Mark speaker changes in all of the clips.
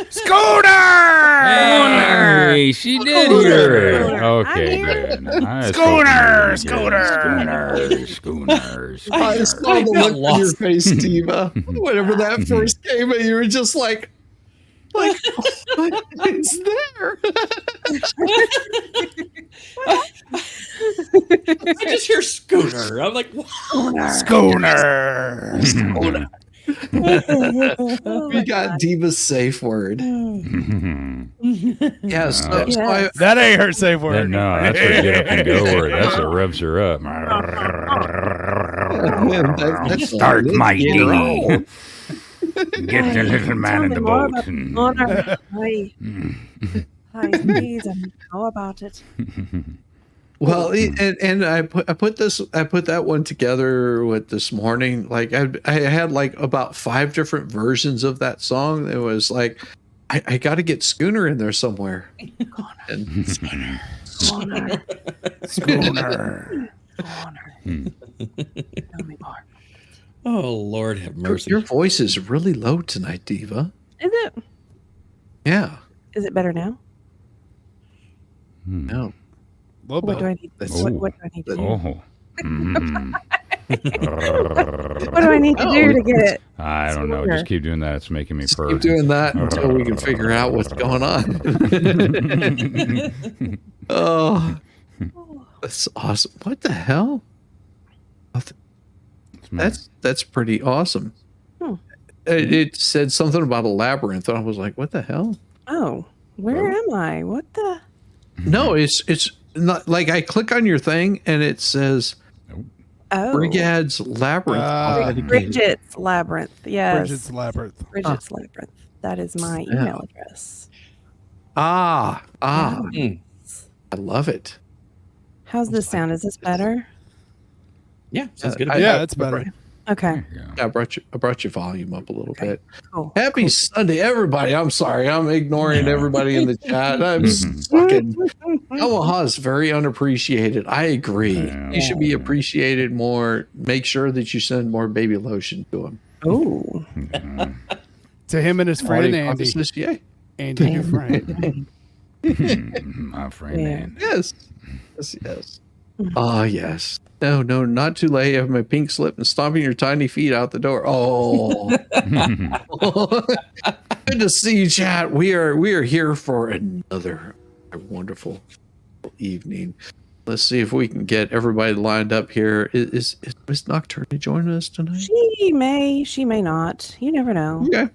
Speaker 1: Scooter!
Speaker 2: Hey, she did hear it. Okay,
Speaker 3: I'm
Speaker 2: good.
Speaker 1: Scooter!
Speaker 2: Scooter.
Speaker 4: I saw the look on your face, Diva. Whenever that first came in, you were just like it's there.
Speaker 5: I just hear Scooter. I'm like, what?
Speaker 1: Scooter!
Speaker 4: We got Diva's safe word. Yes. So
Speaker 1: That ain't her safe word.
Speaker 2: No, that's her get up and go word. That's what revs her up. Start my dinghy. Get the little man in the boat.
Speaker 3: Hi, please, I know about it.
Speaker 4: Well, and I put that one together with this morning. Like I had like about 5 different versions of that song. It was like I got to get Schooner in there somewhere. And
Speaker 3: Schooner. Tell me more.
Speaker 5: Oh, Lord have mercy.
Speaker 4: your voice is really low tonight, Diva.
Speaker 3: Is it?
Speaker 4: Yeah.
Speaker 3: Is it better now?
Speaker 4: No.
Speaker 3: What do I need? What do I need to do?
Speaker 2: Oh.
Speaker 3: What do I need to do to get it?
Speaker 2: I don't know. Just keep doing that. It's making me purr.
Speaker 4: Keep doing that until we can figure out what's going on. Oh, that's awesome. What the hell? That's pretty awesome. It said something about a labyrinth, and I was like, what the hell?
Speaker 3: Oh, where am I? What the?
Speaker 4: No, it's not like I click on your thing and it says Brigade's Labyrinth.
Speaker 3: Bridget's Labyrinth. Yes.
Speaker 1: Bridget's Labyrinth.
Speaker 3: Bridget's Labyrinth. That is my email address.
Speaker 4: I love it.
Speaker 3: How's this sound? Is this better?
Speaker 5: Yeah, sounds good.
Speaker 1: Yeah, it's better.
Speaker 3: Okay.
Speaker 4: I brought your volume up a little bit.
Speaker 3: Cool.
Speaker 4: Happy Sunday, everybody. I'm sorry. I'm ignoring everybody in the chat. I'm fucking Omaha's very unappreciated. I agree. You should be appreciated more. Make sure that you send more baby lotion to him.
Speaker 3: Oh.
Speaker 1: To him and his friend Andy.
Speaker 4: Yay.
Speaker 1: Andy, your friend.
Speaker 2: My friend Andy.
Speaker 4: Yes. Ah, yes. No, not too late. I have my pink slip and stomping your tiny feet out the door. Oh. Good to see you, chat. We are here for another wonderful evening. Let's see if we can get everybody lined up here. Is Miss Nocturne joining us tonight?
Speaker 3: She may not. You never know.
Speaker 4: Okay.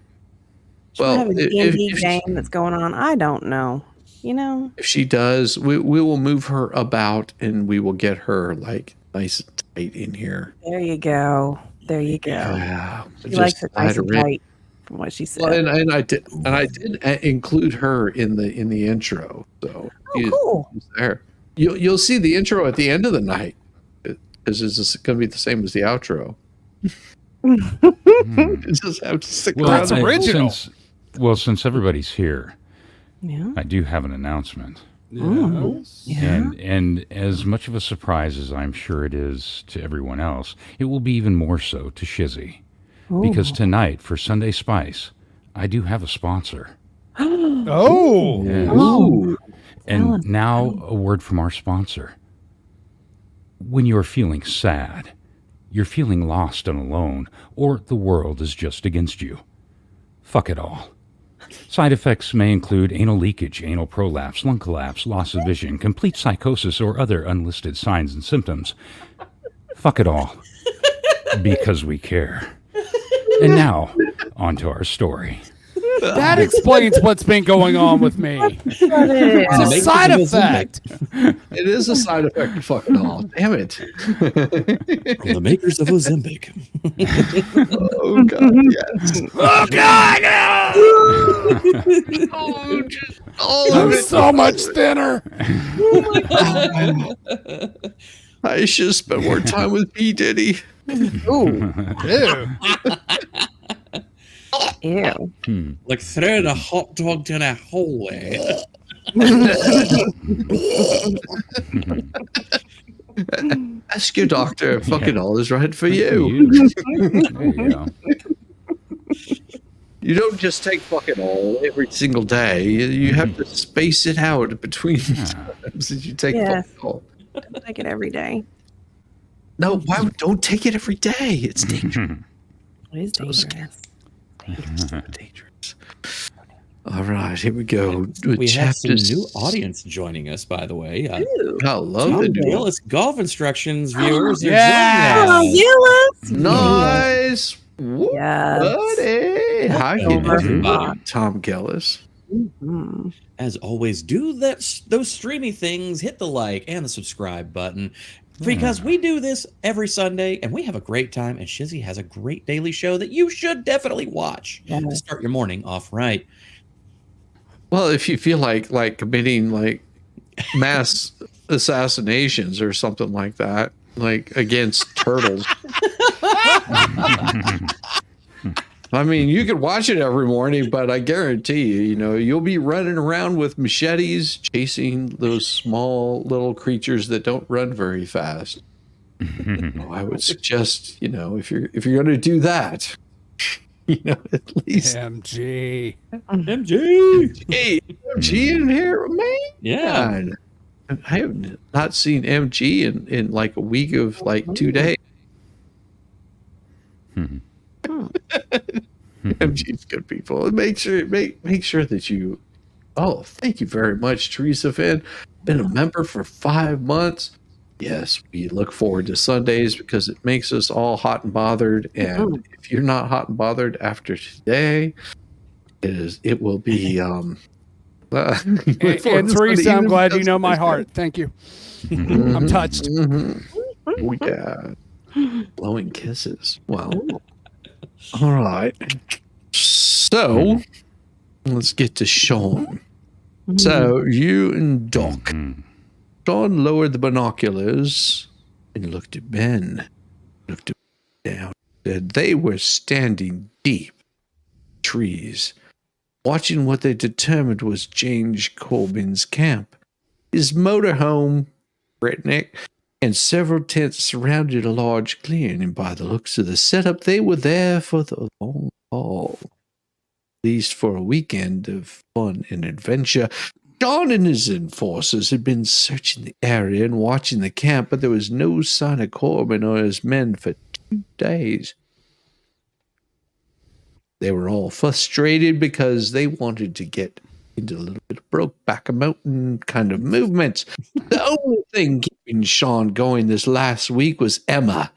Speaker 3: She might have a D&D game that's going on. I don't know. You know,
Speaker 4: if she does, we will move her about and we will get her like nice and tight in here.
Speaker 3: There you go.
Speaker 4: Yeah,
Speaker 3: she likes it nice and tight, from what she said.
Speaker 4: Well, and I did include her in the intro. So
Speaker 3: cool.
Speaker 4: She's there. You'll see the intro at the end of the night because it's going to be the same as the outro. You just have to stick around.
Speaker 1: That's original.
Speaker 2: Since everybody's here.
Speaker 3: Yeah.
Speaker 2: I do have an announcement.
Speaker 1: Yes.
Speaker 3: Yeah.
Speaker 2: And as much of a surprise as I'm sure it is to everyone else, it will be even more so to Shizzy.
Speaker 3: Ooh.
Speaker 2: Because tonight, for Sunday Spice, I do have a sponsor.
Speaker 1: Oh.
Speaker 2: Yes.
Speaker 3: Ooh.
Speaker 2: And now a word from our sponsor. When you're feeling sad, you're feeling lost and alone, or the world is just against you, fuck it all. Side effects may include anal leakage, anal prolapse, lung collapse, loss of vision, complete psychosis, or other unlisted signs and symptoms. Fuck it all. Because we care. And now, on to our story.
Speaker 1: That explains what's been going on with me. It's a side effect.
Speaker 4: It is a side effect of fuck it all. Damn it.
Speaker 5: From the makers of Ozempic.
Speaker 4: Oh, God, yes.
Speaker 1: Oh, God, no! I'm so much thinner.
Speaker 4: I should have spent more time with P. Diddy.
Speaker 1: Ooh. Ew.
Speaker 3: Ew.
Speaker 5: Like throwing a hot dog down a hallway.
Speaker 4: Ask your doctor if fucking all is right for you.
Speaker 2: There you go.
Speaker 4: You don't just take fucking all every single day. You have to space it out between times that you take fucking all.
Speaker 3: Don't take it every day.
Speaker 4: No, don't take it every day? It's dangerous.
Speaker 3: It is dangerous.
Speaker 4: Dangerous. All right, here we go.
Speaker 5: We have some new audience joining us, by the way.
Speaker 4: I love
Speaker 5: Tom
Speaker 4: the new
Speaker 5: Gillis golf instructions viewers.
Speaker 1: Yeah.
Speaker 3: Oh, Gillis.
Speaker 4: Nice.
Speaker 3: Yes.
Speaker 4: Buddy. How you doing, Tom Gillis?
Speaker 3: Mm-hmm.
Speaker 5: As always, do those streamy things. Hit the like and the subscribe button. Because we do this every Sunday, and we have a great time, and Shizzy has a great daily show that you should definitely watch to start your morning off right.
Speaker 4: Well, if you feel like committing like mass assassinations or something like that, like against turtles. I mean, you could watch it every morning, but I guarantee you, you'll be running around with machetes chasing those small little creatures that don't run very fast. I would suggest, if you're going to do that, at least
Speaker 1: MG
Speaker 4: in here, man.
Speaker 5: Yeah.
Speaker 4: I have not seen MG in like a week of like 2 days. MG's good people. Make sure that you. Oh, thank you very much, Teresa Finn. Been a member for 5 months. Yes, we look forward to Sundays because it makes us all hot and bothered. And if you're not hot and bothered after today, it will be.
Speaker 1: And Teresa, I'm glad you know my heart. Thank you. I'm touched.
Speaker 4: Oh, yeah. Blowing kisses. Well. All right. So, let's get to Sean. So, you and Doc. Sean lowered the binoculars and looked at Ben. Looked down. Said they were standing deep in trees, watching what they determined was James Corbin's camp. His motorhome, redneck, and several tents surrounded a large clearing, and by the looks of the setup, they were there for the long haul. At least for a weekend of fun and adventure. John and his enforcers had been searching the area and watching the camp, but there was no sign of Corbin or his men for 2 days. They were all frustrated because they wanted to get into a little bit of Brokeback Mountain kind of movements. The only thing keeping Sean going this last week was Emma,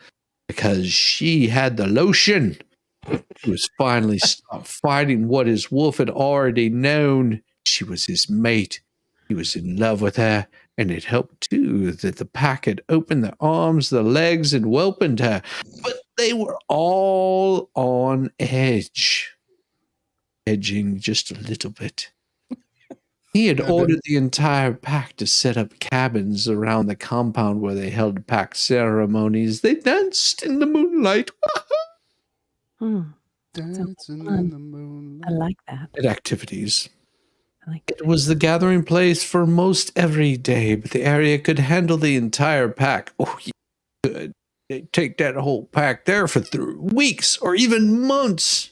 Speaker 4: because she had the lotion. He was finally stopped fighting what his wolf had already known. She was his mate. He was in love with her, and it helped too that the pack had opened their arms, their legs, and welcomed her. But they were all on edge, edging just a little bit. He had ordered the entire pack to set up cabins around the compound where they held pack ceremonies. They danced in the moonlight.
Speaker 1: Dancing in the moonlight.
Speaker 3: I like that.
Speaker 4: At activities.
Speaker 3: I like
Speaker 4: It was the gathering place for most every day, but the area could handle the entire pack. Oh, you could. They'd take that whole pack there for 3 weeks or even months.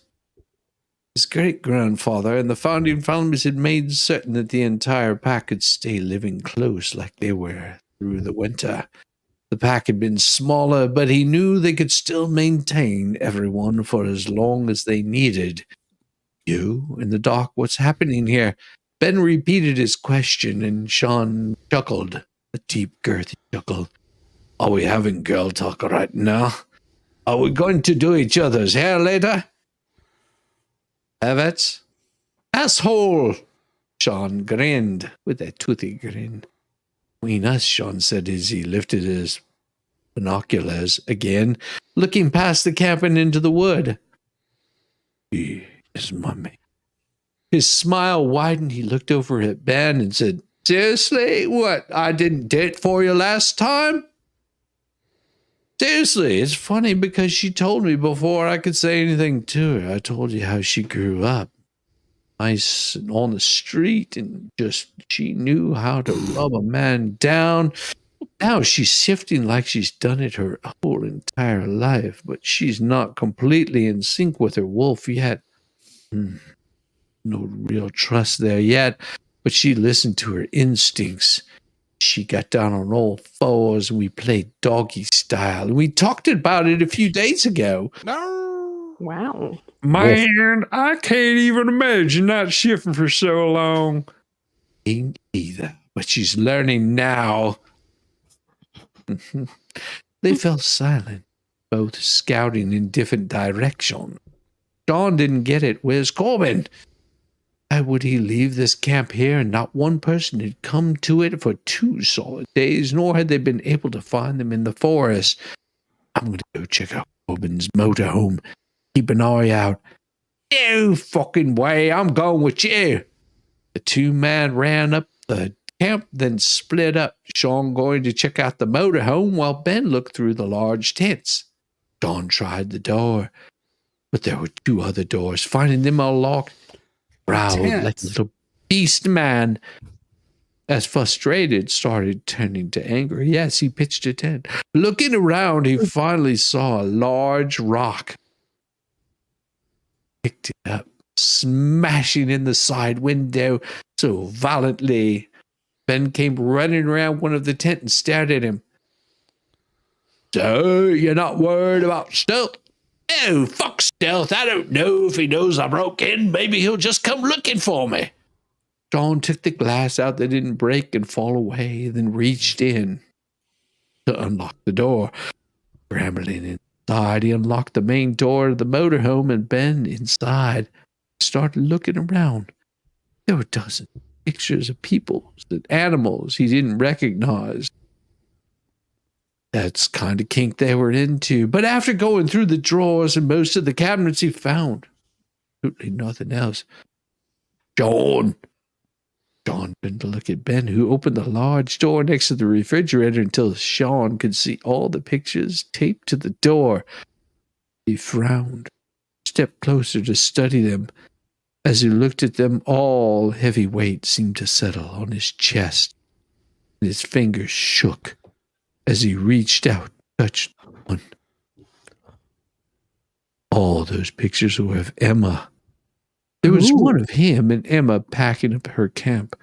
Speaker 4: His great-grandfather and the founding families had made certain that the entire pack could stay living close like they were through the winter. The pack had been smaller, but he knew they could still maintain everyone for as long as they needed. You in the dock, what's happening here? Ben repeated his question, and Sean chuckled, a deep, girthy chuckle. Are we having girl talk right now? Are we going to do each other's hair later? Evans? Asshole! Sean grinned with a toothy grin. Between us, Sean said as he lifted his binoculars again, looking past the camp and into the wood. He is my mate. His smile widened. He looked over at Ben and said, Seriously? What, I didn't date for you last time? Seriously, it's funny because she told me before I could say anything to her. I told you how she grew up. Nice and on the street, and just she knew how to rub a man down. Now she's shifting like she's done it her whole entire life, but she's not completely in sync with her wolf yet. No real trust there yet, but she listened to her instincts. She got down on all fours and we played doggy style. And we talked about it a few days ago.
Speaker 1: No.
Speaker 3: Wow.
Speaker 4: Man, I can't even imagine not shifting for so long. Ain't either, but she's learning now. They fell silent, both scouting in different directions. Sean didn't get it. Where's Corbin? Why would he leave this camp here and not one person had come to it for 2 solid days, nor had they been able to find them in the forest? I'm going to go check out Corbin's motorhome. Keep an eye out. No fucking way. I'm going with you. The 2 men ran up the camp, then split up. Sean going to check out the motorhome while Ben looked through the large tents. Sean tried the door, but there were 2 other doors. Finding them all locked, growled like a little beast man. As frustrated, started turning to anger. Yes, he pitched a tent. Looking around, he finally saw a large rock. Picked it up, smashing in the side window so violently. Ben came running around one of the tents and stared at him. So, you're not worried about stealth? Oh, fuck stealth. I don't know if he knows I broke in. Maybe he'll just come looking for me. Sean took the glass out that didn't break and fall away, then reached in to unlock the door. Scrambling inside, he unlocked the main door of the motorhome, and Ben inside started looking around. There were dozens of pictures of people and animals he didn't recognize. That's kind of kink they were into. But after going through the drawers and most of the cabinets, he found absolutely nothing else. Sean turned to look at Ben, who opened the large door next to the refrigerator until Sean could see all the pictures taped to the door. He frowned, stepped closer to study them. As he looked at them all, heavy weight seemed to settle on his chest, and his fingers shook as he reached out and touched one. All those pictures were of Emma. There was one of him and Emma packing up her camp,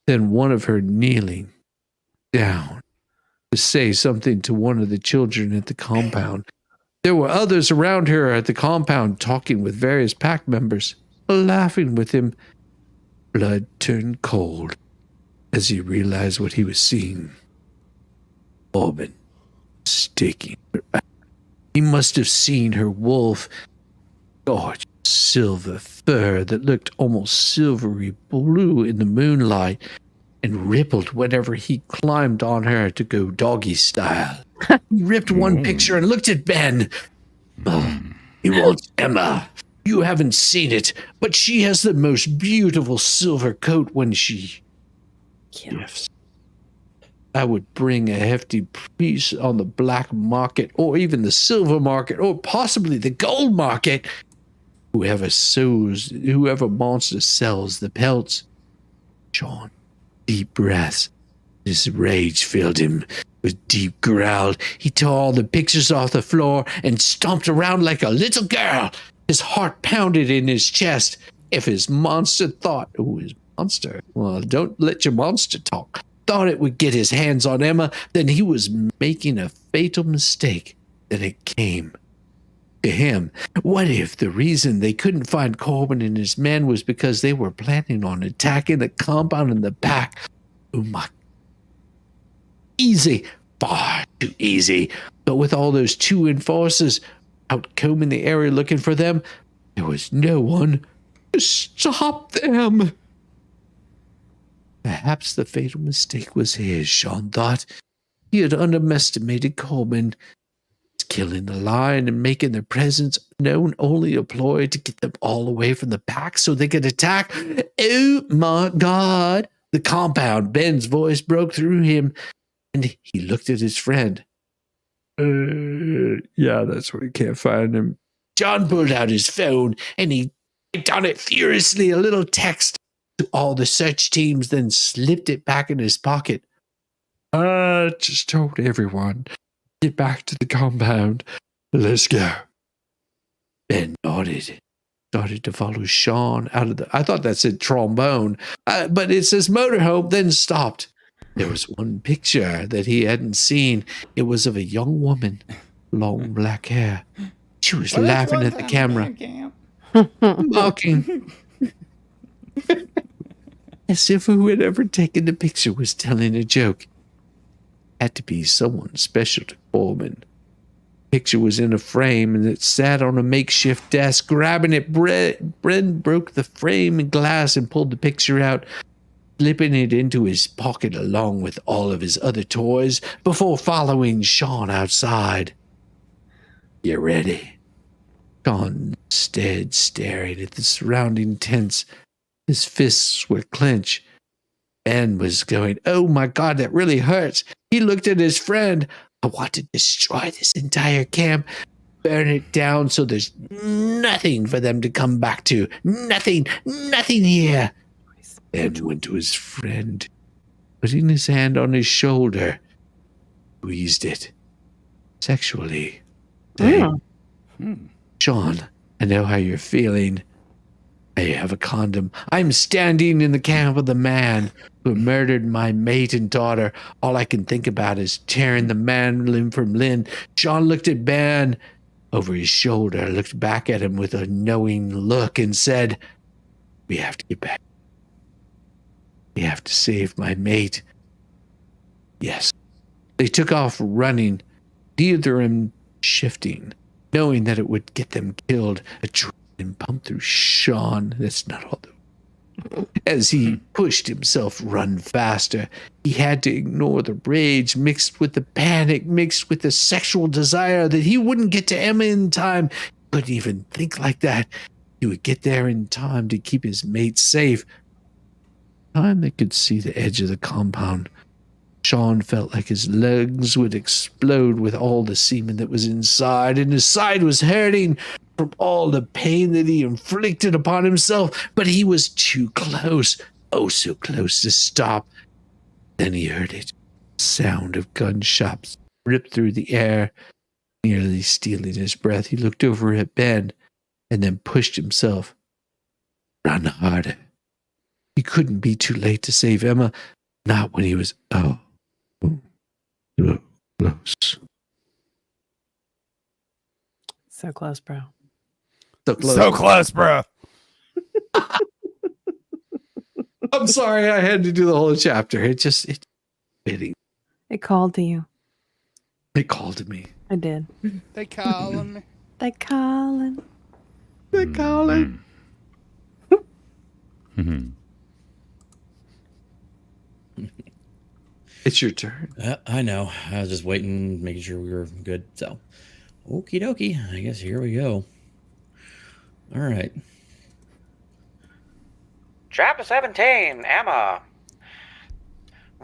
Speaker 4: then one of her kneeling down to say something to one of the children at the compound. There were others around her at the compound talking with various pack members, laughing with him. Blood turned cold as he realized what he was seeing. Corbin sticking her out. He must have seen her wolf, gorgeous silver fur that looked almost silvery blue in the moonlight and rippled whenever he climbed on her to go doggy style. He ripped one picture and looked at Ben. He wants Emma. You haven't seen it, but she has the most beautiful silver coat when she gifts. I would bring a hefty piece on the black market, or even the silver market, or possibly the gold market. Whoever monster sells the pelts. Sean, deep breaths. His rage filled him. With deep growl, he tore all the pictures off the floor and stomped around like a little girl. His heart pounded in his chest. If his monster thought, his monster, well, don't let your monster talk, thought it would get his hands on Emma, then he was making a fatal mistake. Then it came to him. What if the reason they couldn't find Corbin and his men was because they were planning on attacking the compound in the back? Oh my. Easy. Far too easy. But with all those 2 enforcers out combing the area looking for them, there was no one to stop them. Perhaps the fatal mistake was his, Sean thought. He had underestimated Corbin. Killing the lion and making their presence known only a ploy to get them all away from the pack so they could attack. Oh my God. The compound. Ben's voice broke through him, and he looked at his friend. Yeah, that's where we can't find him. John pulled out his phone, and he typed on it furiously a little text to all the search teams, then slipped it back in his pocket. Just told everyone. Get back to the compound. Let's go. Ben nodded. started to follow Sean out of the. I thought that said trombone, but it says motorhome, then stopped. There was one picture that he hadn't seen. It was of a young woman, long black hair. She was laughing at the camera, mocking. As if who had ever taken the picture was telling a joke. Had to be someone special to Coleman. Picture was in a frame and it sat on a makeshift desk. Grabbing it, Bren broke the frame and glass and pulled the picture out, slipping it into his pocket along with all of his other toys before following Sean outside. You ready? Sean stood staring at the surrounding tents. His fists were clenched. Ben was going, "Oh my God, that really hurts." He looked at his friend. "I want to destroy this entire camp, burn it down so there's nothing for them to come back to. Nothing here." Ben went to his friend, putting his hand on his shoulder, squeezed it sexually, saying, "Sean, I know how you're feeling. I have a condom. I'm standing in the camp of the man who murdered my mate and daughter. All I can think about is tearing the man limb from limb." Sean looked at Ben over his shoulder, looked back at him with a knowing look and said, "We have to get back. We have to save my mate." Yes. They took off running, neither of them shifting, knowing that it would get them killed. And pumped through Sean. That's not all. As he pushed himself run faster, he had to ignore the rage mixed with the panic, mixed with the sexual desire that he wouldn't get to Emma in time. He couldn't even think like that. He would get there in time to keep his mate safe. Time they could see the edge of the compound. Sean felt like his lungs would explode with all the semen that was inside, and his side was hurting from all the pain that he inflicted upon himself, but he was too close, oh so close to stop. Then he heard it. Sound of gunshots ripped through the air, nearly stealing his breath. He looked over at Ben and then pushed himself. Run harder. He couldn't be too late to save Emma, not when he was so close.
Speaker 3: So close, bro.
Speaker 1: So close, bro.
Speaker 4: I'm sorry, I had to do the whole chapter. It fitting.
Speaker 3: It called to you.
Speaker 4: It called to me.
Speaker 3: I did.
Speaker 1: They calling me.
Speaker 3: They calling.
Speaker 4: They calling. It's your turn.
Speaker 5: I know. I was just waiting, making sure we were good. So, okie dokie. I guess here we go. All right.
Speaker 6: Chapter 17, Emma.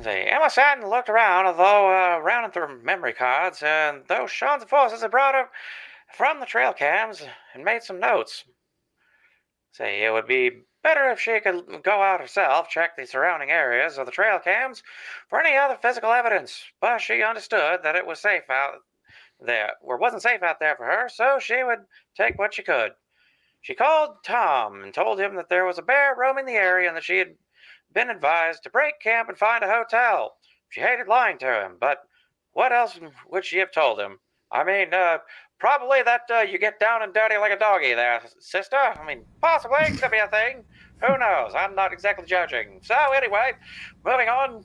Speaker 6: Emma sat and looked around, although rounding through memory cards, and those Sean's forces had brought her from the trail cams and made some notes. It would be better if she could go out herself, check the surrounding areas of the trail cams for any other physical evidence, but she understood that it was safe out there, or wasn't safe out there for her, so she would take what she could. She called Tom and told him that there was a bear roaming the area and that she had been advised to break camp and find a hotel. She hated lying to him, but what else would she have told him? I mean, probably that you get down and dirty like a doggy there, sister. I mean, possibly, could be a thing. Who knows? I'm not exactly judging. So anyway, moving on.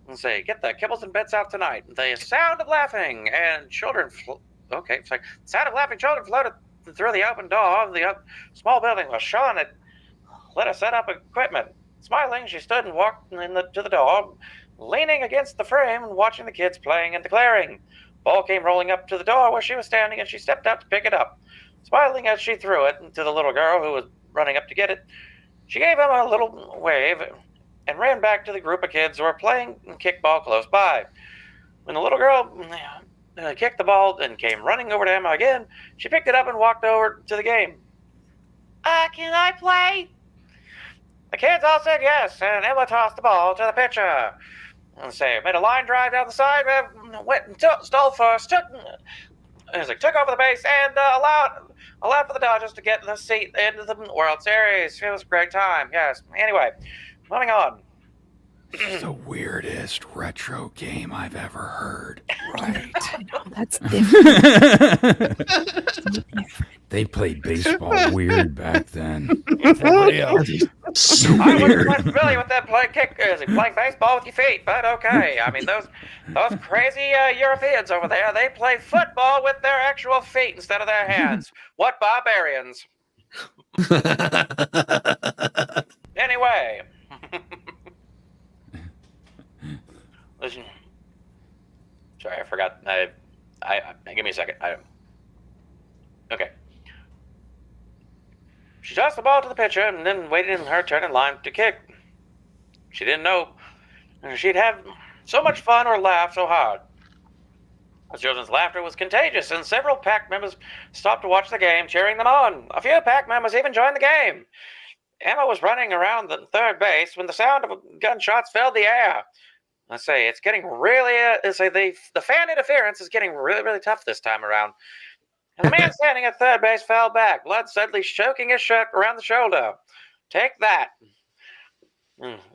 Speaker 6: Let's see, get the kibbles and bits out tonight. The sound of laughing and children... sound of laughing children floated through the open door of the small building where Sean had let her set up equipment. Smiling, she stood and walked to the door, leaning against the frame and watching the kids playing in the clearing. Ball came rolling up to the door where she was standing, and she stepped out to pick it up. Smiling as she threw it to the little girl who was running up to get it, she gave him a little wave and ran back to the group of kids who were playing kickball close by. When the little girl kicked the ball and came running over to Emma again, she picked it up and walked over to the game. Can I play? The kids all said yes, and Emma tossed the ball to the pitcher. Made a line drive down the side, went and stole first, took he's like, took over the base and allowed for the Dodgers to get the seat into the World Series. It was a great time. Yes. Anyway, moving on.
Speaker 2: The weirdest retro game I've ever heard. Right.
Speaker 3: That's different.
Speaker 2: They played baseball weird back then.
Speaker 6: So I wasn't quite familiar with that playing baseball with your feet, but okay. I mean, those crazy Europeans over there, they play football with their actual feet instead of their hands. What barbarians. Anyway. Listen. Sorry, I forgot. I give me a second. Okay. She tossed the ball to the pitcher and then waited in her turn in line to kick. She didn't know she'd have so much fun or laugh so hard. The children's laughter was contagious, and several pack members stopped to watch the game, cheering them on. A few pack members even joined the game. Emma was running around the third base when the sound of gunshots filled the air. I say it's getting really. The fan interference is getting really, really tough this time around. And the man standing at third base fell back, blood suddenly choking his shirt around the shoulder. Take that.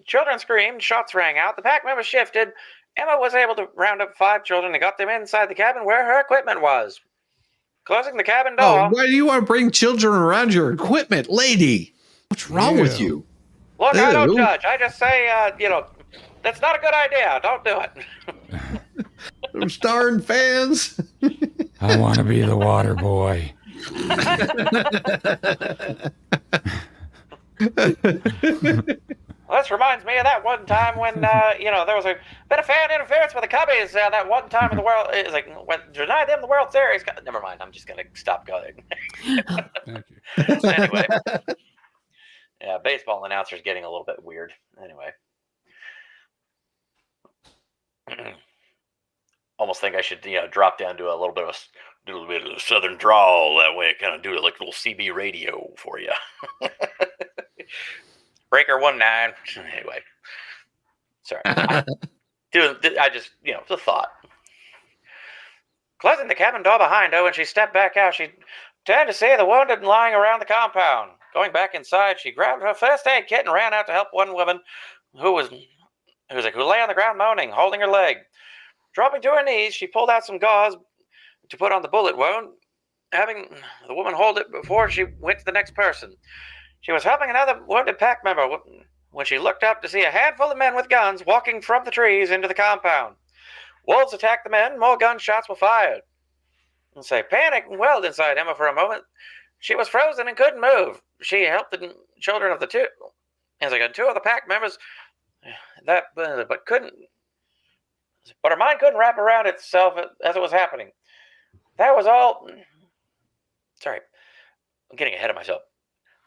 Speaker 6: Children screamed, shots rang out, the pack members shifted. Emma was able to round up 5 children and got them inside the cabin where her equipment was. Closing the cabin door.
Speaker 4: Oh, why do you want to bring children around your equipment, lady? What's wrong with you?
Speaker 6: Look, I don't judge. I just say, that's not a good idea. Don't do it.
Speaker 4: I'm starring fans.
Speaker 2: I want to be the water boy.
Speaker 6: Well, this reminds me of that one time when, there was a bit of fan interference with the Cubbies. That one time in the world, it's like, when denied them the World Series. Never mind. I'm just going to stop going.
Speaker 1: Thank you.
Speaker 6: Anyway. Yeah, baseball announcers getting a little bit weird. Anyway. Almost think I should, drop down to a little bit of a southern drawl. That way I kind of do like a little CB radio for you. Breaker 19. Anyway. Sorry. I just, it's a thought. Closing the cabin door behind her, when she stepped back out, she turned to see the wounded lying around the compound. Going back inside, she grabbed her first aid kit and ran out to help one woman who lay on the ground moaning, holding her leg. Dropping to her knees, she pulled out some gauze to put on the bullet wound, having the woman hold it before she went to the next person. She was helping another wounded pack member when she looked up to see a handful of men with guns walking from the trees into the compound. Wolves attacked the men. More gunshots were fired. Panic welled inside Emma for a moment. She was frozen and couldn't move. She helped the children of the two. Two of the pack members, but her mind couldn't wrap around itself as it was happening. That was all. Sorry, I'm getting ahead of myself.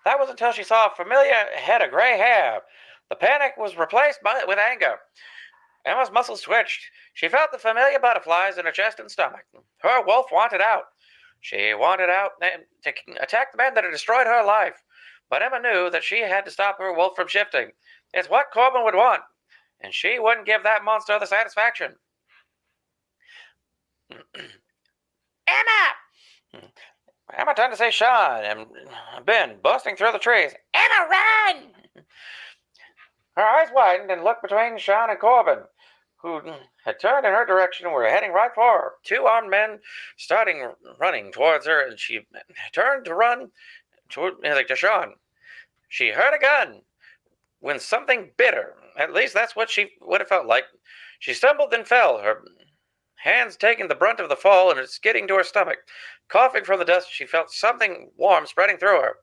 Speaker 6: That was until she saw a familiar head of gray hair. The panic was replaced with anger. Emma's muscles twitched. She felt the familiar butterflies in her chest and stomach. Her wolf wanted out. She wanted out to attack the man that had destroyed her life. But Emma knew that she had to stop her wolf from shifting. It's what Corbin would want, and she wouldn't give that monster the satisfaction. Emma! Emma turned to say Sean and Ben busting through the trees. Emma, run! Her eyes widened and looked between Sean and Corbin, who had turned in her direction and were heading right for her. 2 armed men starting running towards her, and she turned to run to Sean. She heard a gun when something bit her. At least that's what it felt like. She stumbled and fell, her hands taking the brunt of the fall and skidding to her stomach. Coughing from the dust, she felt something warm spreading through her.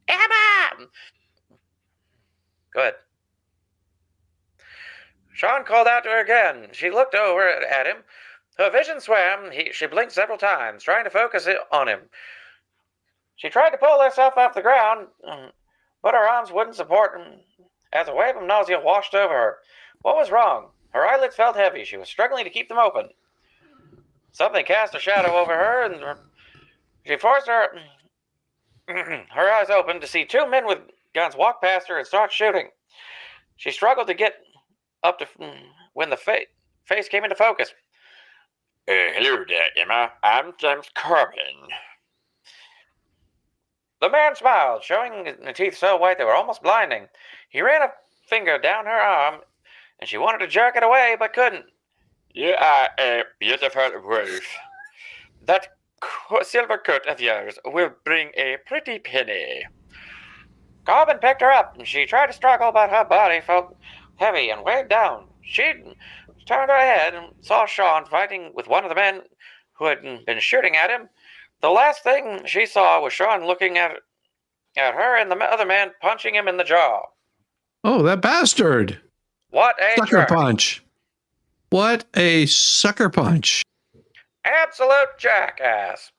Speaker 6: Emma! Go ahead. Sean called out to her again. She looked over at him. Her vision swam. She blinked several times, trying to focus on him. She tried to pull herself off the ground, but her arms wouldn't support him as a wave of nausea washed over her. What was wrong? Her eyelids felt heavy. She was struggling to keep them open. Something cast a shadow over her, and she forced her eyes open to see 2 men with guns walk past her and start shooting. She struggled to get up to when the face came into focus. Hello there, Emma. I'm James Corbin. The man smiled, showing his teeth so white they were almost blinding. He ran a finger down her arm, and she wanted to jerk it away, but couldn't. You are a beautiful wolf. That silver coat of yours will bring a pretty penny. Corbin picked her up, and she tried to struggle, but her body felt heavy and weighed down. She turned her head and saw Sean fighting with one of the men who had been shooting at him. The last thing she saw was Sean looking at her and the other man punching him in the jaw.
Speaker 4: Oh, that bastard.
Speaker 6: What a
Speaker 4: Sucker
Speaker 6: jerk.
Speaker 4: punch. What a sucker punch.
Speaker 6: Absolute jackass.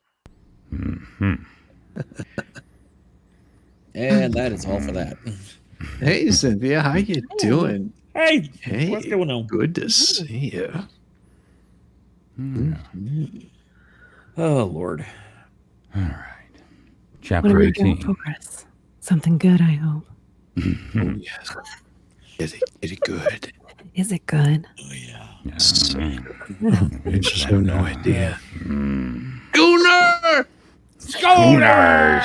Speaker 2: Mm-hmm.
Speaker 5: And that is all for that.
Speaker 4: Hey, Cynthia, how you doing?
Speaker 5: Hey,
Speaker 4: Hey,
Speaker 5: what's going on?
Speaker 4: good to see you.
Speaker 5: Oh, Lord.
Speaker 2: All right.
Speaker 3: What
Speaker 2: Chapter
Speaker 3: are we doing
Speaker 2: 18.
Speaker 3: for us? Something good, I hope.
Speaker 4: Oh, yes. Is it good?
Speaker 3: Is it good?
Speaker 5: Oh, yeah.
Speaker 2: Yeah.
Speaker 4: I just have no idea.
Speaker 2: Mm.
Speaker 4: Gunnar!
Speaker 2: Schooner.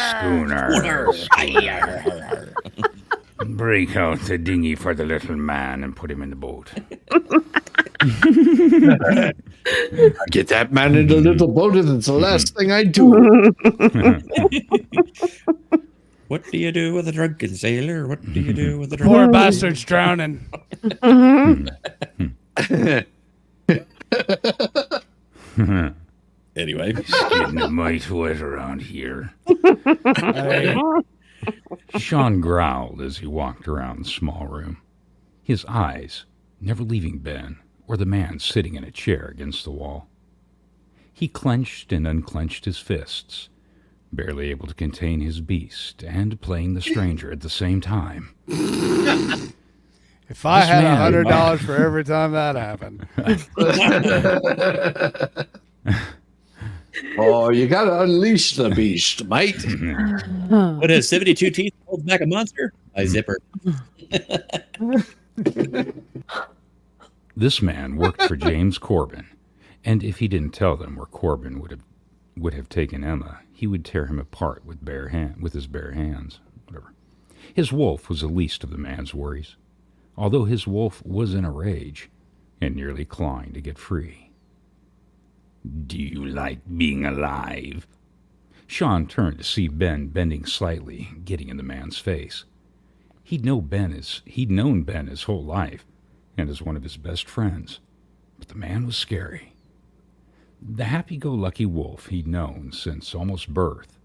Speaker 2: Break out the dinghy for the little man and put him in the boat.
Speaker 4: Get that man in the little boat, and it's the last thing I do.
Speaker 5: What do you do with a drunken sailor? What do you do with a
Speaker 1: Poor
Speaker 5: drunken
Speaker 1: bastard's drowning.
Speaker 5: Anyway.
Speaker 2: It's getting a mite wet around here.
Speaker 1: Hey,
Speaker 2: Sean growled as he walked around the small room, his eyes never leaving Ben or the man sitting in a chair against the wall. He clenched and unclenched his fists, barely able to contain his beast and playing the stranger at the same time.
Speaker 1: if I
Speaker 2: This
Speaker 1: had
Speaker 2: man-
Speaker 1: $100 for every time that happened.
Speaker 4: Oh, you gotta unleash the beast, mate.
Speaker 5: What has 72 teeth holds back a monster? A zipper.
Speaker 2: This man worked for James Corbin, and if he didn't tell them where Corbin would have taken Emma, he would tear him apart with his bare hands. Whatever. His wolf was the least of the man's worries, although his wolf was in a rage and nearly clawing to get free. Do you like being alive? Sean turned to see Ben bending slightly, getting in the man's face. He'd known Ben his whole life, and as one of his best friends, but the man was scary. The happy-go-lucky wolf he'd known since almost birth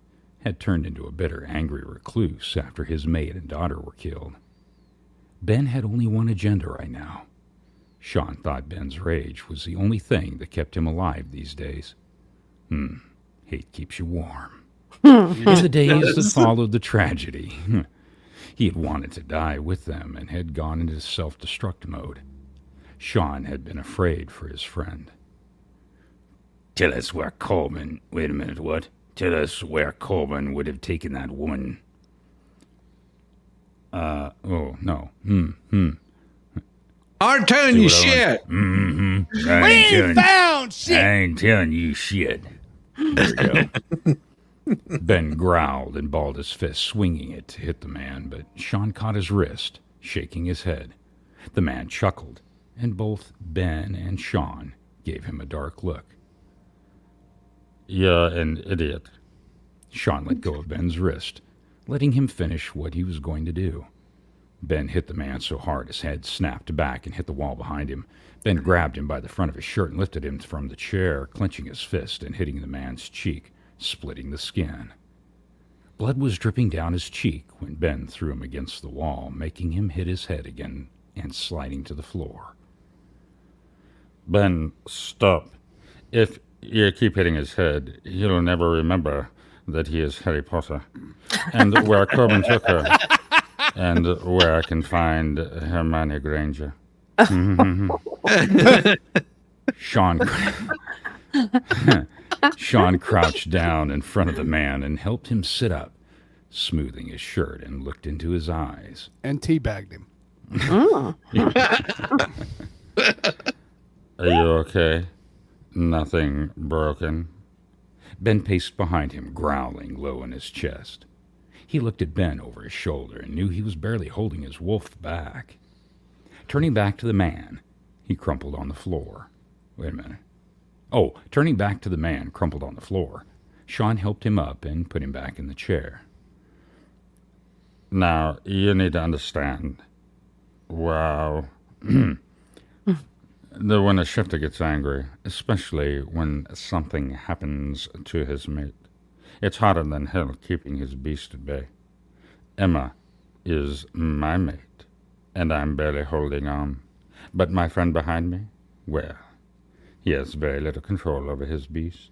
Speaker 2: had turned into a bitter, angry recluse after his mate and daughter were killed. Ben had only one agenda right now. Sean thought Ben's rage was the only thing that kept him alive these days. Hate keeps you warm. In the days that followed the tragedy, he had wanted to die with them and had gone into self-destruct mode. Sean had been afraid for his friend. Tell us where Corbin... Wait a minute, what? Tell us where Corbin would have taken that woman. Oh, no.
Speaker 4: I'm telling you shit.
Speaker 1: We found shit.
Speaker 2: I ain't telling you shit. There we go. Ben growled and balled his fist, swinging it to hit the man, but Sean caught his wrist, shaking his head. The man chuckled, and both Ben and Sean gave him a dark look. You're an idiot. Sean let go of Ben's wrist, letting him finish what he was going to do. Ben hit the man so hard his head snapped back and hit the wall behind him. Ben grabbed him by the front of his shirt and lifted him from the chair, clenching his fist and hitting the man's cheek, splitting the skin. Blood was dripping down his cheek when Ben threw him against the wall, making him hit his head again and sliding to the floor. Ben, stop. If you keep hitting his head, he'll never remember that he is Harry Potter. And where Corbin took her. And where I can find Hermione Granger. Sean crouched down in front of the man and helped him sit up, smoothing his shirt and looked into his eyes.
Speaker 1: And teabagged him.
Speaker 3: Oh.
Speaker 2: Are you okay? Nothing broken. Ben paced behind him, growling low in his chest. He looked at Ben over his shoulder and knew he was barely holding his wolf back. Turning back to the man, he crumpled on the floor. Wait a minute. Oh, turning back to the man, crumpled on the floor, Sean helped him up and put him back in the chair. Now, you need to understand. Wow. That when a shifter gets angry, especially when something happens to his mate, it's harder than hell keeping his beast at bay. Emma is my mate, and I'm barely holding on. But my friend behind me, well, he has very little control over his beast,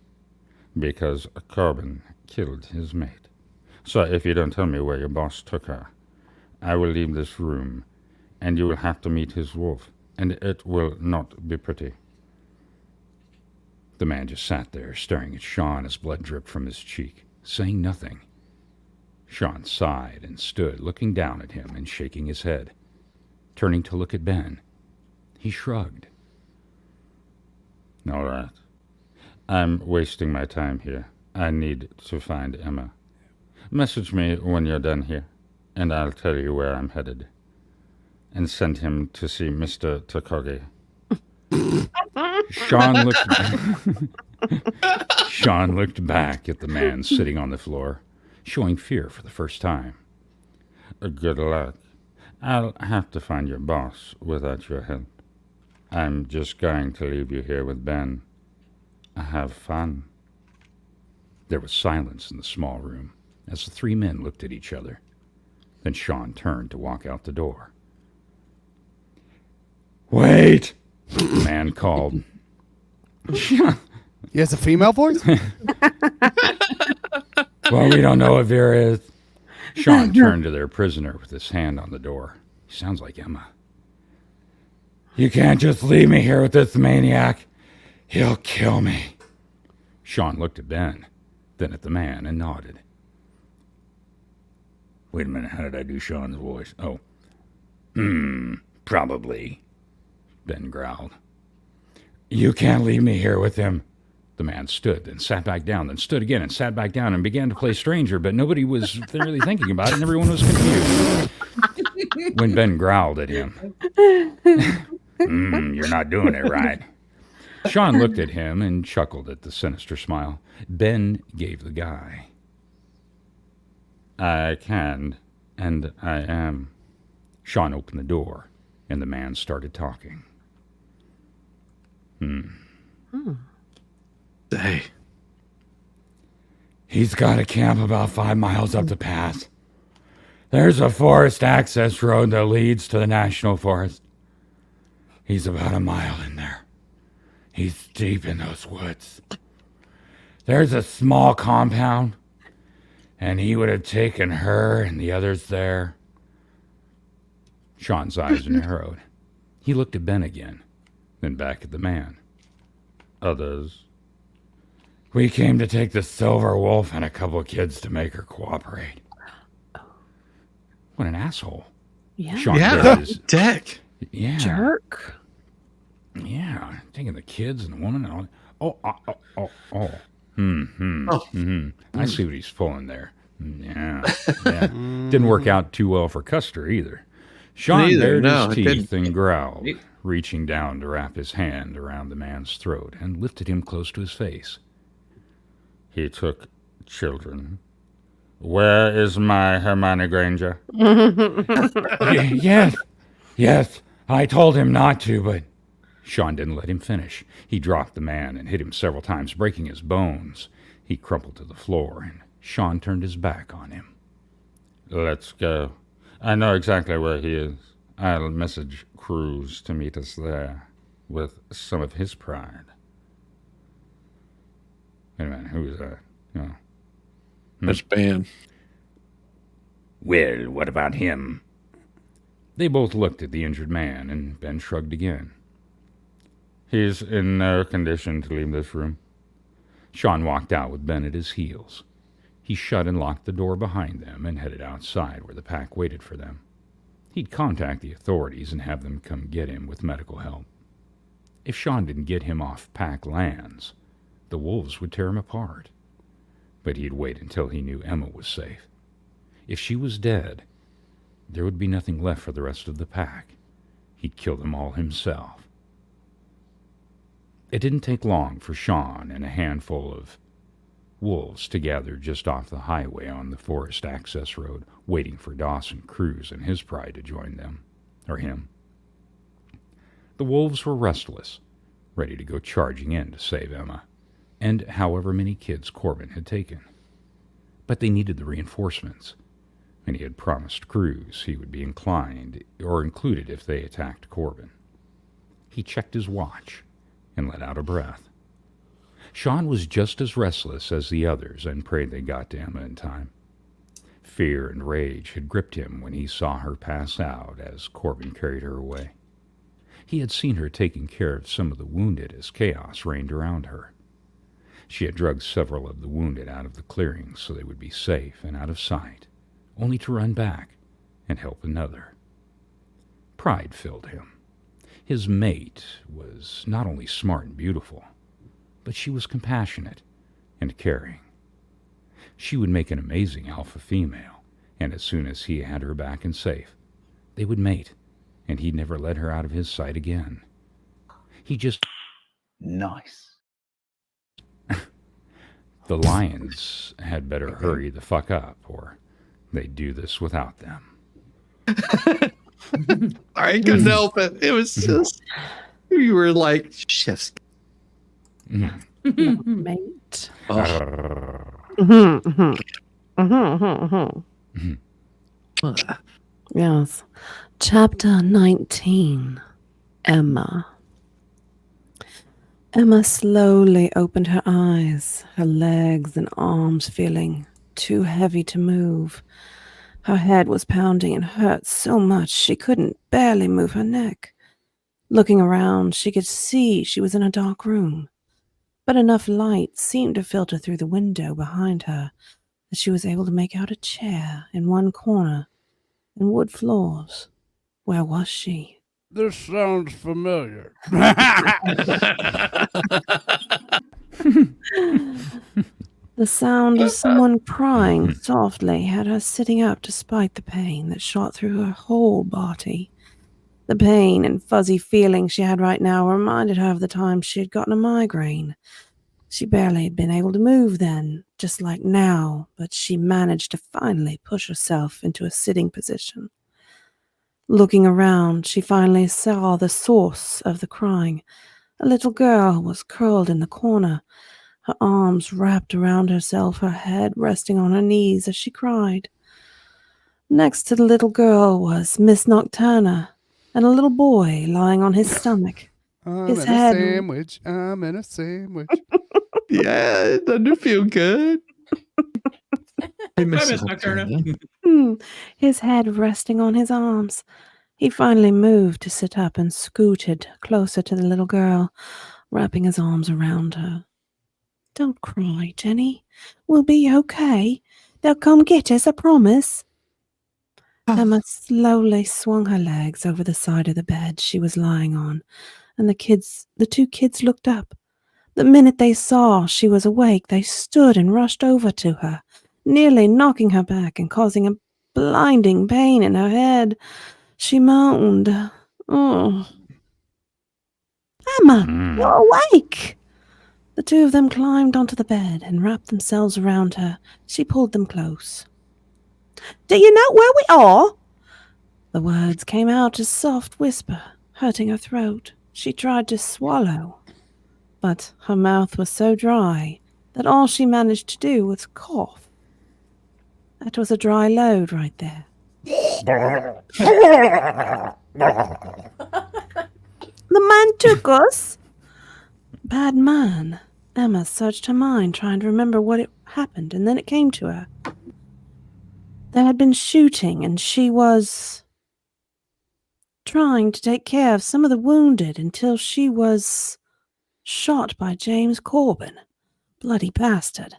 Speaker 2: because Corbin killed his mate. So if you don't tell me where your boss took her, I will leave this room, and you will have to meet his wolf, and it will not be pretty. The man just sat there, staring at Sean as blood dripped from his cheek, saying nothing. Sean sighed and stood, looking down at him and shaking his head. Turning to look at Ben, he shrugged. All right. I'm wasting my time here. I need to find Emma. Message me when you're done here, and I'll tell you where I'm headed. And send him to see Mr. Takogi. Sean looked back at the man sitting on the floor, showing fear for the first time. Good luck. I'll have to find your boss without your help. I'm just going to leave you here with Ben. Have fun. There was silence in the small room as the three men looked at each other. Then Sean turned to walk out the door. Wait! The man called.
Speaker 1: He has a female voice?
Speaker 2: Well, we don't know if there is. Sean turned to their prisoner with his hand on the door. He sounds like Emma. You can't just leave me here with this maniac. He'll kill me. Sean looked at Ben, then at the man, and nodded. Wait a minute, how did I do Sean's voice? Oh. Probably. Ben growled. You can't leave me here with him. The man stood, then sat back down, then stood again and sat back down and began to play stranger, but nobody was really thinking about it, and everyone was confused. When Ben growled at him. You're not doing it right. Sean looked at him and chuckled at the sinister smile. Ben gave the guy. I can, and I am. Sean opened the door, and the man started talking.
Speaker 4: Hey.
Speaker 2: He's got a camp about 5 miles up the pass. There's a forest access road that leads to the national forest. He's about a mile in there. He's deep in those woods. There's a small compound, and he would have taken her and the others there. Sean's eyes narrowed. He looked at Ben again, then back at the man. Others? We came to take the silver wolf and a couple of kids to make her cooperate. What an asshole.
Speaker 3: Yeah.
Speaker 2: Sean
Speaker 4: Dick.
Speaker 2: Yeah.
Speaker 3: Jerk.
Speaker 2: Yeah. Taking the kids and the woman and all. Oh. I see what he's pulling there. Yeah. Didn't work out too well for Custer either. Sean bared his teeth and growled, reaching down to wrap his hand around the man's throat and lifted him close to his face. He took children. Where is my Hermione Granger? Yes, I told him not to, but... Sean didn't let him finish. He dropped the man and hit him several times, breaking his bones. He crumpled to the floor, and Sean turned his back on him. Let's go. I know exactly where he is. I'll message Cruz to meet us there with some of his pride. Wait a minute, who is that? Oh.
Speaker 4: That's Ben.
Speaker 2: Well, what about him? They both looked at the injured man, and Ben shrugged again. He's in no condition to leave this room. Sean walked out with Ben at his heels. He shut and locked the door behind them and headed outside where the pack waited for them. He'd contact the authorities and have them come get him with medical help. If Sean didn't get him off Pack lands, the wolves would tear him apart. But he'd wait until he knew Emma was safe. If she was dead, there would be nothing left for the rest of the pack. He'd kill them all himself. It didn't take long for Sean and a handful of wolves to gather just off the highway on the forest access road, waiting for Dawson Cruz and his pride to join them, or him. The wolves were restless, ready to go charging in to save Emma, and however many kids Corbin had taken. But they needed the reinforcements, and he had promised Cruz he would be inclined or included if they attacked Corbin. He checked his watch and let out a breath. Sean was just as restless as the others and prayed they got to Emma in time. Fear and rage had gripped him when he saw her pass out as Corbin carried her away. He had seen her taking care of some of the wounded as chaos reigned around her. She had drugged several of the wounded out of the clearing so they would be safe and out of sight, only to run back and help another. Pride filled him. His mate was not only smart and beautiful, but she was compassionate and caring. She would make an amazing alpha female, and as soon as he had her back and safe, they would mate, and he'd never let her out of his sight again. He just...
Speaker 7: Nice.
Speaker 2: The lions had better hurry the fuck up, or they'd do this without them.
Speaker 4: I couldn't help it. It was just, you were like, chef's.
Speaker 3: Mate. Yes. Chapter 19. Emma. Emma slowly opened her eyes, her legs and arms feeling too heavy to move. Her head was pounding and hurt so much she couldn't barely move her neck. Looking around, she could see she was in a dark room, but enough light seemed to filter through the window behind her that she was able to make out a chair in one corner and wood floors. Where was she?
Speaker 1: This sounds familiar.
Speaker 3: The sound of someone crying softly had her sitting up despite the pain that shot through her whole body. The pain and fuzzy feeling she had right now reminded her of the time she had gotten a migraine. She barely had been able to move then, just like now, but she managed to finally push herself into a sitting position. Looking around, she finally saw the source of the crying. A little girl was curled in the corner, her arms wrapped around herself, her head resting on her knees as she cried. Next to the little girl was Miss Nocturna, and a little boy lying on his stomach.
Speaker 1: I'm in a sandwich.
Speaker 4: Yeah, it doesn't feel good. I miss
Speaker 5: Nocturna.
Speaker 3: His head resting on his arms. He finally moved to sit up and scooted closer to the little girl, wrapping his arms around her. Don't cry, Jenny. We'll be okay. They'll come get us, I promise. Emma slowly swung her legs over the side of the bed she was lying on, and the two kids looked up. The minute they saw she was awake, they stood and rushed over to her, nearly knocking her back and causing a blinding pain in her head. She moaned, "Oh, Emma, you're awake!" The two of them climbed onto the bed and wrapped themselves around her. She pulled them close. "Do you know where we are?" The words came out as a soft whisper, hurting her throat. She tried to swallow, but her mouth was so dry that all she managed to do was cough. That was a dry load right there. The man took us. Bad man. Emma searched her mind, trying to remember what had happened, and then it came to her. There had been shooting, and she was trying to take care of some of the wounded until she was shot by James Corbin. Bloody bastard.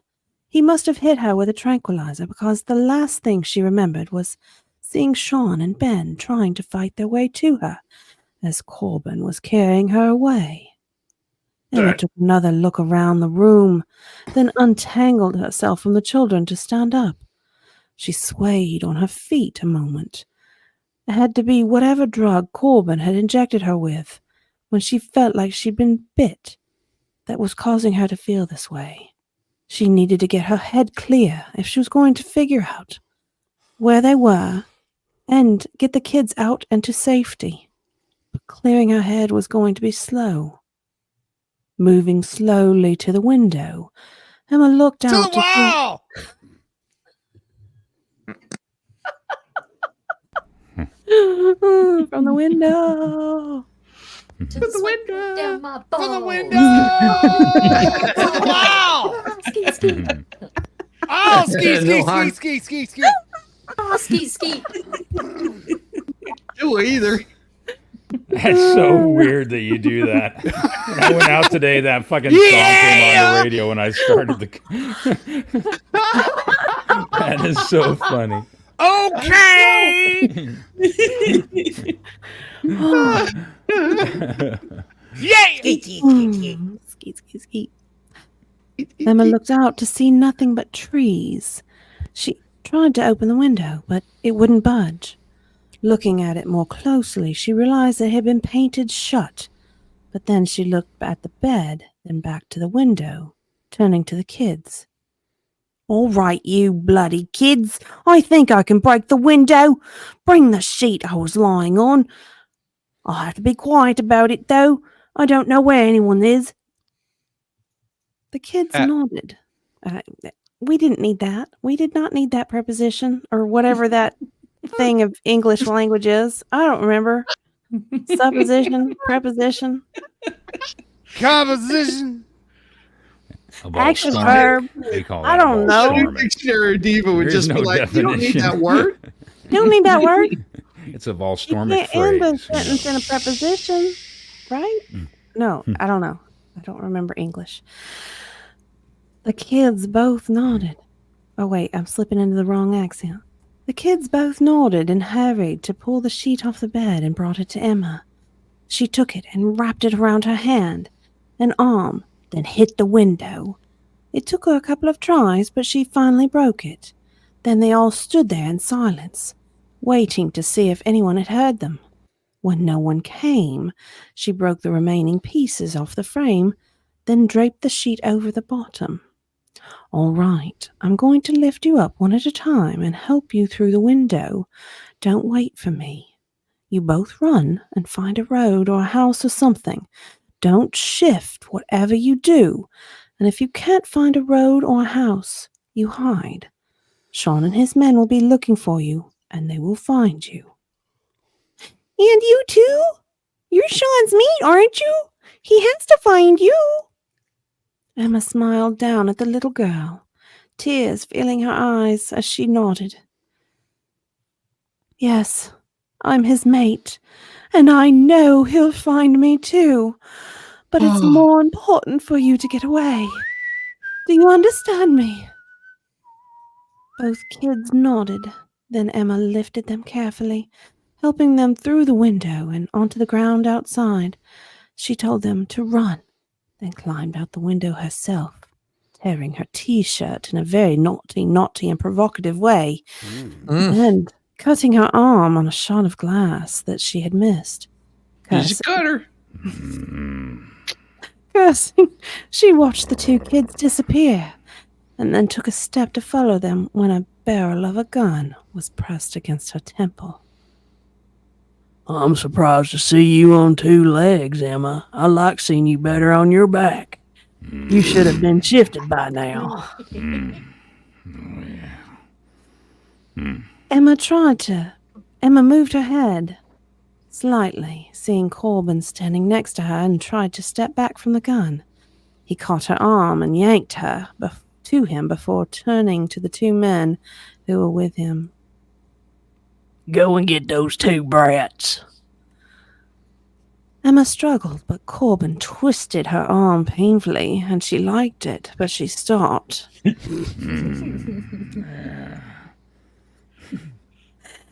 Speaker 3: He must have hit her with a tranquilizer because the last thing she remembered was seeing Sean and Ben trying to fight their way to her as Corbin was carrying her away. Emma took another look around the room, then untangled herself from the children to stand up. She swayed on her feet a moment. It had to be whatever drug Corbin had injected her with when she felt like she'd been bit that was causing her to feel this way. She needed to get her head clear if she was going to figure out where they were and get the kids out and to safety. But clearing her head was going to be slow. Moving slowly to the window, Emma looked out
Speaker 1: To the wall!
Speaker 3: from the window.
Speaker 8: To the window. Down my balls.
Speaker 1: To the window! To the wall!
Speaker 8: Ski, ski.
Speaker 1: Oh, ski,
Speaker 4: No,
Speaker 1: ski,
Speaker 4: hon.
Speaker 1: ski, ski, ski, ski.
Speaker 8: Oh, ski, ski.
Speaker 4: Do either.
Speaker 2: That's so weird that you do that. When I went out today, that fucking song came on the radio when I started the. That is so funny.
Speaker 1: Okay! Yay!
Speaker 3: Skeet, skeet, skeet. Emma looked out to see nothing but trees. She tried to open the window, but it wouldn't budge. Looking at it more closely, she realized it had been painted shut. But then she looked at the bed, then back to the window, turning to the kids. All right, you bloody kids. I think I can break the window. Bring the sheet I was lying on. I'll have to be quiet about it, though. I don't know where anyone is. The kids nodded. We didn't need that. We did not need that preposition or whatever that thing of English language is. I don't remember. Supposition, preposition,
Speaker 1: Composition.
Speaker 3: action
Speaker 2: Storm.
Speaker 3: verb.
Speaker 2: They call
Speaker 3: I
Speaker 2: that
Speaker 3: don't
Speaker 2: about
Speaker 3: know.
Speaker 2: storming.
Speaker 4: Dictionary diva would
Speaker 2: There
Speaker 4: just
Speaker 2: is
Speaker 4: be
Speaker 2: no
Speaker 4: like, you don't need
Speaker 2: definition.
Speaker 4: that word.
Speaker 3: You don't need that word.
Speaker 2: It's a
Speaker 3: You
Speaker 2: Volstormic
Speaker 3: can't end a
Speaker 2: phrase.
Speaker 3: sentence in a preposition, right? No, I don't know. I don't remember English. The kids both nodded. Oh, wait, I'm slipping into the wrong accent. The kids both nodded and hurried to pull the sheet off the bed and brought it to Emma. She took it and wrapped it around her hand and arm, then hit the window. It took her a couple of tries, but she finally broke it. Then they all stood there in silence, waiting to see if anyone had heard them. When no one came, she broke the remaining pieces off the frame, then draped the sheet over the bottom. All right, I'm going to lift you up one at a time and help you through the window. Don't wait for me. You both run and find a road or a house or something. Don't shift whatever you do. And if you can't find a road or a house, you hide. Sean and his men will be looking for you, and they will find you. And you too? You're Sean's mate, aren't you? He has to find you. Emma smiled down at the little girl, tears filling her eyes as she nodded. Yes, I'm his mate, and I know he'll find me too. But it's more important for you to get away. Do you understand me? Both kids nodded. Then Emma lifted them carefully, helping them through the window and onto the ground outside. She told them to run, then climbed out the window herself, tearing her t-shirt in a very naughty and provocative way, and cutting her arm on a shot of glass that she had missed.
Speaker 4: He's a cutter.
Speaker 3: Cursing, she watched the two kids disappear, and then took a step to follow them when a barrel of a gun was pressed against her temple. I'm surprised to see you on two legs, Emma. I like seeing you better on your back. You should have been shifted by now. Emma moved her head slightly, seeing Corbin standing next to her, and tried to step back from the gun. He caught her arm and yanked her to him before turning to the two men who were with him. Go and get those two brats. Emma struggled, but Corbin twisted her arm painfully, and she liked it, but she stopped.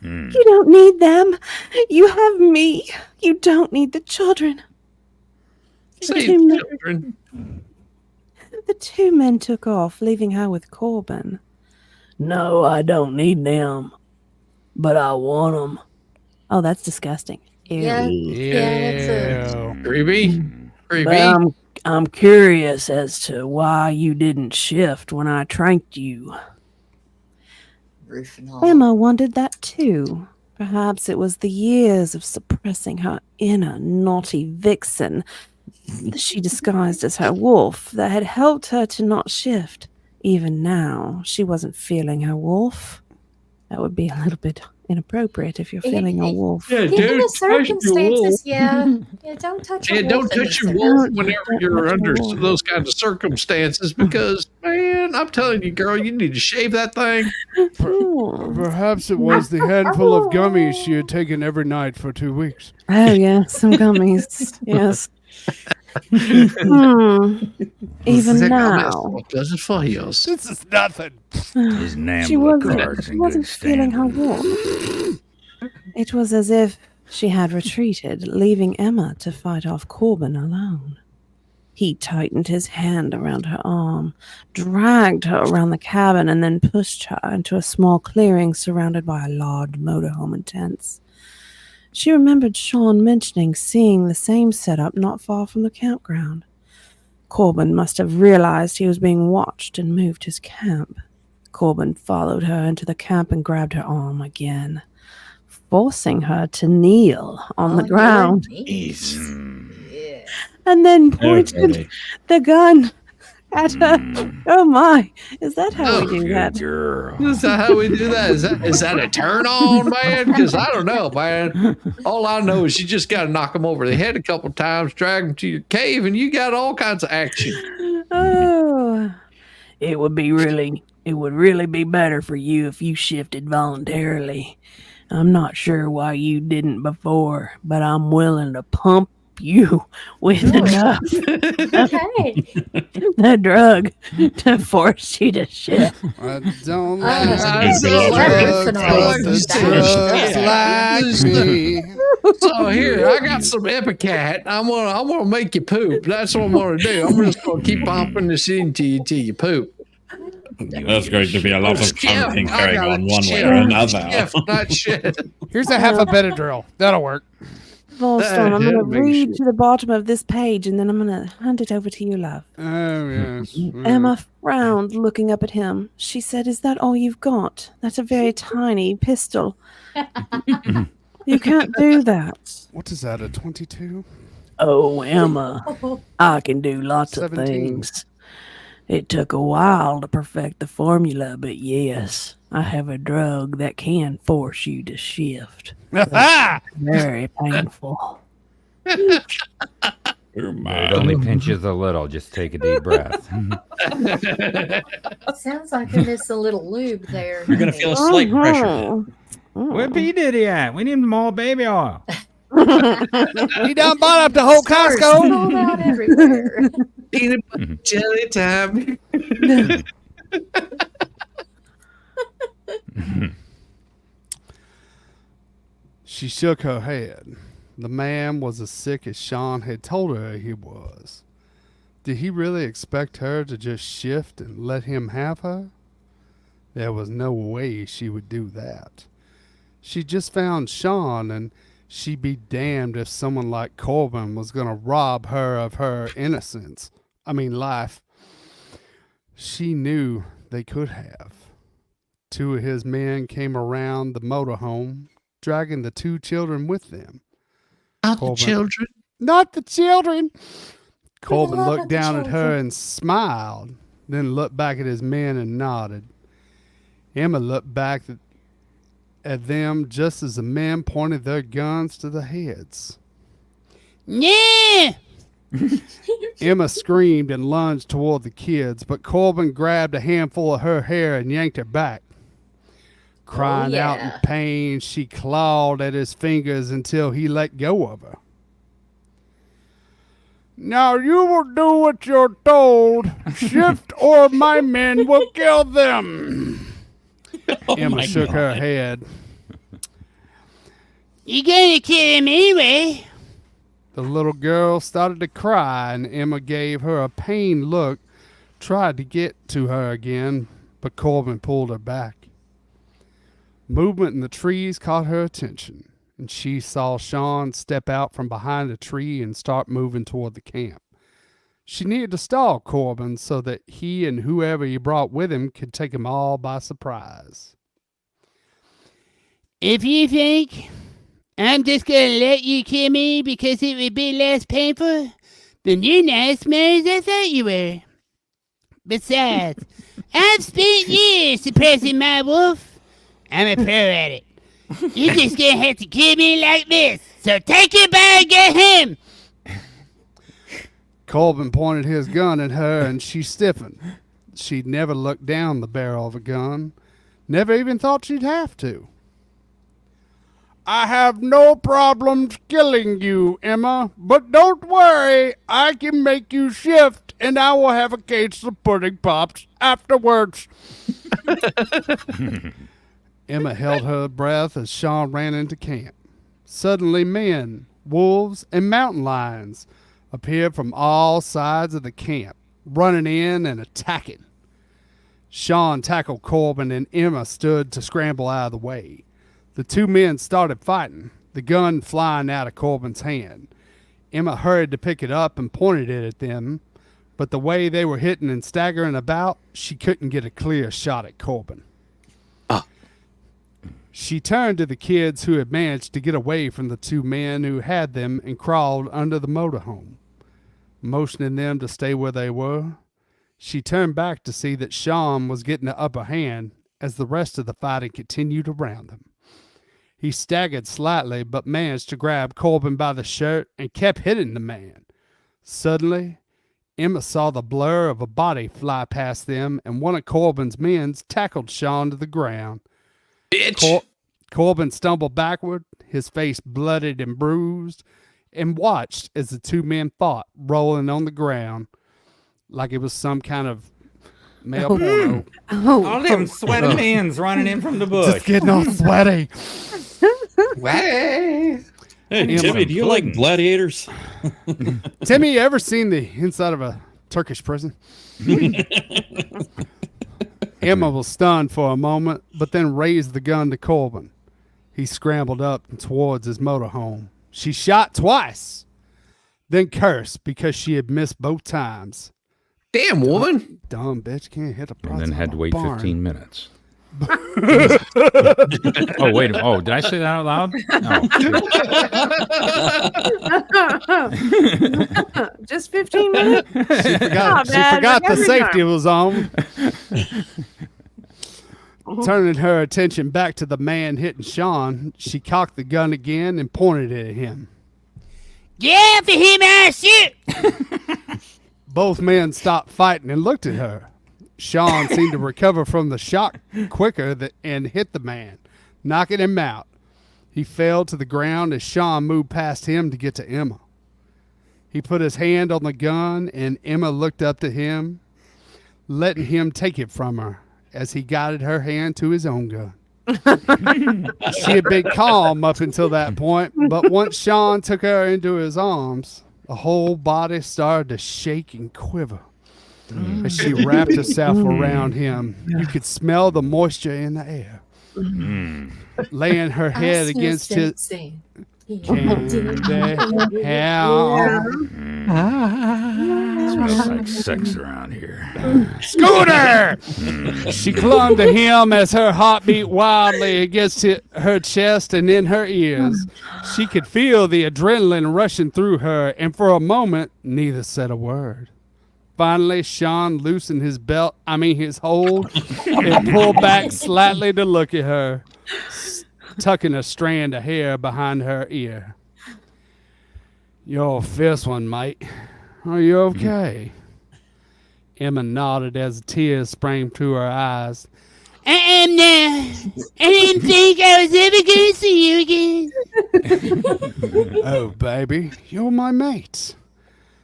Speaker 3: You don't need them. You have me. You don't need the children.
Speaker 4: Save children.
Speaker 3: The two men took off, leaving her with Corbin. No, I don't need them, but I want them. Oh, that's disgusting. Ew.
Speaker 8: Yeah, that's a
Speaker 4: Creepy.
Speaker 3: But I'm curious as to why you didn't shift when I tranked you.
Speaker 8: roof and all.
Speaker 3: Emma wondered that too. Perhaps it was the years of suppressing her inner naughty vixen that she disguised as her wolf that had helped her to not shift. Even now, she wasn't feeling her wolf. That would be a little bit inappropriate if you're feeling a wolf.
Speaker 4: Yeah,
Speaker 8: Given
Speaker 4: dude,
Speaker 8: the circumstances, yeah, don't touch your
Speaker 4: Yeah, don't
Speaker 8: wolf in
Speaker 4: touch
Speaker 8: these
Speaker 4: your wolf
Speaker 8: circumstances.
Speaker 4: whenever
Speaker 3: Don't
Speaker 4: you're
Speaker 3: touch
Speaker 4: under
Speaker 3: your wolf.
Speaker 4: those kinds of circumstances because, man, I'm telling you, girl, you need to shave that thing.
Speaker 1: Perhaps it was the handful of gummies she had taken every night for 2 weeks.
Speaker 3: Oh, yes, some gummies. Yes. Even now,
Speaker 4: Does it for you?
Speaker 1: This is nothing.
Speaker 2: His
Speaker 3: she
Speaker 2: NAMBLA card's
Speaker 3: she
Speaker 2: in
Speaker 3: wasn't
Speaker 2: good
Speaker 3: feeling her
Speaker 2: standing.
Speaker 3: wolf. It was as if she had retreated, leaving Emma to fight off Corbin alone. He tightened his hand around her arm, dragged her around the cabin, and then pushed her into a small clearing surrounded by a large motorhome and tents. She remembered Sean mentioning seeing the same setup not far from the campground. Corbin must have realized he was being watched and moved his camp. Corbin followed her into the camp and grabbed her arm again, forcing her to kneel on the
Speaker 8: your
Speaker 3: ground,
Speaker 8: knees. Yeah.
Speaker 3: and then pointed the gun at her. Oh my, is that how we do that?
Speaker 2: Girl.
Speaker 4: Is that how we do that? Is that a turn on, man? Because I don't know, man. All I know is you just got to knock them over the head a couple times, drag them to your cave, and you got all kinds of action.
Speaker 3: Oh, it would really be better for you if you shifted voluntarily. I'm not sure why you didn't before, but I'm willing to pump you with enough
Speaker 8: Okay.
Speaker 3: the drug to force you to shift.
Speaker 1: I don't
Speaker 8: I
Speaker 1: like
Speaker 8: see that
Speaker 1: drugs,
Speaker 8: roof and all
Speaker 1: but the
Speaker 8: this
Speaker 1: drugs
Speaker 8: stuff.
Speaker 1: like me.
Speaker 4: So here, I got some Epicat. I'm gonna make you poop. That's what I'm gonna do. I'm just gonna keep pumping this into you till you poop.
Speaker 5: There's going to be a lot of pumping
Speaker 4: I
Speaker 5: going
Speaker 4: got
Speaker 5: on one way
Speaker 4: shift.
Speaker 5: or another.
Speaker 4: Shift, not shit.
Speaker 1: Here's a half a Benadryl. That'll work.
Speaker 3: Volstone, I'm going to
Speaker 4: That makes
Speaker 3: read
Speaker 4: sense.
Speaker 3: to the bottom of this page and then I'm going to hand it over to you, love.
Speaker 1: Oh, yes.
Speaker 3: Emma frowned, looking up at him. She said, "Is that all you've got? That's a very tiny pistol. You can't do that."
Speaker 1: What is that, a 22?
Speaker 3: Oh, Emma, I can do lots
Speaker 1: 17.
Speaker 3: of things. It took a while to perfect the formula, but yes, I have a drug that can force you to shift. Very painful.
Speaker 2: It only pinches a little. Just take a deep breath.
Speaker 8: Sounds like I missed a little lube there.
Speaker 5: You're going to feel a slight pressure.
Speaker 2: Where P. Diddy at? We need more baby oil.
Speaker 1: He done bought up the whole
Speaker 8: Stars
Speaker 1: Costco.
Speaker 8: rolled out everywhere.
Speaker 4: Peanut butter jelly time.
Speaker 1: She shook her head. The man was as sick as Sean had told her he was. Did he really expect her to just shift and let him have her? There was no way she would do that. She just found Sean, and she'd be damned if someone like Corbin was going to rob her of her innocence. Life. She knew they could have. Two of his men came around the motorhome, dragging the two children with them.
Speaker 4: Not the
Speaker 1: Corbin.
Speaker 4: children.
Speaker 1: Not the children! Corbin
Speaker 8: love
Speaker 1: looked
Speaker 8: of the
Speaker 1: down at her
Speaker 8: children.
Speaker 1: and smiled, then looked back at his men and nodded. Emma looked back at them just as the men pointed their guns to the heads. Yeah! Emma screamed and lunged toward the kids, but Corbin grabbed a handful of her hair and yanked her back. Crying out in
Speaker 8: yeah.
Speaker 1: pain, she clawed at his fingers until he let go of her. Now you will do what you're told. Shift or my men will kill them. Emma shook her head. You gonna kill him anyway? The little girl started to cry, and Emma gave her a pained look, tried to get to her again, but Corbin pulled her back. Movement in the trees caught her attention, and she saw Sean step out from behind a tree and start moving toward the camp. She needed to stall Corbin so that he and whoever he brought with him could take him all by surprise.
Speaker 9: If you think I'm just going to let you kill me because it would be less painful, then you're not as smart as I thought you were. Besides, I've spent years suppressing my wolf. I'm a pro at it. You're just going to have to kill me like this, so take your bow and get him.
Speaker 1: Corbin pointed his gun at her, and she stiffened. She'd never looked down the barrel of a gun, never even thought she'd have to. I have no problems killing you, Emma, but don't worry, I can make you shift, and I will have a case of pudding pops afterwards. Emma held her breath as Sean ran into camp. Suddenly men, wolves, and mountain lions appeared from all sides of the camp, running in and attacking. Sean tackled Corbin, and Emma stood to scramble out of the way. The two men started fighting, the gun flying out of Corbin's hand. Emma hurried to pick it up and pointed it at them, but the way they were hitting and staggering about, she couldn't get a clear shot at Corbin. She turned to the kids who had managed to get away from the two men who had them and crawled under the motorhome. Motioning them to stay where they were, she turned back to see that Sean was getting the upper hand as the rest of the fighting continued around them. He staggered slightly but managed to grab Corbin by the shirt and kept hitting the man. Suddenly, Emma saw the blur of a body fly past them, and one of Corbin's men tackled Sean to the ground.
Speaker 4: Bitch!
Speaker 1: Corbin stumbled backward, his face bloodied and bruised, and watched as the two men fought, rolling on the ground like it was some kind of male porno.
Speaker 10: All them sweaty men's running in from the bush.
Speaker 1: Just getting all sweaty.
Speaker 5: Hey,
Speaker 1: Emma,
Speaker 5: Timmy, do you like gladiators?
Speaker 1: Timmy, you ever seen the inside of a Turkish prison? Emma was stunned for a moment, but then raised the gun to Corbin. He scrambled up towards his motorhome. She shot twice, then cursed because she had missed both times.
Speaker 4: Damn, woman.
Speaker 1: Dumb bitch, can't hit a
Speaker 2: And then had to wait
Speaker 1: barn.
Speaker 2: 15 minutes. Oh, wait. Oh, did I say that out loud? No.
Speaker 3: Just 15 minutes?
Speaker 1: She forgot, the
Speaker 3: Every
Speaker 1: safety
Speaker 3: time.
Speaker 1: was on. Turning her attention back to the man hitting Sean, she cocked the gun again and pointed it at him.
Speaker 9: Get out for him, I shoot.
Speaker 1: Both men stopped fighting and looked at her. Sean seemed to recover from the shock quicker and hit the man, knocking him out. He fell to the ground as Sean moved past him to get to Emma. He put his hand on the gun, and Emma looked up to him, letting him take it from her as he guided her hand to his own gun. She had been calm up until that point, but once Sean took her into his arms, the whole body started to shake and quiver. As she wrapped herself around him, you could smell the moisture in the air. Laying her head against his candy hair.
Speaker 2: Smells like sex around here.
Speaker 1: Scooter! She clung to him as her heart beat wildly against her chest and in her ears. She could feel the adrenaline rushing through her, and for a moment, neither said a word. Finally, Sean loosened his hold, and pulled back slightly to look at her, tucking a strand of hair behind her ear. You're a fierce one, mate. Are you okay? Emma nodded as tears sprang to her eyes.
Speaker 9: I am now. I didn't think I was ever going to see you again.
Speaker 1: Oh, baby, you're my mate.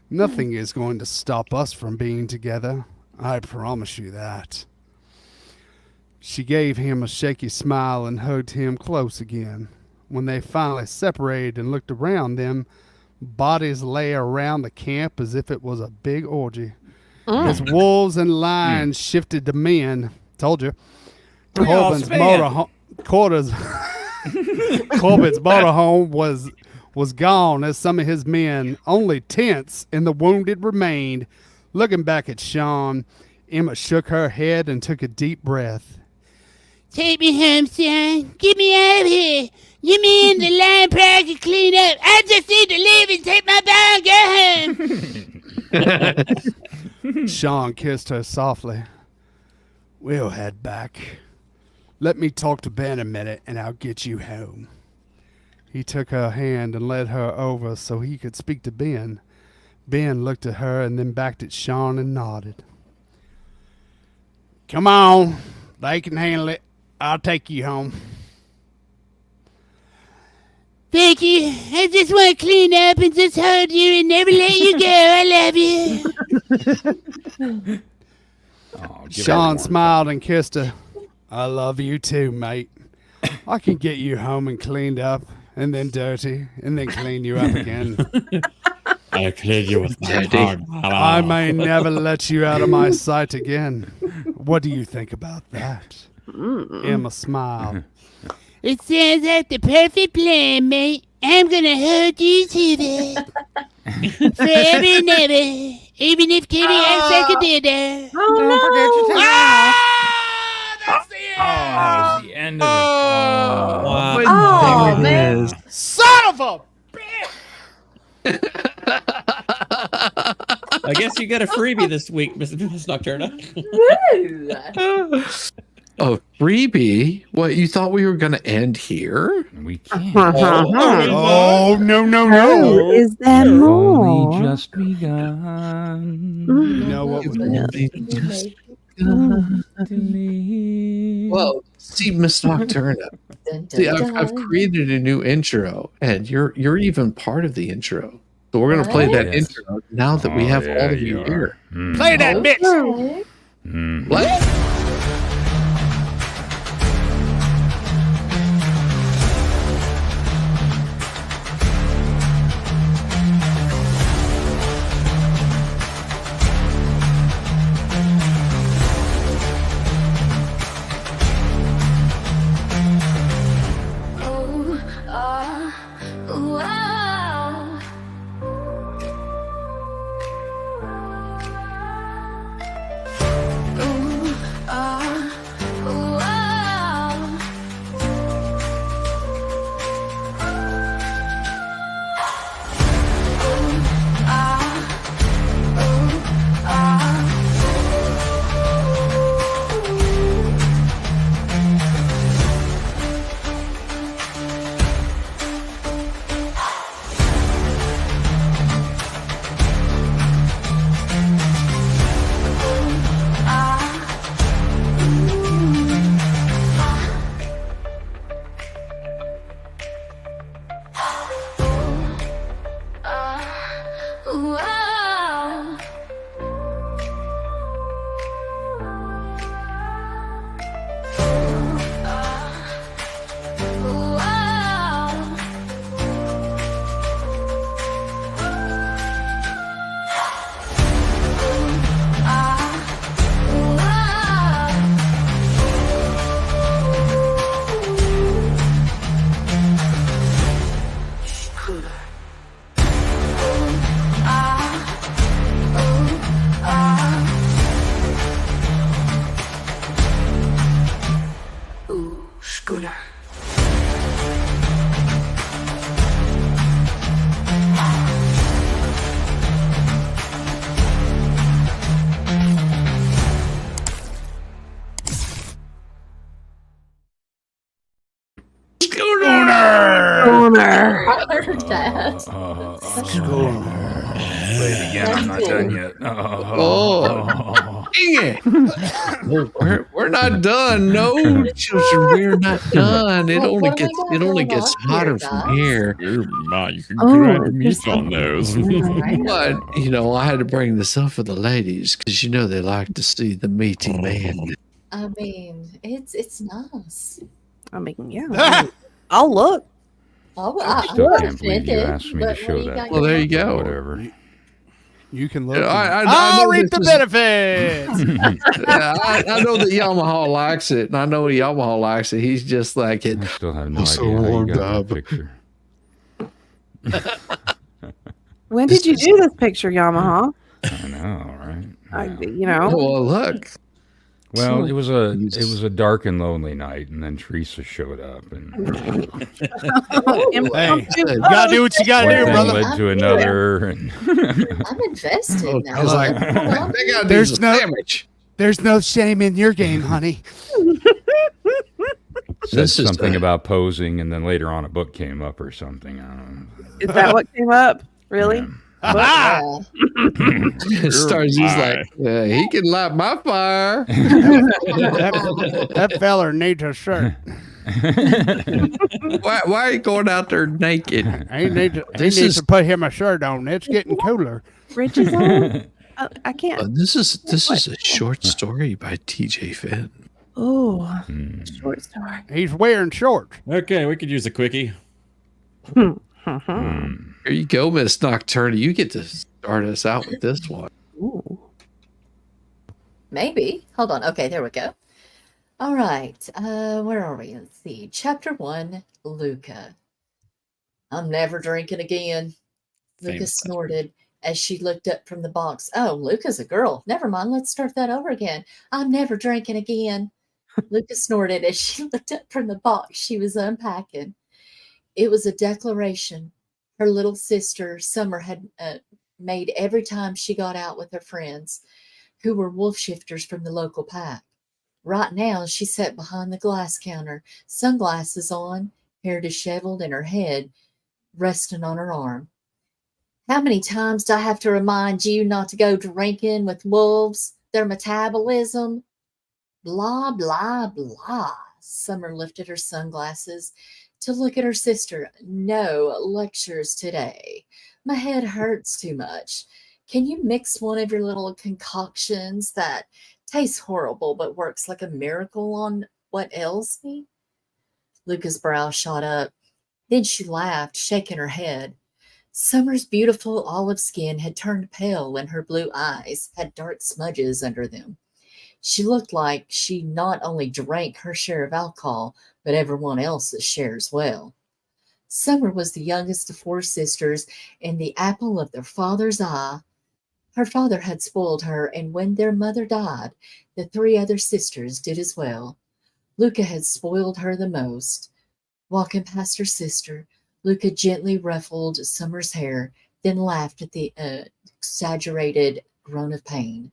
Speaker 1: Nothing is going to stop us from being together. I promise you that. She gave him a shaky smile and hugged him close again. When they finally separated and looked around them, Bodies lay around the camp as if it was a big orgy. As wolves and lions shifted to men. Told you. Corbin's motorhome was gone as some of his men, only tents and the wounded, remained. Looking back at Sean, Emma shook her head and took a deep breath.
Speaker 9: Take me home, son. Get me out of here. You mean the line prayer can clean up? I just need to leave and take my bag and go home.
Speaker 1: Sean kissed her softly. We'll head back. Let me talk to Ben a minute and I'll get you home. He took her hand and led her over so he could speak to Ben. Ben looked at her and then back at Sean and nodded. Come on. They can handle it. I'll take you home.
Speaker 9: Thank you. I just want to clean up and just hold you and never let you go. I love you.
Speaker 1: Sean smiled and kissed her. I love you too, mate. I can get you home and cleaned up, and then dirty, and then clean you up again.
Speaker 5: I cleared you with my heart.
Speaker 1: I may never let you out of my sight again. What do you think about that? Emma smiled.
Speaker 9: It sounds like the perfect plan, mate. I'm gonna hold you to that. Forever and ever. Even if Kitty acts like a ditto.
Speaker 10: Don't forget your towel.
Speaker 9: That's the end!
Speaker 2: That was the end of it.
Speaker 5: Wow.
Speaker 8: Oh, man.
Speaker 1: Son of a...
Speaker 5: I guess you got a freebie this week, Miss Nocturna.
Speaker 8: Woo!
Speaker 4: Oh, freebie? What, you thought we were going to end here?
Speaker 2: We can't.
Speaker 1: Oh, no.
Speaker 3: Oh, is there more?
Speaker 2: Only just begun.
Speaker 1: You know what would
Speaker 4: Well, see, Miss Nocturna, see, I've created a new intro, and you're even part of the intro. So we're going to play that
Speaker 2: Yes.
Speaker 4: intro now that we have all of you here.
Speaker 1: Play that bitch!
Speaker 8: Okay.
Speaker 4: What?
Speaker 3: Corner.
Speaker 8: I heard that.
Speaker 2: Play it again. I'm not done yet.
Speaker 4: Oh, dang it! We're not done. No, children, we're not done. It
Speaker 8: Well,
Speaker 4: only
Speaker 8: what am I
Speaker 4: gets
Speaker 8: gonna
Speaker 4: it only
Speaker 8: hold
Speaker 4: gets
Speaker 8: on here,
Speaker 4: hotter
Speaker 8: guys?
Speaker 4: from here.
Speaker 5: You can
Speaker 3: Oh,
Speaker 5: grind meat
Speaker 3: there's
Speaker 5: on those.
Speaker 4: But I had to bring this up for the ladies because they like to see the meaty man.
Speaker 8: I mean, it's nice.
Speaker 3: I mean, yeah. I'll look.
Speaker 8: Oh, well,
Speaker 2: I
Speaker 8: I'm
Speaker 2: still
Speaker 8: not
Speaker 2: can't believe you
Speaker 8: offended,
Speaker 2: asked me to
Speaker 8: but what
Speaker 2: show
Speaker 8: do you
Speaker 2: that.
Speaker 8: got
Speaker 4: Well, there you
Speaker 8: going on?
Speaker 4: go.
Speaker 2: Whatever.
Speaker 1: You can look.
Speaker 4: I
Speaker 1: I'll
Speaker 4: know
Speaker 1: reap the
Speaker 4: this is-
Speaker 1: benefits.
Speaker 4: I know that Yamaha likes it, and I know Yamaha likes it. He's just like it.
Speaker 2: I still have no
Speaker 1: I'm so
Speaker 2: idea how you
Speaker 1: warmed
Speaker 2: got
Speaker 1: up.
Speaker 2: that picture.
Speaker 3: When did you do this picture, Yamaha?
Speaker 2: I know, right? Yeah.
Speaker 3: You know.
Speaker 4: Well, look.
Speaker 2: Well, it was a
Speaker 4: Jesus.
Speaker 2: dark and lonely night, and then Teresa showed up, and
Speaker 1: Hey, you gotta do what you gotta
Speaker 2: one
Speaker 1: do,
Speaker 2: thing
Speaker 1: brother.
Speaker 2: led to another, and
Speaker 8: I'm invested
Speaker 4: Oh,
Speaker 8: now.
Speaker 4: he's like,
Speaker 8: Hold on.
Speaker 4: they gotta
Speaker 1: There's
Speaker 4: do
Speaker 1: no-
Speaker 4: sandwich.
Speaker 1: There's no shame in your game, honey.
Speaker 2: said
Speaker 4: This is
Speaker 2: something
Speaker 4: the-
Speaker 2: about posing, and then later on a book came up or something. I don't know.
Speaker 3: Is that what came up? Really?
Speaker 2: Yeah.
Speaker 1: Ah!
Speaker 8: Yeah.
Speaker 4: Stars, he's like, he can light my fire.
Speaker 1: That feller needs a shirt.
Speaker 4: why are you going out there naked?
Speaker 1: He needs
Speaker 4: This
Speaker 1: to
Speaker 4: is-
Speaker 1: put him a shirt on. It's getting cooler.
Speaker 3: Bridges on? I can't.
Speaker 4: This is a short story by T.J. Finn.
Speaker 3: Oh,
Speaker 2: Hmm.
Speaker 3: short story.
Speaker 1: He's wearing shorts.
Speaker 5: Okay, we could use a quickie.
Speaker 2: Hmm.
Speaker 4: Here you go, Miss Nocturna. You get to start us out with this one.
Speaker 3: Ooh.
Speaker 8: Maybe. Hold on. Okay, there we go. All right. Where are we? Let's see. Chapter 1, Luca. I'm never drinking again. Luca
Speaker 5: Famous
Speaker 8: snorted as she looked up from the box. Oh, Luca's a girl. Never mind. Let's start that over again. I'm never drinking again. Luca snorted as she looked up from the box she was unpacking. It was a declaration her little sister, Summer, had made every time she got out with her friends, who were wolf shifters from the local pack. Right now, she sat behind the glass counter, sunglasses on, hair disheveled, and her head resting on her arm. How many times do I have to remind you not to go drinking with wolves? Their metabolism? Blah, blah, blah. Summer lifted her sunglasses to look at her sister. No lectures today. My head hurts too much. Can you mix one of your little concoctions that tastes horrible but works like a miracle on what ails me? Luca's brow shot up. Then she laughed, shaking her head. Summer's beautiful olive skin had turned pale and her blue eyes had dark smudges under them. She looked like she not only drank her share of alcohol, but everyone else's share as well. Summer was the youngest of 4 sisters and the apple of their father's eye. Her father had spoiled her, and when their mother died, the 3 other sisters did as well. Luca had spoiled her the most. Walking past her sister, Luca gently ruffled Summer's hair, then laughed at the exaggerated groan of pain.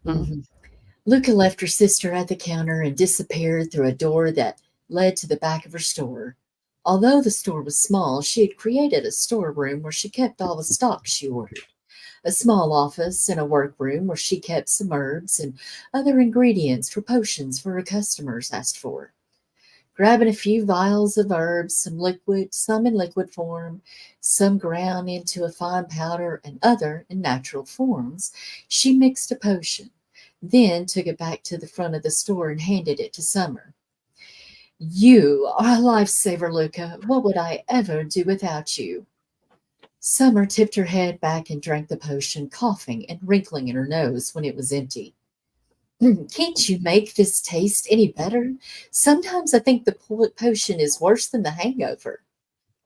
Speaker 8: Mhm. Luca left her sister at the counter and disappeared through a door that led to the back of her store. Although the store was small, she had created a storeroom where she kept all the stock she ordered. A small office and a workroom where she kept some herbs and other ingredients for potions for her customers asked for. Grabbing a few vials of herbs, some in liquid form, some ground into a fine powder, and other in natural forms, she mixed a potion, then took it back to the front of the store and handed it to Summer. You are a lifesaver, Luca. What would I ever do without you? Summer tipped her head back and drank the potion, coughing and wrinkling in her nose when it was empty. Can't you make this taste any better? Sometimes I think the potion is worse than the hangover.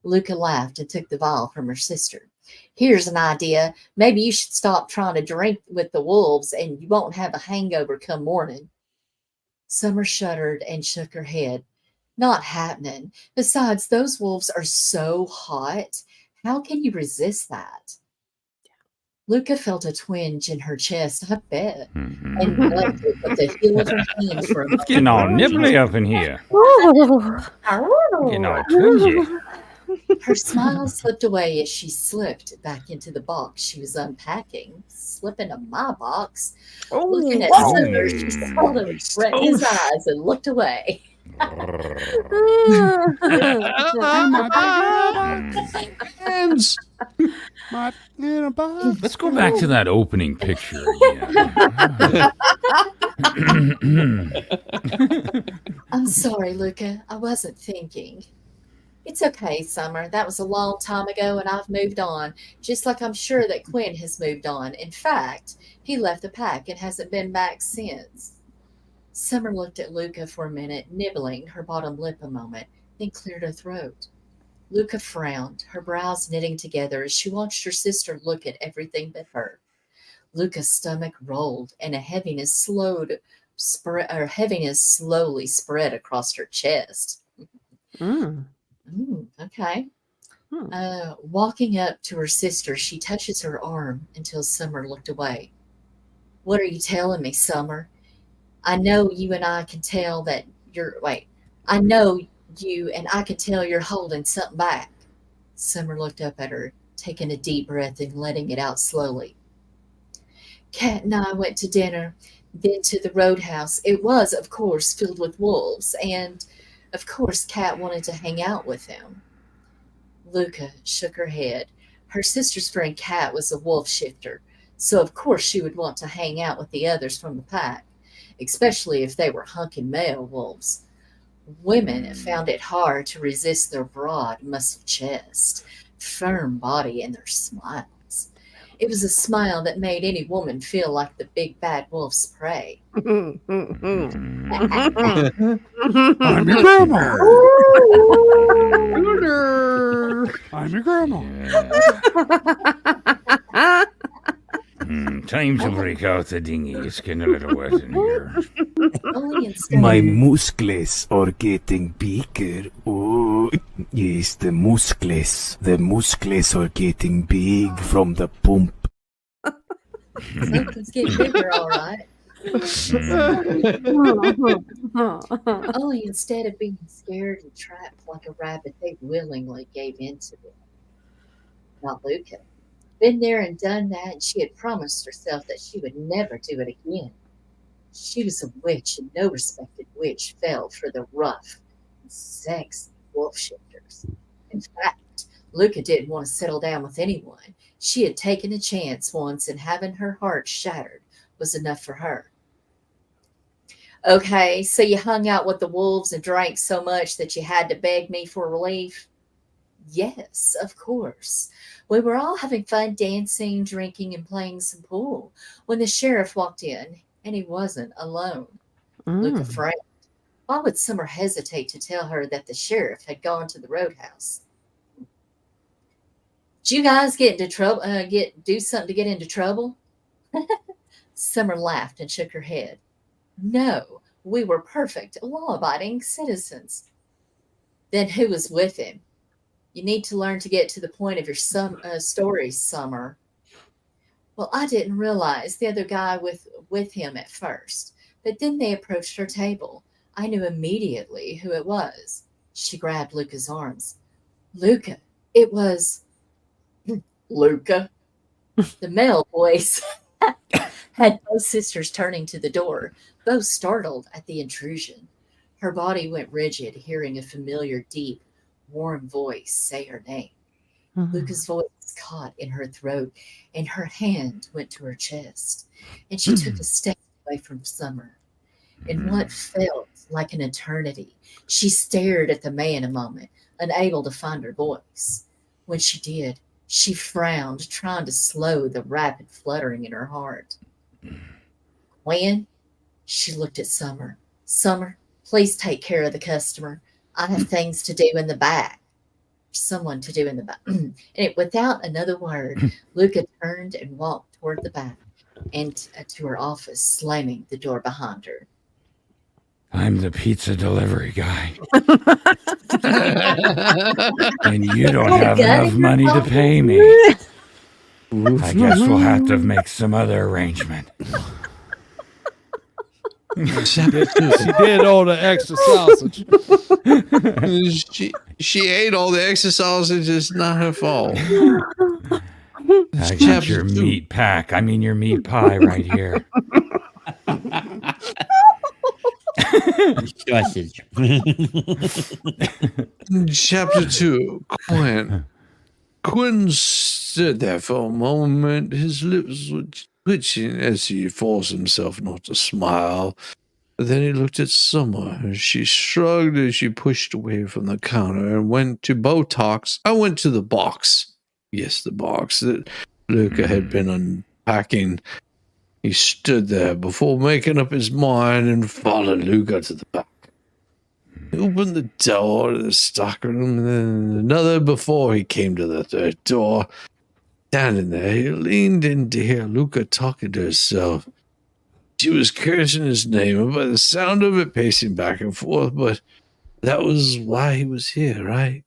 Speaker 8: Luca laughed and took the vial from her sister. Here's an idea. Maybe you should stop trying to drink with the wolves and you won't have a hangover come morning. Summer shuddered and shook her head. Not happening. Besides, those wolves are so hot. How can you resist that? Luca felt a twinge in her chest, I bet, and left it with the heel of her hand for a
Speaker 2: It's getting all
Speaker 8: moment.
Speaker 2: nibbly up in here.
Speaker 3: Oh.
Speaker 2: Getting all twingy.
Speaker 8: Her smile slipped away as she slipped back into the box she was unpacking. Slip into my box. Looking at Summer, she saw him red in his eyes and looked away.
Speaker 4: Hands.
Speaker 2: Let's go back to that opening picture again.
Speaker 8: I'm sorry, Luca. I wasn't thinking. It's okay, Summer. That was a long time ago, and I've moved on, just like I'm sure that Quinn has moved on. In fact, he left the pack and hasn't been back since. Summer looked at Luca for a minute, nibbling her bottom lip a moment, then cleared her throat. Luca frowned, her brows knitting together as she watched her sister look at everything but her. Luca's stomach rolled, and heaviness slowly spread across her chest. Okay. Walking up to her sister, she touches her arm until Summer looked away. What are you telling me, Summer? I know you and I can tell that you're. Wait. I know you and I can tell you're holding something back. Summer looked up at her, taking a deep breath and letting it out slowly. Kat and I went to dinner, then to the roadhouse. It was, of course, filled with wolves, and, of course, Kat wanted to hang out with them. Luca shook her head. Her sister's friend Kat was a wolf shifter, so of course she would want to hang out with the others from the pack, especially if they were hunking male wolves. Women found it hard to resist their broad, muscle chest, firm body, and their smiles. It was a smile that made any woman feel like the big bad wolf's prey.
Speaker 1: I'm your grandma. I'm your grandma.
Speaker 2: Time to break out the dinghy. It's getting a little wet in here.
Speaker 11: My muscles are getting bigger. Oh, yes, the muscles. The muscles are getting big from the pump.
Speaker 8: Something's getting bigger, all right. Only instead of being scared and trapped like a rabbit, they willingly gave in to it. Not Luca. Been there and done that, and she had promised herself that she would never do it again. She was a witch, and no respected witch fell for the rough and sexy wolf shifters. In fact, Luca didn't want to settle down with anyone. She had taken a chance once, and having her heart shattered was enough for her. Okay, so you hung out with the wolves and drank so much that you had to beg me for relief? Yes, of course. We were all having fun dancing, drinking, and playing some pool when the sheriff walked in, and he wasn't alone. Luca frowned. Why would Summer hesitate to tell her that the sheriff had gone to the roadhouse? Did you guys get into trouble? Do something to get into trouble? Summer laughed and shook her head. No, we were perfect, law-abiding citizens. Then who was with him? You need to learn to get to the point of your stories, Summer. Well, I didn't realize the other guy with him at first, but then they approached our table. I knew immediately who it was. She grabbed Luca's arms. Luca, it was Luca. The male voice had both sisters turning to the door, both startled at the intrusion. Her body went rigid, hearing a familiar, deep, warm voice say her name. Luca's voice caught in her throat, and her hand went to her chest, and she took a step away from Summer. In what felt like an eternity, she stared at the man a moment, unable to find her voice. When she did, she frowned, trying to slow the rapid fluttering in her heart. When she looked at Summer. Summer, please take care of the customer. I have things to do in the back. Someone to do in the back. And without another word, Luca turned and walked toward the back and to her office, slamming the door behind her.
Speaker 2: I'm the pizza delivery guy. And you don't have enough money to pay me. I guess we'll have to make some other arrangement.
Speaker 1: She did all the extra sausage.
Speaker 4: She ate all the extra sausage. It's not her fault.
Speaker 2: I got your meat pack. I mean your meat pie right here.
Speaker 5: Sausage.
Speaker 4: Chapter 2. Quinn stood there for a moment, his lips twitching as he forced himself not to smile. Then he looked at Summer. She shrugged as she pushed away from the counter and went to Botox. I went to the box. Yes, the box that Luca had been unpacking. He stood there before making up his mind and followed Luca to the back. He opened the door to the stockroom and then another before he came to the third door. Standing there, he leaned in to hear Luca talking to herself. She was cursing his name, and by the sound of it, pacing back and forth, but that was why he was here, right?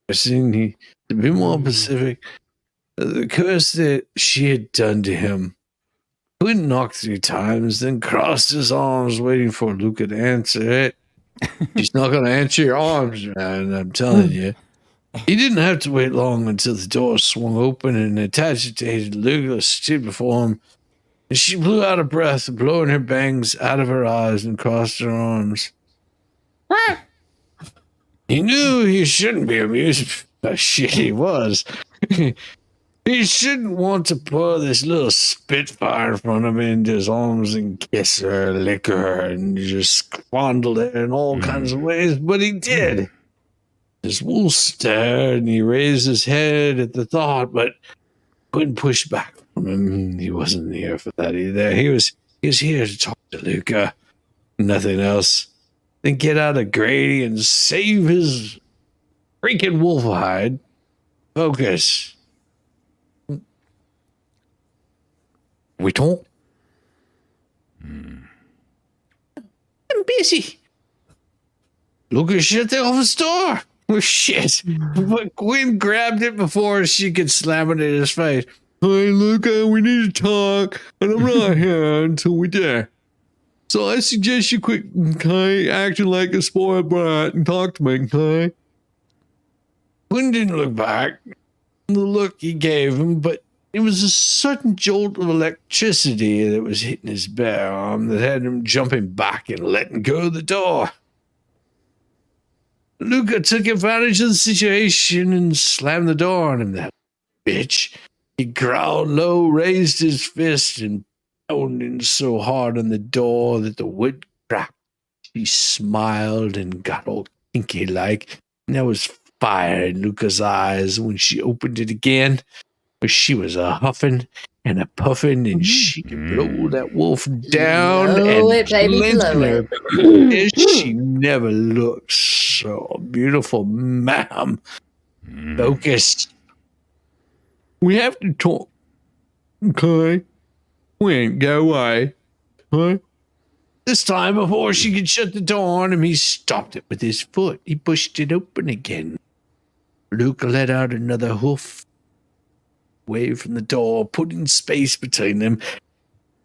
Speaker 4: Cursing, to be more specific, the curse that she had done to him. Quinn knocked 3 times, then crossed his arms, waiting for Luca to answer it. She's not going to answer your arms, man, I'm telling you. He didn't have to wait long until the door swung open and an agitated Luca stood before him. And she blew out of breath, blowing her bangs out of her eyes and crossed her arms. He knew he shouldn't be amused by how shit he was. He shouldn't want to pour this little spitfire in front of him into his arms and kiss her, lick her, and just fondle her in all kinds of ways, but he did. His wolf stared and he raised his head at the thought, but couldn't push back from him. He wasn't here for that either. He was here to talk to Luca. Nothing else. Then get out of Grady and save his freaking wolf hide. Focus. We don't. I'm busy. Luca shut the office door. Oh, shit. But Gwen grabbed it before she could slam it in his face. Hey, Luca, we need to talk, and I'm not here until we dare. So I suggest you quit, okay, acting like a spoiled brat and talk to me, okay? Gwen didn't look back. The look he gave him, but it was a sudden jolt of electricity that was hitting his bare arm that had him jumping back and letting go of the door. Luca took advantage of the situation and slammed the door on him, that bitch. He growled low, raised his fist, and pounded so hard on the door that the wood cracked. She smiled and got all kinky-like, and there was fire in Luca's eyes when she opened it again. But she was a huffing and a puffing, and she could blow that wolf down
Speaker 8: Blow
Speaker 4: and
Speaker 8: it, baby,
Speaker 4: cleanse
Speaker 8: blow
Speaker 4: her.
Speaker 8: it.
Speaker 4: She never looked so beautiful, ma'am. Focus. We have to talk. Okay? Wait, go away. Huh? This time, before she could shut the door on him, he stopped it with his foot. He pushed it open again. Luca let out another hoof away from the door, putting space between them.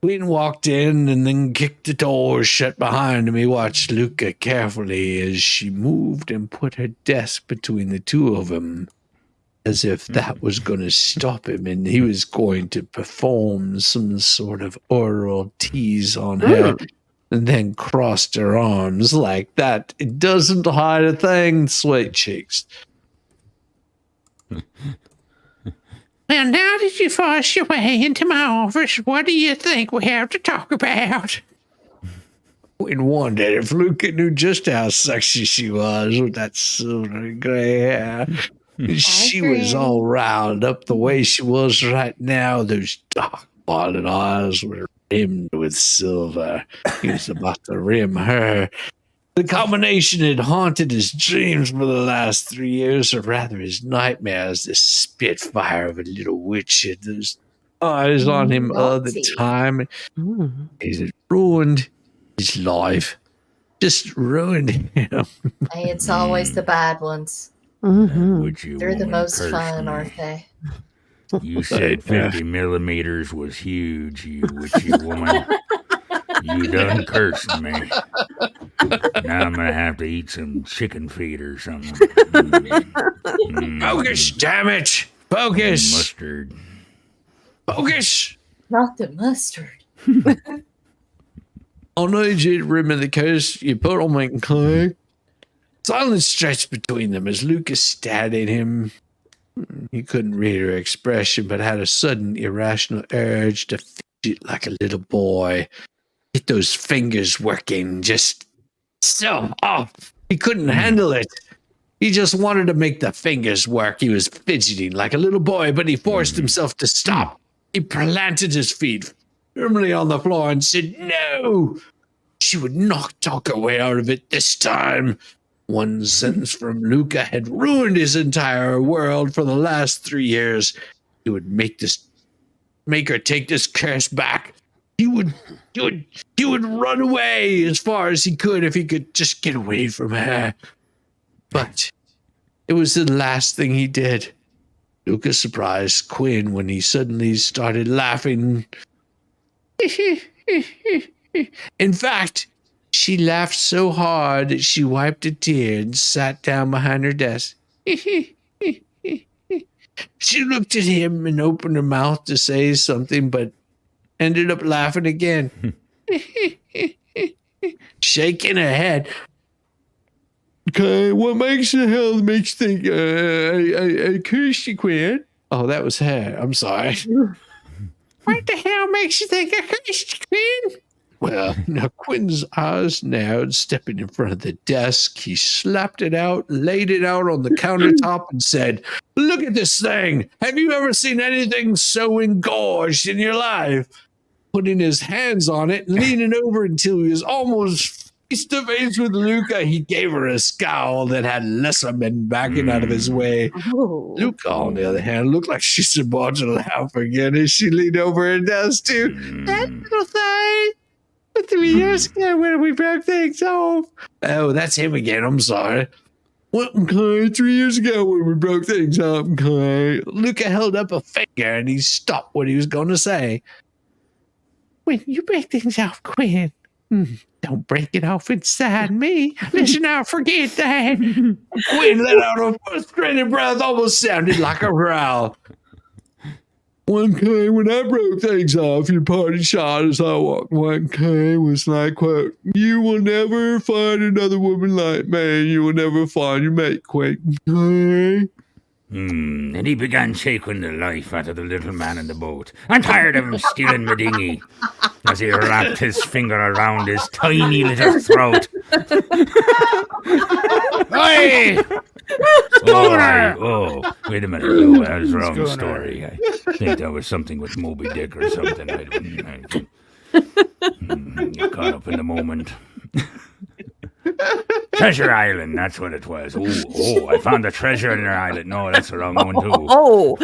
Speaker 4: Quinn walked in and then kicked the door shut behind him. He watched Luca carefully as she moved and put her desk between the two of them, as if that was going to stop him and he was going to perform some sort of oral tease on her, and then crossed her arms like that. It doesn't hide a thing, sweet cheeks. Well, now that you forced your way into my office, what do you think we have to talk about? Quinn wondered if Luca knew just how sexy she was with that silver gray hair. She was all riled up the way she was right now. Those dark violet eyes were rimmed with silver. He was about to rim her. The combination had haunted his dreams for the last 3 years, or rather his nightmares. This spitfire of a little witch had those eyes on him all the time. It had ruined his life. Just ruined him.
Speaker 8: Hey, it's always the bad ones. They're the most fun, aren't they?
Speaker 2: You said 50 millimeters was huge, you witchy woman. You done cursed me. Now I'm gonna have to eat some chicken feet or something.
Speaker 4: Focus, damn it! Focus!
Speaker 2: Mustard.
Speaker 4: Focus!
Speaker 8: Not the mustard.
Speaker 4: I'll need you to remember the curse you put on me, okay? Silence stretched between them as Lucas stared at him. He couldn't read her expression, but had a sudden irrational urge to fidget like a little boy. get those fingers working just so off. He couldn't handle it. He just wanted to make the fingers work. He was fidgeting like a little boy, but he forced himself to stop. He planted his feet firmly on the floor and said, no. She would not talk her way out of it this time. One sentence from Luca had ruined his entire world for the last 3 years. He would make her take this curse back. He would run away as far as he could if he could just get away from her. But it was the last thing he did. Luca surprised Quinn when he suddenly started laughing. In fact, she laughed so hard that she wiped a tear and sat down behind her desk. She looked at him and opened her mouth to say something, but ended up laughing again. Shaking her head. Okay, what makes you think I cursed you, Quinn? Oh, that was her. I'm sorry. What the hell makes you think I cursed you, Quinn? Well, now Quinn's eyes narrowed, stepping in front of the desk. He slapped it out, laid it out on the countertop, and said, look at this thing. Have you ever seen anything so engorged in your life? Putting his hands on it, leaning over until he was almost face to face with Luca, he gave her a scowl that had lesser men backing out of his way.
Speaker 3: Oh.
Speaker 4: Luca, on the other hand, looked like she's about to laugh again as she leaned over her desk too. That little thing. 3 years ago when we broke things off. Oh, that's him again. I'm sorry. Well, okay, 3 years ago when we broke things up, okay. Luca held up a finger and he stopped what he was going to say. When you break things off, Quinn, don't break it off inside me. Listen, I'll forget that. Quinn let out a frustrated breath, almost sounded like a growl. One K, when I broke things off, your party shot as I walked. 1K was like, quote, you will never find another woman like me. You will never find your mate, quote. Okay.
Speaker 2: And he began shaking the life out of the little man in the boat. I'm tired of him stealing my dinghy. As he wrapped his finger around his tiny little throat. Hey! Oh, wait a minute. Oh, that was the wrong story. I think that was something with Moby Dick or something. I got caught up in the moment. Treasure Island, that's what it was. Oh, I found the treasure in her island. No, that's the wrong one too.
Speaker 3: Oh,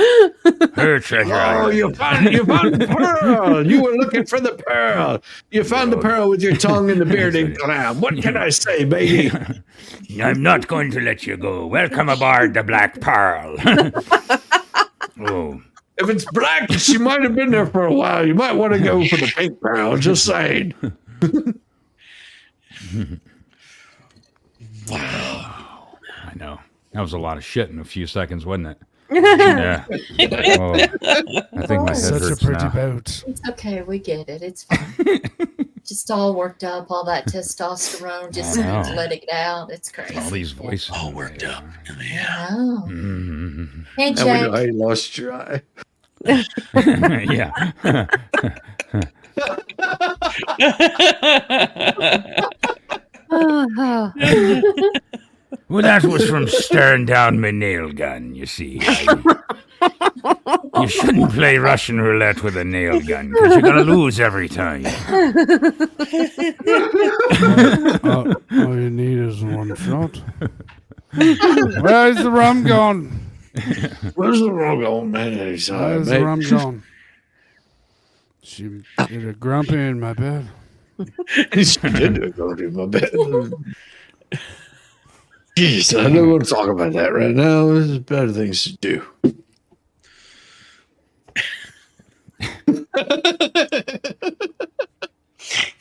Speaker 2: her treasure island.
Speaker 4: Oh, you found the pearl. You were looking for the pearl. You found the pearl with your tongue in the bearded clam. What can I say, baby?
Speaker 2: I'm not going to let you go. Welcome aboard the Black Pearl. Oh.
Speaker 4: If it's black, she might have been there for a while. You might want to go for the pink pearl. Just saying.
Speaker 2: Wow. I know. That was a lot of shit in a few seconds, wasn't it? Yeah. Oh, I think my head
Speaker 1: Such
Speaker 2: hurts
Speaker 1: a pretty
Speaker 2: now.
Speaker 1: boat.
Speaker 8: It's okay. We get it. It's fine. Just all worked up, all that testosterone, just letting it out. It's crazy.
Speaker 2: All these voices.
Speaker 5: All worked up.
Speaker 8: Yeah. Oh.
Speaker 2: Mm-hmm.
Speaker 8: Hey,
Speaker 4: Now we know
Speaker 8: Jake.
Speaker 4: how you lost your eye.
Speaker 2: Yeah. Well, that was from staring down my nail gun, you see. You shouldn't play Russian roulette with a nail gun, because you're going to lose every time.
Speaker 1: All you need is one shot. Where's the rum gone?
Speaker 4: Where's the rum going, man?
Speaker 1: Where's the rum gone? She did a grumpy in my bed.
Speaker 4: She did go to my bed. Jeez, I don't want to talk about that right now. There's better things to do.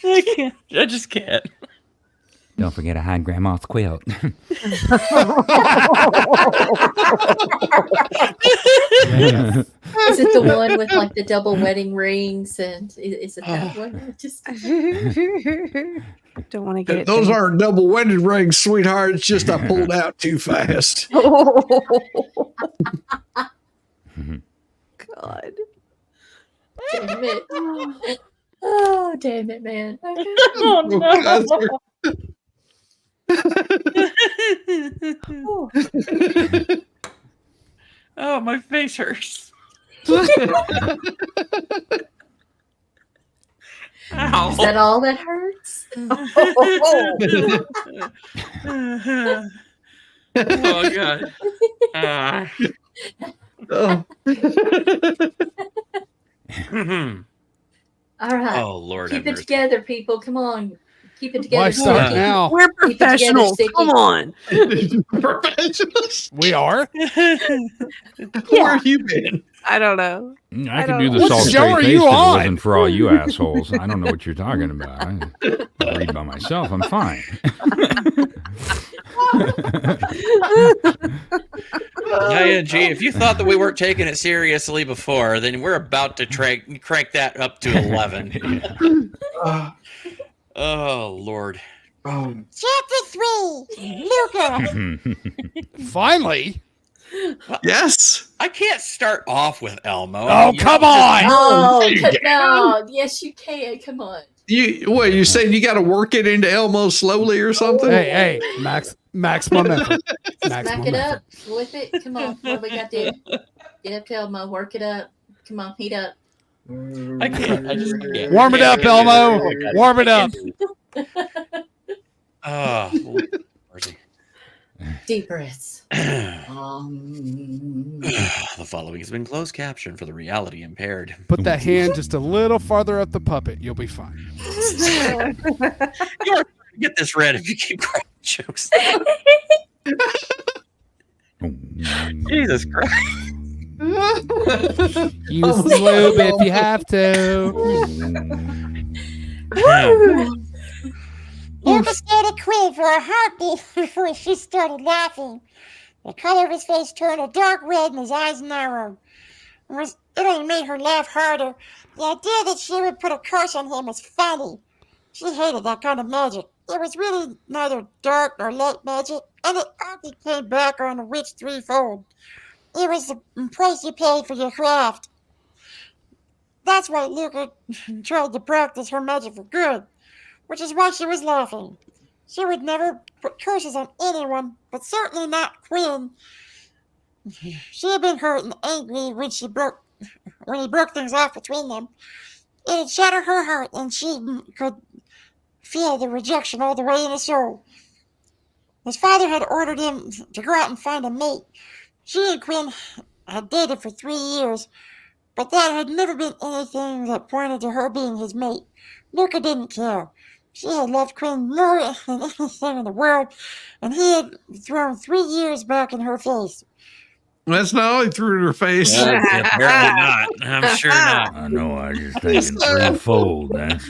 Speaker 5: I can't. I just can't.
Speaker 2: Don't forget a hand grandma's quilt.
Speaker 8: Is it the one with like the double wedding rings? And is it that one? Just
Speaker 3: don't want to get it.
Speaker 4: Those aren't double wedding rings, sweetheart. It's just I pulled out too fast.
Speaker 3: God.
Speaker 8: Damn it. Oh, damn it, man.
Speaker 5: Oh, my face hurts. Ow.
Speaker 8: Is that all that hurts?
Speaker 5: Oh, God.
Speaker 4: Oh.
Speaker 8: All right.
Speaker 5: Oh, Lord.
Speaker 8: Keep
Speaker 5: have
Speaker 8: it
Speaker 5: mercy.
Speaker 8: together, people. Come on. Keep it together.
Speaker 1: Why start
Speaker 8: Sticky.
Speaker 1: now?
Speaker 3: We're
Speaker 8: Keep it together,
Speaker 3: professionals.
Speaker 8: Sticky.
Speaker 3: Come on.
Speaker 4: Professionals.
Speaker 1: We are.
Speaker 4: Where have you been?
Speaker 3: I don't know.
Speaker 2: I could do this
Speaker 1: What
Speaker 2: all
Speaker 1: show are
Speaker 2: straight
Speaker 1: you
Speaker 2: faced if it
Speaker 1: on?
Speaker 2: wasn't for all you assholes. I don't know what you're talking about. I read by myself. I'm fine.
Speaker 5: ING, if you thought that we weren't taking it seriously before, then we're about to crank that up to 11. Oh, Lord.
Speaker 10: Chapter 3, Luca.
Speaker 1: Finally.
Speaker 4: Yes.
Speaker 5: I can't start off with Elmo.
Speaker 1: Oh,
Speaker 5: You
Speaker 1: come
Speaker 5: know,
Speaker 1: on.
Speaker 8: Oh,
Speaker 4: you
Speaker 8: no. Yes, you can. Come on.
Speaker 4: You saying you got to work it into Elmo slowly or something?
Speaker 1: Hey, maximum effort.
Speaker 8: Smack
Speaker 1: Maximum
Speaker 8: it
Speaker 1: effort.
Speaker 8: up. Flip it. Come on. What we got there? Get up to Elmo. Work it up. Come on. Heat up.
Speaker 5: I can't. I just can't.
Speaker 1: Warm it up, Elmo. Warm it up.
Speaker 5: Oh, Lord mercy.
Speaker 8: Deep breaths.
Speaker 5: The following has been closed caption for the reality impaired.
Speaker 1: Put that hand just a little farther up the puppet. You'll be fine.
Speaker 5: You're get this read if you keep cracking jokes. Jesus Christ.
Speaker 1: Use the lube if you have to.
Speaker 10: Luca stared at Queen for a heartbeat before she started laughing. The color of his face turned a dark red and his eyes narrowed. It only made her laugh harder. The idea that she would put a curse on him was funny. She hated that kind of magic. It was really neither dark nor light magic, and it only came back on a witch threefold. It was the price you paid for your craft. That's why Luca tried to practice her magic for good, which is why she was laughing. She would never put curses on anyone, but certainly not Quinn. She had been hurt and angry when he broke things off between them. It had shattered her heart, and she could feel the rejection all the way in his soul. His father had ordered him to go out and find a mate. She and Quinn had dated for 3 years, but that had never been anything that pointed to her being his mate. Luca didn't care. She had loved Quinn more than anything in the world, and he had thrown 3 years back in her face.
Speaker 4: That's not all he threw in her face.
Speaker 5: Apparently not. I'm sure not.
Speaker 2: I know. I was just thinking threefold. That's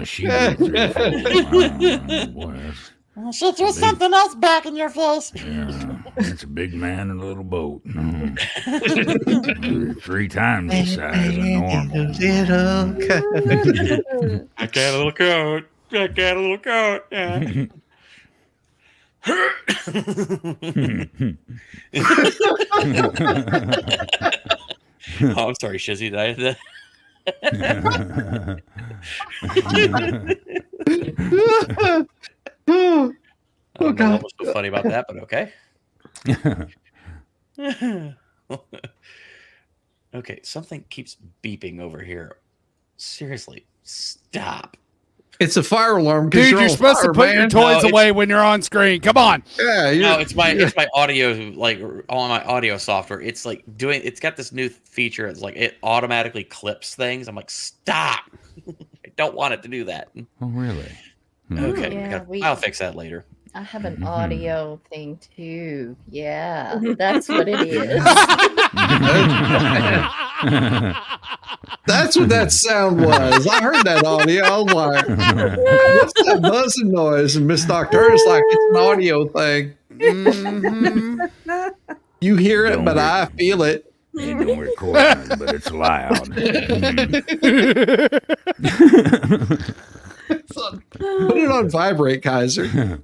Speaker 2: she did threefold. Boy,
Speaker 10: She threw something else back in your face.
Speaker 2: that's a big man in a little boat. 3 times the size of normal.
Speaker 5: I got a little coat. I got a little coat. Yeah. Oh, I'm sorry, Shizzy. Did I have that? I don't know what was so funny about that, but okay. Okay, something keeps beeping over here. Seriously, stop.
Speaker 4: It's a fire alarm.
Speaker 1: Dude, you're supposed to put your toys
Speaker 5: No,
Speaker 1: away when you're on screen. Come on.
Speaker 4: Yeah,
Speaker 5: No, it's my audio, like on my audio software. It's like it's got this new feature. It's like it automatically clips things. I'm like, stop. I don't want it to do that.
Speaker 2: Oh, really?
Speaker 5: Okay,
Speaker 8: Yeah,
Speaker 5: I'll fix that later.
Speaker 8: I have an audio thing too. Yeah, that's what it is.
Speaker 4: That's what that sound was. I heard that audio. I was like, what's that buzzing noise? And Miss Doctor is like, it's an audio thing. You hear it, but I feel it.
Speaker 2: It don't record, but it's loud.
Speaker 4: Put it on vibrate, Kaiser.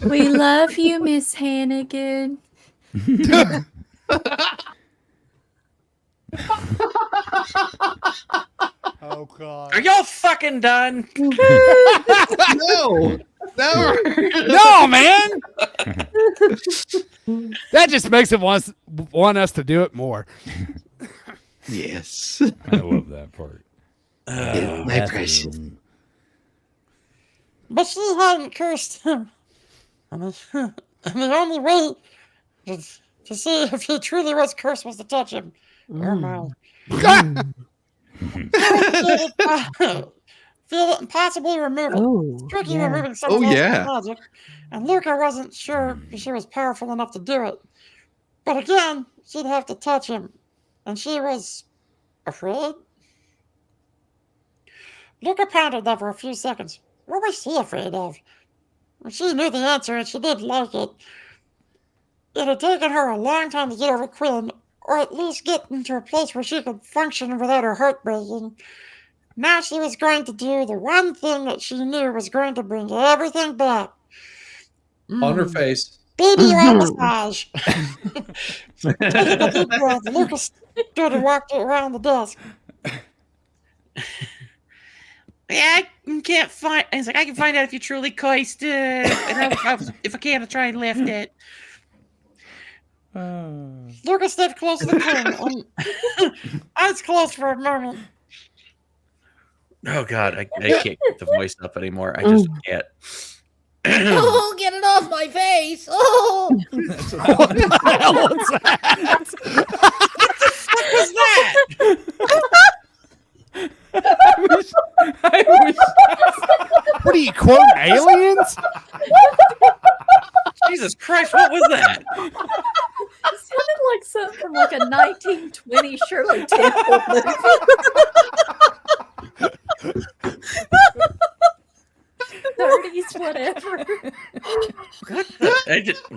Speaker 8: We love you, Miss Hannigan.
Speaker 1: Oh God.
Speaker 6: Are y'all fucking done?
Speaker 4: No.
Speaker 1: No, man. That just makes it want us to do it more.
Speaker 4: Yes.
Speaker 2: I love that part.
Speaker 4: My precious.
Speaker 10: But she hadn't cursed him. And the only way to see if he truly was cursed was to touch him. Ermo. Feel it and possibly remove it.
Speaker 3: Oh,
Speaker 10: Tricky
Speaker 3: yeah.
Speaker 10: removing someone else's
Speaker 4: yeah.
Speaker 10: magic. And Luca wasn't sure if she was powerful enough to do it. But again, she'd have to touch him. And she was afraid. Luca pondered that for a few seconds. What was she afraid of? She knew the answer and she did like it. It had taken her a long time to get over Quinn, or at least get into a place where she could function without her heart breaking. Now she was going to do the one thing that she knew was going to bring everything back.
Speaker 4: On her face.
Speaker 10: Baby oil massage. Taking a deep breath, Lucas stood and walked around the desk.
Speaker 6: Yeah, I can't find. He's like, I can find out if you're truly coist. And if I can, I'll try and lift it.
Speaker 10: Lucas stepped close to the Quinn and eyes closed for a moment.
Speaker 5: Oh God, I can't keep the voice up anymore. I just can't.
Speaker 8: Oh, get it off my face! Oh,
Speaker 1: What the hell was that?
Speaker 6: What was that?
Speaker 2: I wish.
Speaker 1: What are you quoting aliens?
Speaker 6: Jesus Christ, what was that?
Speaker 8: it sounded like something from like a 1920 Shirley Temple movie. 30s, whatever.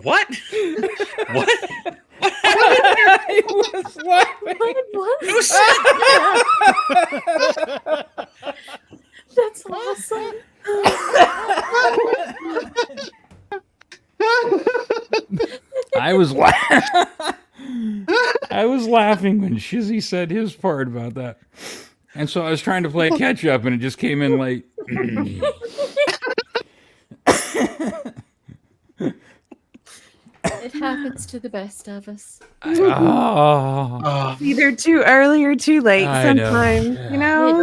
Speaker 6: What? What?
Speaker 2: I was laughing.
Speaker 6: Who said
Speaker 8: that? That's awesome.
Speaker 2: I was laughing when Shizzy said his part about that. And so I was trying to play catch up and it just came in late.
Speaker 8: It happens to the best of us.
Speaker 3: Either too early or too late sometimes, you know?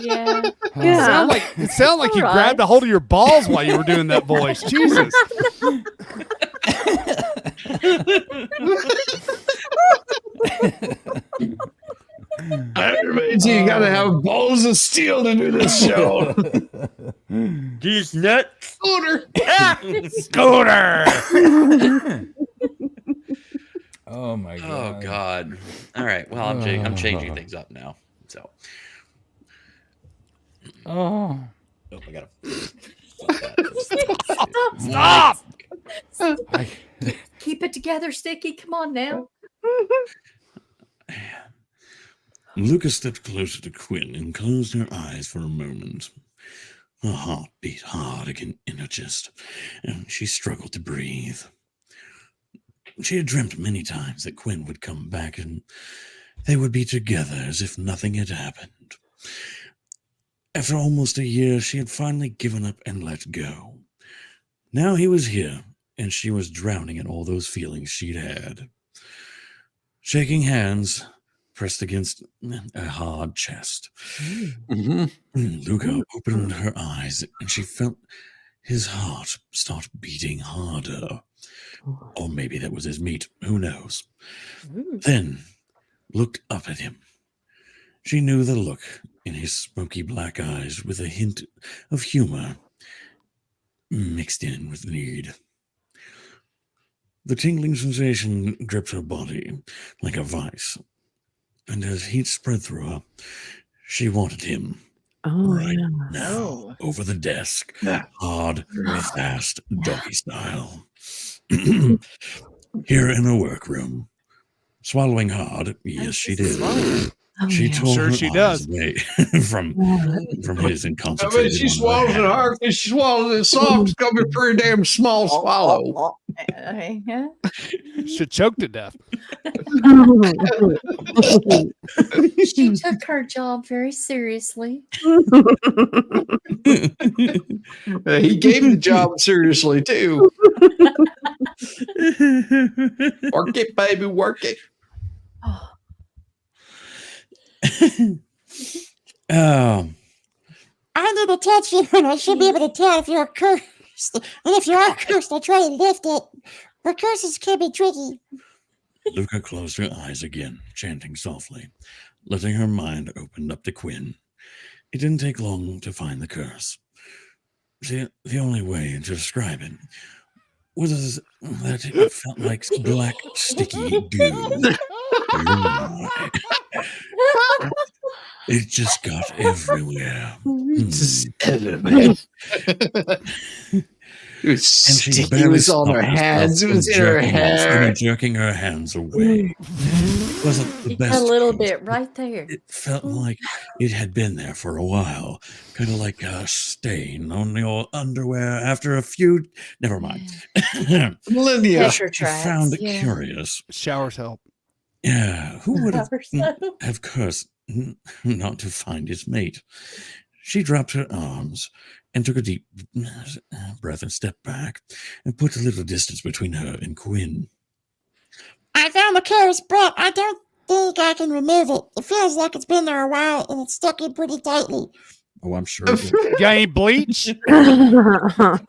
Speaker 8: Yeah.
Speaker 3: Yeah.
Speaker 1: It sounded like you
Speaker 8: All right.
Speaker 1: grabbed a hold of your balls while you were doing that voice. Jesus.
Speaker 4: You gotta have balls of steel to do this show.
Speaker 6: these nuts?
Speaker 4: Scooter.
Speaker 1: Scooter.
Speaker 2: Oh my god.
Speaker 5: Oh God. All right. Well, I'm changing things up now. So.
Speaker 2: Oh.
Speaker 5: Oh, I gotta.
Speaker 8: Stop.
Speaker 2: I,
Speaker 8: Keep it together, Sticky. Come on now.
Speaker 12: Lucas stepped closer to Quinn and closed her eyes for a moment. Her heart beat hard again in her chest, and she struggled to breathe. She had dreamt many times that Quinn would come back and they would be together as if nothing had happened. After almost a year, she had finally given up and let go. Now he was here, and she was drowning in all those feelings she'd had. Shaking hands, pressed against a hard chest. Luca opened her eyes, and she felt his heart start beating harder. Or maybe that was his meat, who knows. Then looked up at him. She knew the look in his smoky black eyes with a hint of humor mixed in with need. The tingling sensation gripped her body like a vice, and as heat spread through her, she wanted him right now over the desk, hard, fast, doggy style. Here in her workroom, swallowing hard, yes, she did. She tore
Speaker 1: Sure
Speaker 12: her
Speaker 1: she
Speaker 12: eyes
Speaker 1: does.
Speaker 12: away from his and
Speaker 4: I bet
Speaker 12: concentrated
Speaker 4: she
Speaker 12: on
Speaker 4: swallows
Speaker 12: her
Speaker 4: it hard because she swallows it soft. It's gonna be a pretty damn small swallow.
Speaker 8: Yeah.
Speaker 1: Should choke to death.
Speaker 8: She took her job very seriously.
Speaker 4: He gave the job seriously too. Work it, baby, work it.
Speaker 10: I need to touch you, and I should be able to tell if you're cursed. And if you are cursed, I'll try and lift it. But curses can be tricky.
Speaker 12: Luca closed her eyes again, chanting softly, letting her mind open up to Quinn. It didn't take long to find the curse. See, the only way to describe it was that it felt like black, sticky goo. It just got everywhere.
Speaker 4: It was sticky. It was on her hands. It was in her hair.
Speaker 12: Jerking her hands away. It wasn't the best.
Speaker 8: A little
Speaker 12: feeling.
Speaker 8: bit right there.
Speaker 12: It felt like it had been there for a while, kind of like a stain on your underwear after a few. Never mind.
Speaker 4: Lydia.
Speaker 12: I found it curious.
Speaker 1: Showers help.
Speaker 12: Yeah, who would have cursed not to find his mate? She dropped her arms and took a deep breath and stepped back and put a little distance between her and Quinn.
Speaker 10: I found the curse, but I don't think I can remove it. It feels like it's been there a while, and it's stuck in pretty tightly.
Speaker 12: Oh, I'm sure.
Speaker 1: You ain't bleach?
Speaker 3: Some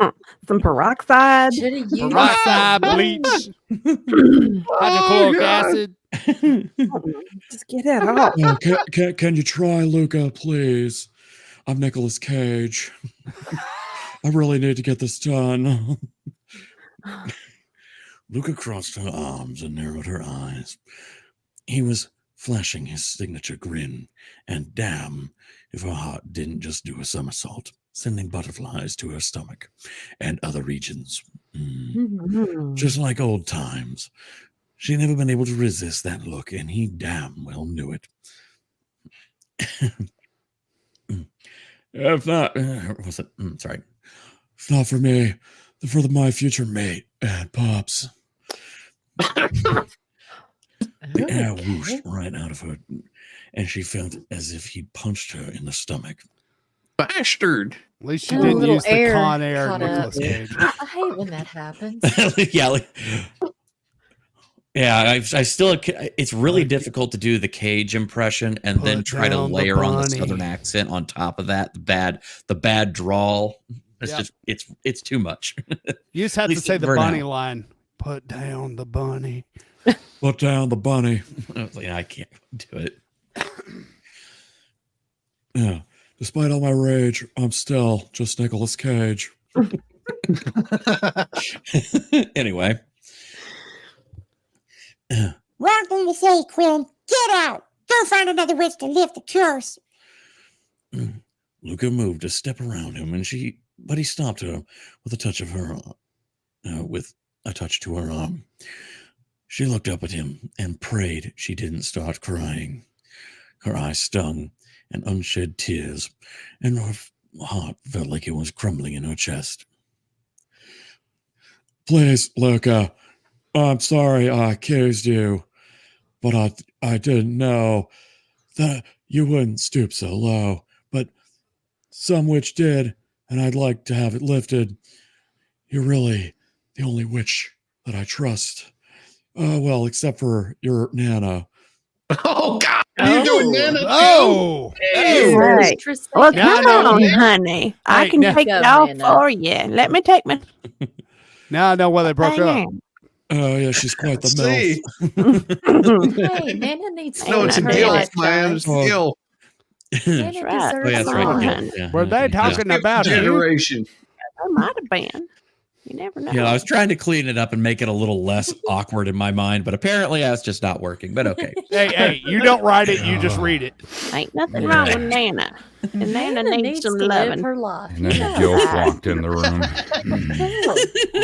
Speaker 3: peroxide.
Speaker 1: Peroxide, bleach, hydrochloric acid.
Speaker 3: Just get it off.
Speaker 12: Oh, can you try, Luca, please? I'm Nicolas Cage. I really need to get this done. Luca crossed her arms and narrowed her eyes. He was flashing his signature grin, and damn if her heart didn't just do a somersault, sending butterflies to her stomach and other regions. Just like old times. She'd never been able to resist that look, and he damn well knew it. If not, was it? Sorry. If not for me, then for my future mate and Pops. The air whooshed right out of her, and she felt as if he punched her in the stomach.
Speaker 4: Bastard.
Speaker 1: At least you didn't use the Con Air Nicolas Cage.
Speaker 8: I hate when that happens.
Speaker 5: I still. It's really difficult to do the Cage impression and then try to layer on the Southern accent on top of that. The bad drawl. It's just it's too much.
Speaker 1: You just have to say the bunny line. Put down the bunny.
Speaker 12: Put down the bunny.
Speaker 5: I can't do it.
Speaker 12: Yeah. Despite all my rage, I'm still just Nicolas Cage.
Speaker 5: Anyway.
Speaker 10: Wrong thing to say, Quinn. Get out. Go find another witch to lift the curse.
Speaker 12: Luca moved a step around him, but he stopped her with a touch to her arm. She looked up at him and prayed she didn't start crying. Her eyes stung and unshed tears, and her heart felt like it was crumbling in her chest. Please, Luca, I'm sorry I accused you, but I didn't know that you wouldn't stoop so low, but some witch did, and I'd like to have it lifted. You're really the only witch that I trust. Well, except for your Nana.
Speaker 4: Oh, God. You doing Nana?
Speaker 1: Oh.
Speaker 3: Right. Well, come on, honey. I can take it off for you. Let me take my...
Speaker 1: Now I know why they broke up.
Speaker 12: Oh, yeah, she's quite the
Speaker 8: MILF. Hey, Nana needs to
Speaker 4: No, it's a guilt, man. It's a guilt.
Speaker 3: That's right.
Speaker 5: That's right.
Speaker 3: Yeah.
Speaker 1: Were they talking about
Speaker 4: generation?
Speaker 3: I might have been. You never know.
Speaker 5: Yeah, I was trying to clean it up and make it a little less awkward in my mind, but apparently that's just not working. But okay.
Speaker 1: Hey, you don't write it, you just read it.
Speaker 3: Ain't nothing wrong with Nana. And Nana needs some
Speaker 8: to
Speaker 3: loving.
Speaker 8: live her life.
Speaker 2: And then Joe walked in the room.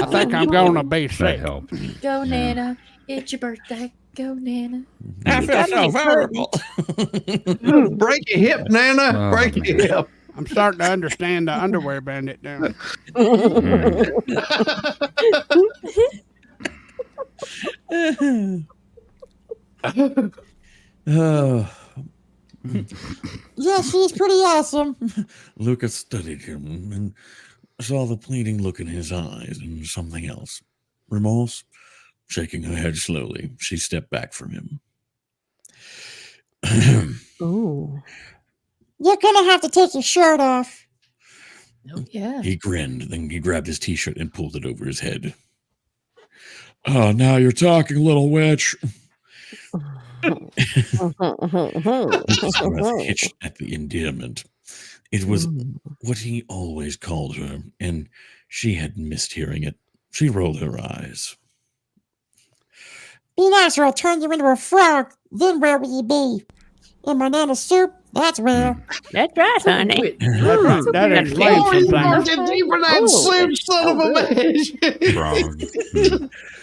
Speaker 1: I think I'm going to be
Speaker 2: That
Speaker 1: sick.
Speaker 2: helped.
Speaker 8: Go, Nana. It's your birthday. Go, Nana.
Speaker 5: I feel so vulnerable.
Speaker 4: Break your hip, Nana.
Speaker 2: Oh,
Speaker 4: Break your hip.
Speaker 1: I'm starting to understand the underwear bandit now.
Speaker 12: Oh.
Speaker 10: Yeah, she's pretty awesome.
Speaker 12: Lucas studied him and saw the pleading look in his eyes and something else. Remorse? Shaking her head slowly, she stepped back from him.
Speaker 3: Ooh.
Speaker 10: You're gonna have to take your shirt off.
Speaker 8: Oh, yeah.
Speaker 12: He grinned, then he grabbed his t-shirt and pulled it over his head. Oh, now you're talking, little witch. His breath hitched at the endearment. It was what he always called her, and she had missed hearing it. She rolled her eyes.
Speaker 10: Be nice or I'll turn you into a frog. Then where will you be? In banana soup? That's where.
Speaker 3: That's right, honey.
Speaker 9: That explains
Speaker 4: Oh, you
Speaker 9: some
Speaker 4: want
Speaker 9: things.
Speaker 4: to deeper that soup, son of a bitch.
Speaker 2: Frog.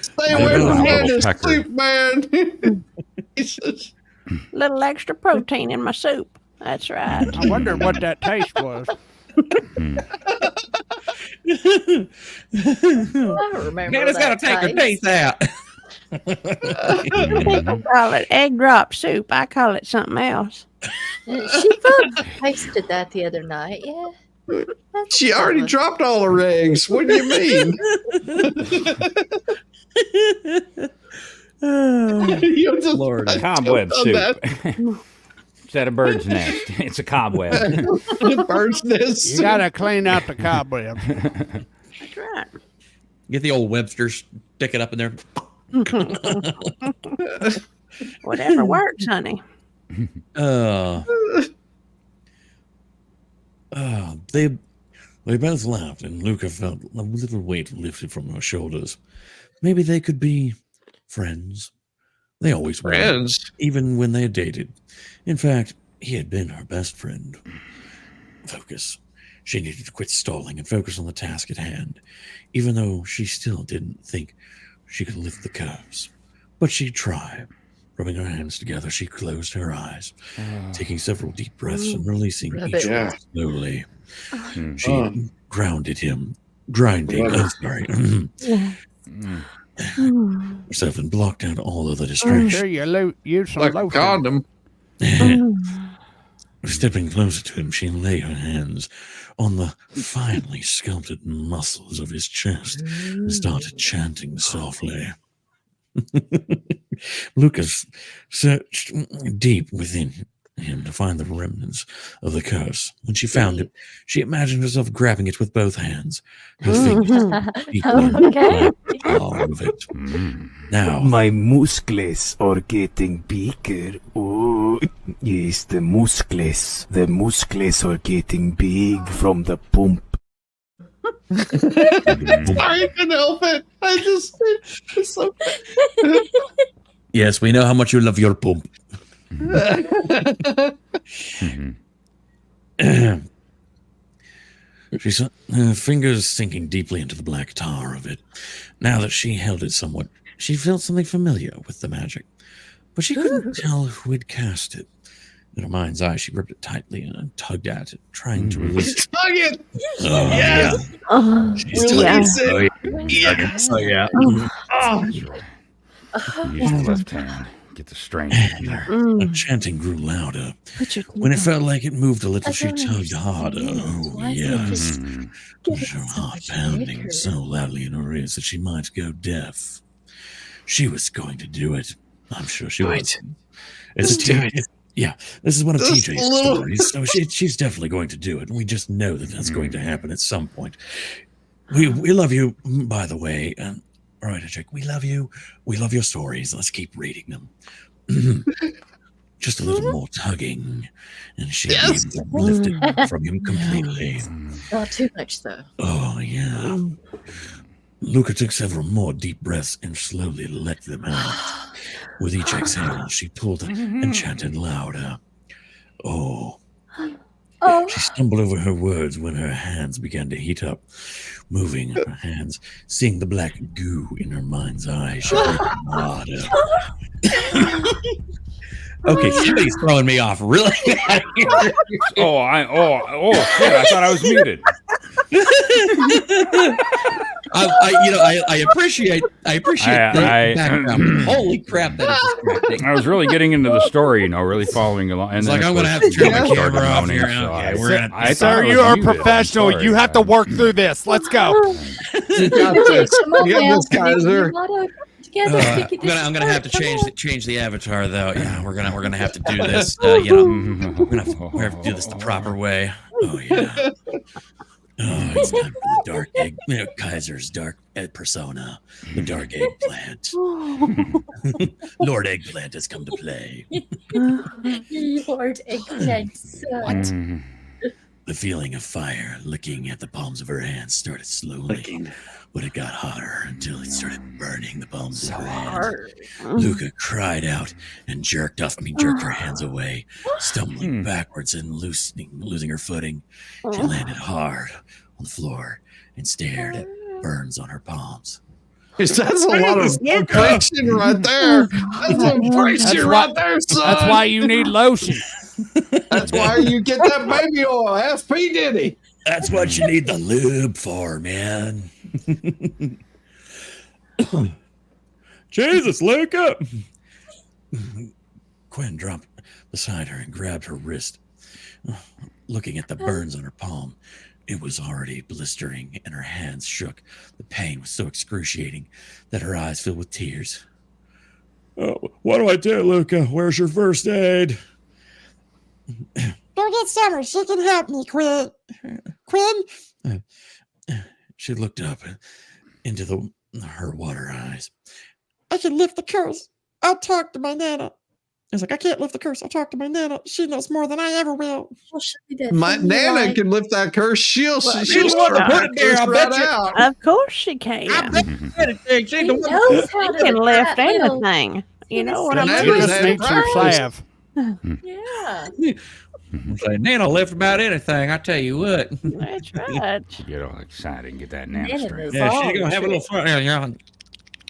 Speaker 4: Stay away from
Speaker 2: Little
Speaker 4: Hannah's
Speaker 2: pecker.
Speaker 4: soup, man. Jesus.
Speaker 3: Little extra protein in my soup. That's right.
Speaker 9: I wonder what that taste was.
Speaker 8: I don't remember.
Speaker 5: Hannah's got to take her teeth out.
Speaker 3: People call it egg drop soup. I call it something else.
Speaker 8: She thought tasted that the other night. Yeah.
Speaker 4: She already dropped all her eggs. What do you mean? You just
Speaker 5: Lord.
Speaker 2: Cobweb
Speaker 4: on
Speaker 2: soup.
Speaker 4: that.
Speaker 2: Instead of bird's nest, it's a cobweb.
Speaker 4: Bird's nest.
Speaker 9: You gotta clean out the cobwebs.
Speaker 3: That's right.
Speaker 5: Get the old Webster, stick it up in there.
Speaker 3: Whatever works, honey.
Speaker 12: They both laughed, and Luca felt a little weight lifted from her shoulders. Maybe they could be friends. They always were,
Speaker 4: Friends?
Speaker 12: even when they dated. In fact, he had been her best friend. Focus. She needed to quit stalling and focus on the task at hand, even though she still didn't think she could lift the curves. But she'd try. Rubbing her hands together, she closed her eyes, taking several deep breaths and releasing
Speaker 8: Rub
Speaker 12: each
Speaker 8: it.
Speaker 12: one slowly. She grounded him, grinding, herself and blocked out all other
Speaker 9: Sure,
Speaker 12: distractions.
Speaker 9: you use some
Speaker 4: Like a
Speaker 9: lotion.
Speaker 4: condom.
Speaker 12: Stepping closer to him, she laid her hands on the finely sculpted muscles of his chest and started chanting softly. Lucas searched deep within him to find the remnants of the curse. When she found it, she imagined herself grabbing it with both hands. Her fingers deeply
Speaker 8: Okay.
Speaker 12: all of it. Now,
Speaker 11: My muscles are getting bigger. Oh, yes, the muscles. The muscles are getting big from the pump.
Speaker 4: Sorry, I couldn't help it. It's so
Speaker 12: yes, we know how much you love your pump. She saw her fingers sinking deeply into the black tar of it. Now that she held it somewhat, she felt something familiar with the magic, but she couldn't tell who had cast it. In her mind's eye, she gripped it tightly and tugged at it, trying to release it.
Speaker 4: Tug it.
Speaker 12: Oh,
Speaker 4: Yes.
Speaker 3: Oh,
Speaker 12: She's
Speaker 3: yeah.
Speaker 4: Yes.
Speaker 12: Oh, yeah.
Speaker 4: Oh,
Speaker 2: Use the left hand. Get the strength in there.
Speaker 12: The chanting grew louder.
Speaker 3: Put your
Speaker 12: When it felt like it moved a little, she
Speaker 8: I don't
Speaker 12: tugged harder.
Speaker 8: understand.
Speaker 12: Oh,
Speaker 8: Why isn't it
Speaker 12: yes.
Speaker 8: just
Speaker 12: Her
Speaker 8: so
Speaker 12: heart
Speaker 8: much
Speaker 12: pounding
Speaker 8: bigger?
Speaker 12: so loudly in her ears that she might go deaf. She was going to do it. I'm sure she was. It's
Speaker 4: Just do it.
Speaker 12: Yeah, this is one of
Speaker 4: Just
Speaker 12: TJ's
Speaker 4: a little.
Speaker 12: stories, so she's definitely going to do it. And we just know that that's going to happen at some point. We love you, by the way. All right, Jack, we love you. We love your stories. Let's keep reading them. Just a little more tugging, and she'll
Speaker 4: Yes.
Speaker 12: be able to lift it from him completely.
Speaker 8: Not too much, though.
Speaker 12: Oh, yeah. Luca took several more deep breaths and slowly let them out. With each exhale, she pulled and chanted louder. Oh. She stumbled over her words when her hands began to heat up. Moving her hands, seeing the black goo in her mind's eye, she breathed harder. Okay, somebody's throwing me off really bad here.
Speaker 2: Oh, shit! I thought I was muted.
Speaker 5: I appreciate that background. Holy crap, that is distracting.
Speaker 2: I was really getting into the story, really following along. And
Speaker 5: It's
Speaker 2: then
Speaker 5: like,
Speaker 2: of
Speaker 5: I'm gonna
Speaker 2: course,
Speaker 5: have to turn
Speaker 2: Jack
Speaker 5: my
Speaker 2: started
Speaker 5: camera off
Speaker 2: moaning,
Speaker 5: here.
Speaker 2: so
Speaker 5: Okay,
Speaker 2: I
Speaker 5: we're gonna-
Speaker 2: thought
Speaker 1: Sir,
Speaker 2: it
Speaker 1: you
Speaker 2: was
Speaker 1: are a
Speaker 2: you that- I'm
Speaker 1: professional.
Speaker 2: sorry.
Speaker 1: You have to work through this. Let's go.
Speaker 4: You got this.
Speaker 8: Come on
Speaker 4: You got
Speaker 8: now.
Speaker 4: this, Kaiser.
Speaker 8: Together, stick it
Speaker 5: I'm gonna have to
Speaker 8: Come
Speaker 5: change the avatar though. Yeah, we're gonna have to do this. We're gonna have to do this the proper way. Oh yeah. Oh, it's time for the dark egg. Kaiser's dark persona, the dark eggplant. Lord Eggplant has come to play.
Speaker 8: Lord Eggplant.
Speaker 2: Mhm.
Speaker 5: The feeling of fire licking at the palms of her hands started slowly, but it got hotter until it started burning the palms of her hands. Luca cried out and jerked her hands away, stumbling backwards and losing her footing. She landed hard on the floor and stared at burns on her palms.
Speaker 4: That's a lot of friction right there. That's some friction right there, son.
Speaker 1: That's why you need lotion.
Speaker 4: That's why you get that baby oil. Ask P. Diddy.
Speaker 5: That's what you need the lube for, man. Jesus, Luca! Quinn dropped beside her and grabbed her wrist. Looking at the burns on her palm, it was already blistering and her hands shook. The pain was so excruciating that her eyes filled with tears. Oh, what do I do, Luca? Where's your first aid?
Speaker 10: Go get Summer. She can help me, Quinn. Quinn?
Speaker 5: She looked up into her water eyes.
Speaker 10: I can lift the curse. I'll talk to my Nana. He's like, I can't lift the curse. I'll talk to my Nana. She knows more than I ever will.
Speaker 4: My Nana can lift that curse. She'll
Speaker 5: put
Speaker 4: put
Speaker 5: it there, I'll bet you.
Speaker 4: out.
Speaker 3: Of course she can.
Speaker 8: She knows how
Speaker 3: She
Speaker 8: to
Speaker 3: can lift
Speaker 8: that little-
Speaker 3: anything. You know what
Speaker 4: The
Speaker 3: I'm
Speaker 4: Nana's
Speaker 3: saying?
Speaker 4: had
Speaker 1: Need some
Speaker 4: practice.
Speaker 1: salve.
Speaker 8: Yeah.
Speaker 5: Say, Nana lift about anything, I tell you what.
Speaker 3: That's right.
Speaker 2: Get all excited and get that nap
Speaker 8: Nana
Speaker 2: straight.
Speaker 8: knows
Speaker 5: Yeah,
Speaker 8: all
Speaker 5: she's gonna
Speaker 8: the
Speaker 5: have a little fun. Yeah.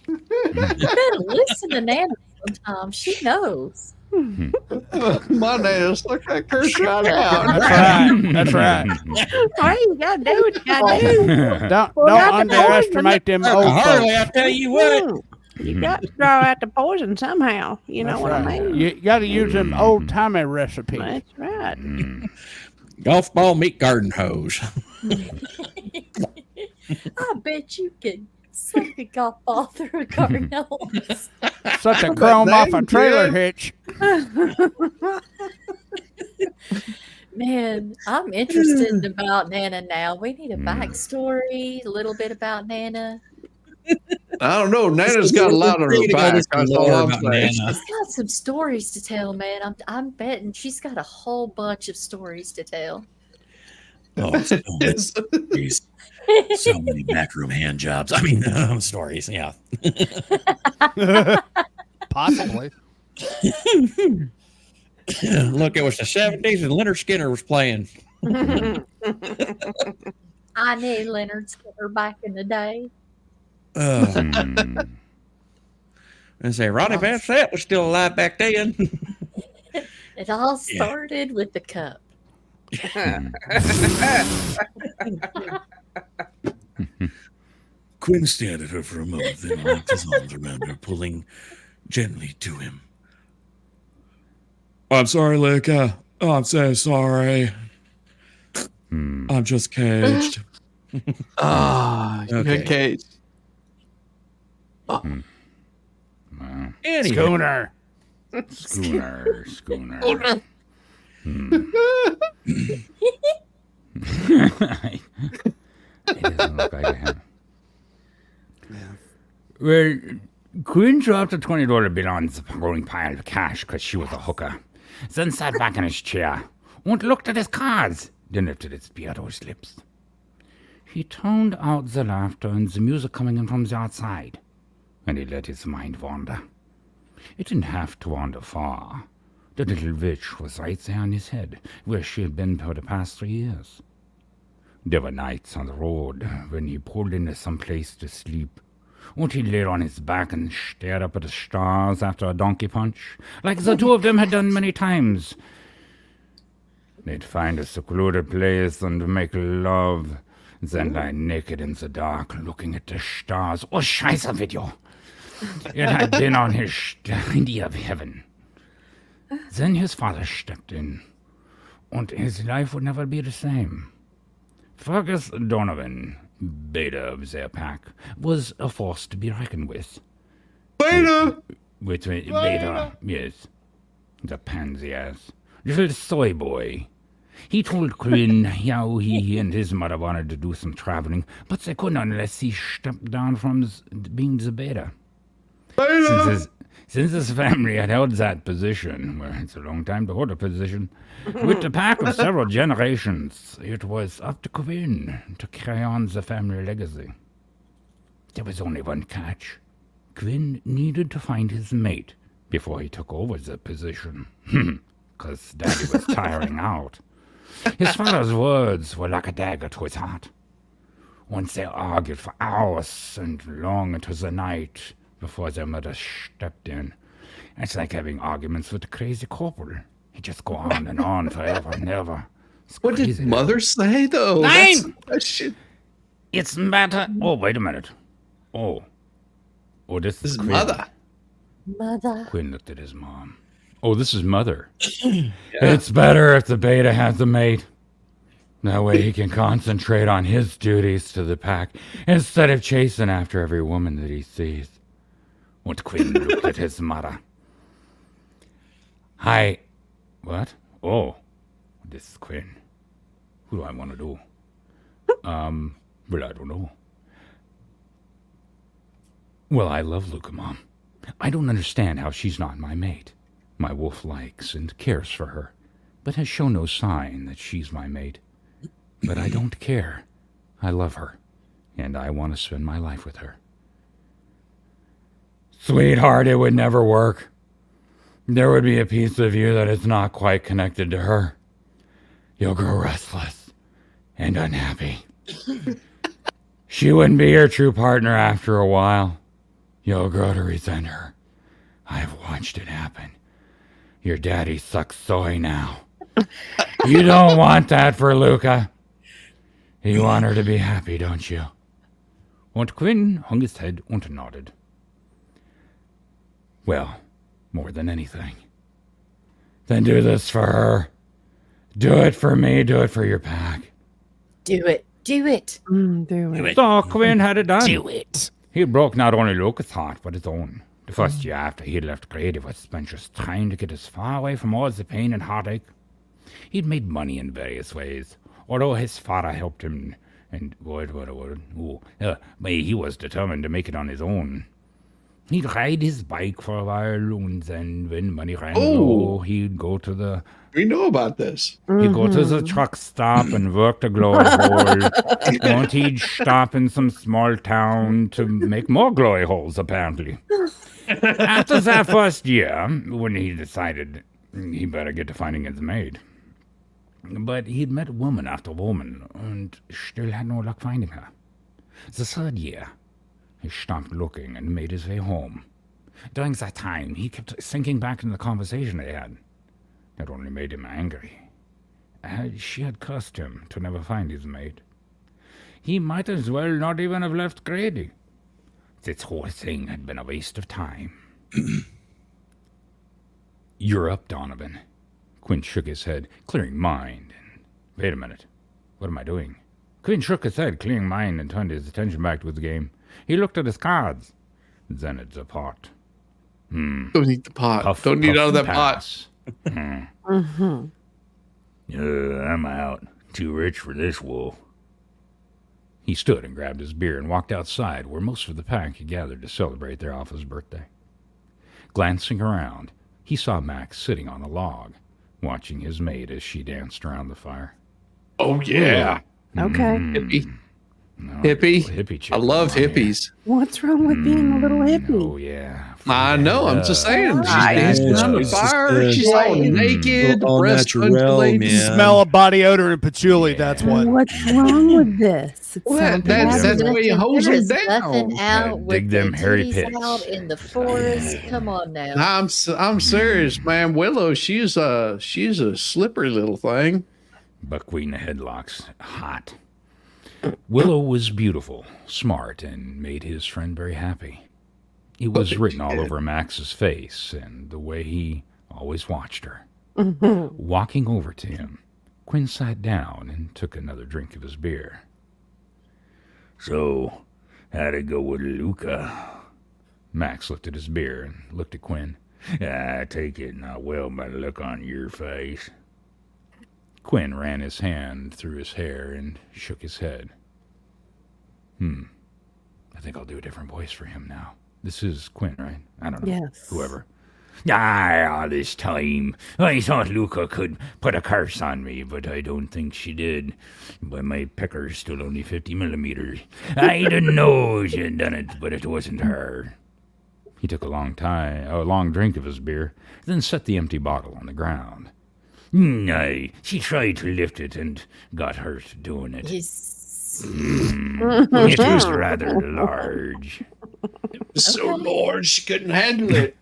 Speaker 8: You better listen to Nana sometimes. She knows.
Speaker 4: My Nana's look that curse right out.
Speaker 1: That's right.
Speaker 3: All you gotta do what you gotta do.
Speaker 1: Don't underestimate them old
Speaker 5: Harley, I
Speaker 1: folks.
Speaker 5: tell you what.
Speaker 3: You got to throw out the poison somehow. You know
Speaker 1: That's
Speaker 3: what
Speaker 1: right.
Speaker 3: I mean?
Speaker 1: You got to use them old timey recipes.
Speaker 3: That's right.
Speaker 5: Golf ball meet garden hose.
Speaker 8: I bet you could suck a golf ball through a garden hose.
Speaker 1: Such a chrome off a
Speaker 4: Dang
Speaker 1: trailer
Speaker 4: good.
Speaker 1: hitch.
Speaker 8: Man, I'm interested about Nana now. We need a backstory, a little bit about Nana.
Speaker 4: I don't know. Nana's got a lot of her back. That's all I'm saying.
Speaker 8: She's got some stories to tell, man. I'm betting she's got a whole bunch of stories to tell.
Speaker 5: Oh, so many stories. So many backroom hand jobs. I mean, stories. Yeah.
Speaker 1: Possibly.
Speaker 5: Look, it was the 70s and Leonard Skinner was playing.
Speaker 8: I knew Leonard Skinner back in the day.
Speaker 5: And say Ronnie Van Zant was still alive back then.
Speaker 8: It all started with the cup.
Speaker 5: Quinn stared at her for a moment, then wrapped his arms around her, pulling gently to him. I'm sorry, Luca. Oh, I'm so sorry. I'm just caged.
Speaker 4: Good
Speaker 5: Okay.
Speaker 4: case.
Speaker 2: Wow.
Speaker 5: Anyway,
Speaker 2: Schooner. It doesn't look like I have. Well, Quinn dropped a $20 bill on the rolling pile of cash because she was a hooker. Then sat back in his chair and looked at his cards, then lifted his beard to his lips. He toned out the laughter and the music coming in from the outside, and he let his mind wander. It didn't have to wander far. The little witch was right there in his head, where she had been for the past 3 years. There were nights on the road when he pulled into some place to sleep, and he lay on his back and stared up at the stars after a donkey punch, like the two of them had done many times. They'd find a secluded place and make love, then lie naked in the dark, looking at the stars. Oh, scheiße, video! It had been on his idea of heaven. Then his father stepped in, and his life would never be the same. Fergus Donovan, beta of their pack, was a force to be reckoned with.
Speaker 4: Beta!
Speaker 2: Beta, yes. The pansy ass. Little soy boy. He told Quinn how he and his mother wanted to do some traveling, but they couldn't unless he stepped down from being the beta. Since his family had held that position, well, it's a long time to hold a position, with the pack of several generations, it was up to Quinn to carry on the family legacy. There was only one catch. Quinn needed to find his mate before he took over the position, because Daddy was tiring out. His father's words were like a dagger to his heart. Once they argued for hours and long into the night before their mother stepped in. It's like having arguments with the crazy corporal. He just go on and on forever and ever.
Speaker 4: What did mother say, though? That shit.
Speaker 2: It's matter. Oh, wait a minute. Oh, this is Quinn.
Speaker 8: Mother.
Speaker 2: Quinn looked at his mom. Oh, this is mother. It's better if the beta has a mate. That way he can concentrate on his duties to the pack instead of chasing after every woman that he sees. What Quinn looked at his mother. Hi. What? Oh, this is Quinn. Who do I want to do? Well, I don't know. Well, I love Luca, Mom. I don't understand how she's not my mate. My wolf likes and cares for her, but has shown no sign that she's my mate. But I don't care. I love her, and I want to spend my life with her. Sweetheart, it would never work. There would be a piece of you that is not quite connected to her. You'll grow restless and unhappy. She wouldn't be your true partner after a while. You'll grow to resent her. I've watched it happen. Your daddy sucks soy now. You don't want that for Luca. You want her to be happy, don't you? And Quinn hung his head and nodded. Well, more than anything. Then do this for her. Do it for me, do it for your pack.
Speaker 8: Do it. Do it.
Speaker 3: Do it.
Speaker 2: So Quinn had it done.
Speaker 9: Do it.
Speaker 2: He broke not only Luca's heart, but his own. The first year after he had left Grady was spent just trying to get as far away from all the pain and heartache. He'd made money in various ways, although his father helped him, and but he was determined to make it on his own. He'd ride his bike for a while, and then when money ran low, he'd go to the...
Speaker 4: We know about this.
Speaker 2: He'd go to the truck stop and work the glory hole. And he'd stop in some small town to make more glory holes, apparently. After that first year, when he decided he better get to finding his maid. But he'd met woman after woman and still had no luck finding her. The third year, he stopped looking and made his way home. During that time, he kept thinking back in the conversation they had. That only made him angry. She had cursed him to never find his mate. He might as well not even have left Grady. This whole thing had been a waste of time. You're up, Donovan. Quinn shook his head, clearing mind. Wait a minute. What am I doing? Quinn shook his head, clearing mind, and turned his attention back to the game. He looked at his cards. Then at the pot.
Speaker 4: Don't need the pot.
Speaker 2: Puff,
Speaker 4: Don't need
Speaker 2: puff,
Speaker 4: out of that
Speaker 2: pass.
Speaker 3: Mm-hmm.
Speaker 2: I'm out. Too rich for this wool. He stood and grabbed his beer and walked outside, where most of the pack had gathered to celebrate their alpha's birthday. Glancing around, he saw Max sitting on a log, watching his mate as she danced around the fire.
Speaker 4: Oh, yeah.
Speaker 3: Okay.
Speaker 4: Hippie.
Speaker 2: No,
Speaker 4: Hippie.
Speaker 2: Hippie chick
Speaker 4: I love
Speaker 2: around here.
Speaker 4: hippies.
Speaker 3: What's wrong with being a little hippie?
Speaker 2: Oh, yeah.
Speaker 4: I know. I'm just saying. She's
Speaker 3: Right.
Speaker 4: dancing around the
Speaker 13: It's just,
Speaker 4: fire. She's all naked.
Speaker 13: all
Speaker 4: Breast
Speaker 13: natural,
Speaker 4: undulating.
Speaker 13: man.
Speaker 1: Smell of body odor and patchouli. That's what.
Speaker 3: What's wrong with this? It
Speaker 4: Well,
Speaker 3: sounds
Speaker 4: that's
Speaker 3: fabulous.
Speaker 4: the way you hose
Speaker 8: There
Speaker 4: them
Speaker 8: is nothing
Speaker 4: down.
Speaker 8: out
Speaker 2: Gotta
Speaker 8: with
Speaker 2: dig
Speaker 8: the
Speaker 2: them hairy
Speaker 8: titties
Speaker 2: pits.
Speaker 8: out in the forest. Come on now.
Speaker 4: I'm serious, man. Willow, she's a slippery little thing.
Speaker 2: Buckwheat in the headlocks. Hot. Willow was beautiful, smart, and made his friend very happy. It was written all over Max's face and the way he always watched her. Walking over to him, Quinn sat down and took another drink of his beer.
Speaker 13: So, how'd it go with Luca?
Speaker 2: Max lifted his beer and looked at Quinn.
Speaker 13: I take it not well by the look on your face.
Speaker 2: Quinn ran his hand through his hair and shook his head. I think I'll do a different voice for him now. This is Quinn, right? I don't know.
Speaker 3: Yes.
Speaker 2: Whoever.
Speaker 13: All this time, I thought Luca could put a curse on me, but I don't think she did. But my pecker's still only 50 millimeters. I didn't know she had done it, but it wasn't her.
Speaker 2: He took a long drink of his beer, then set the empty bottle on the ground.
Speaker 13: She tried to lift it and got hurt doing it.
Speaker 8: It
Speaker 13: It was rather large.
Speaker 4: It was so large she couldn't handle it.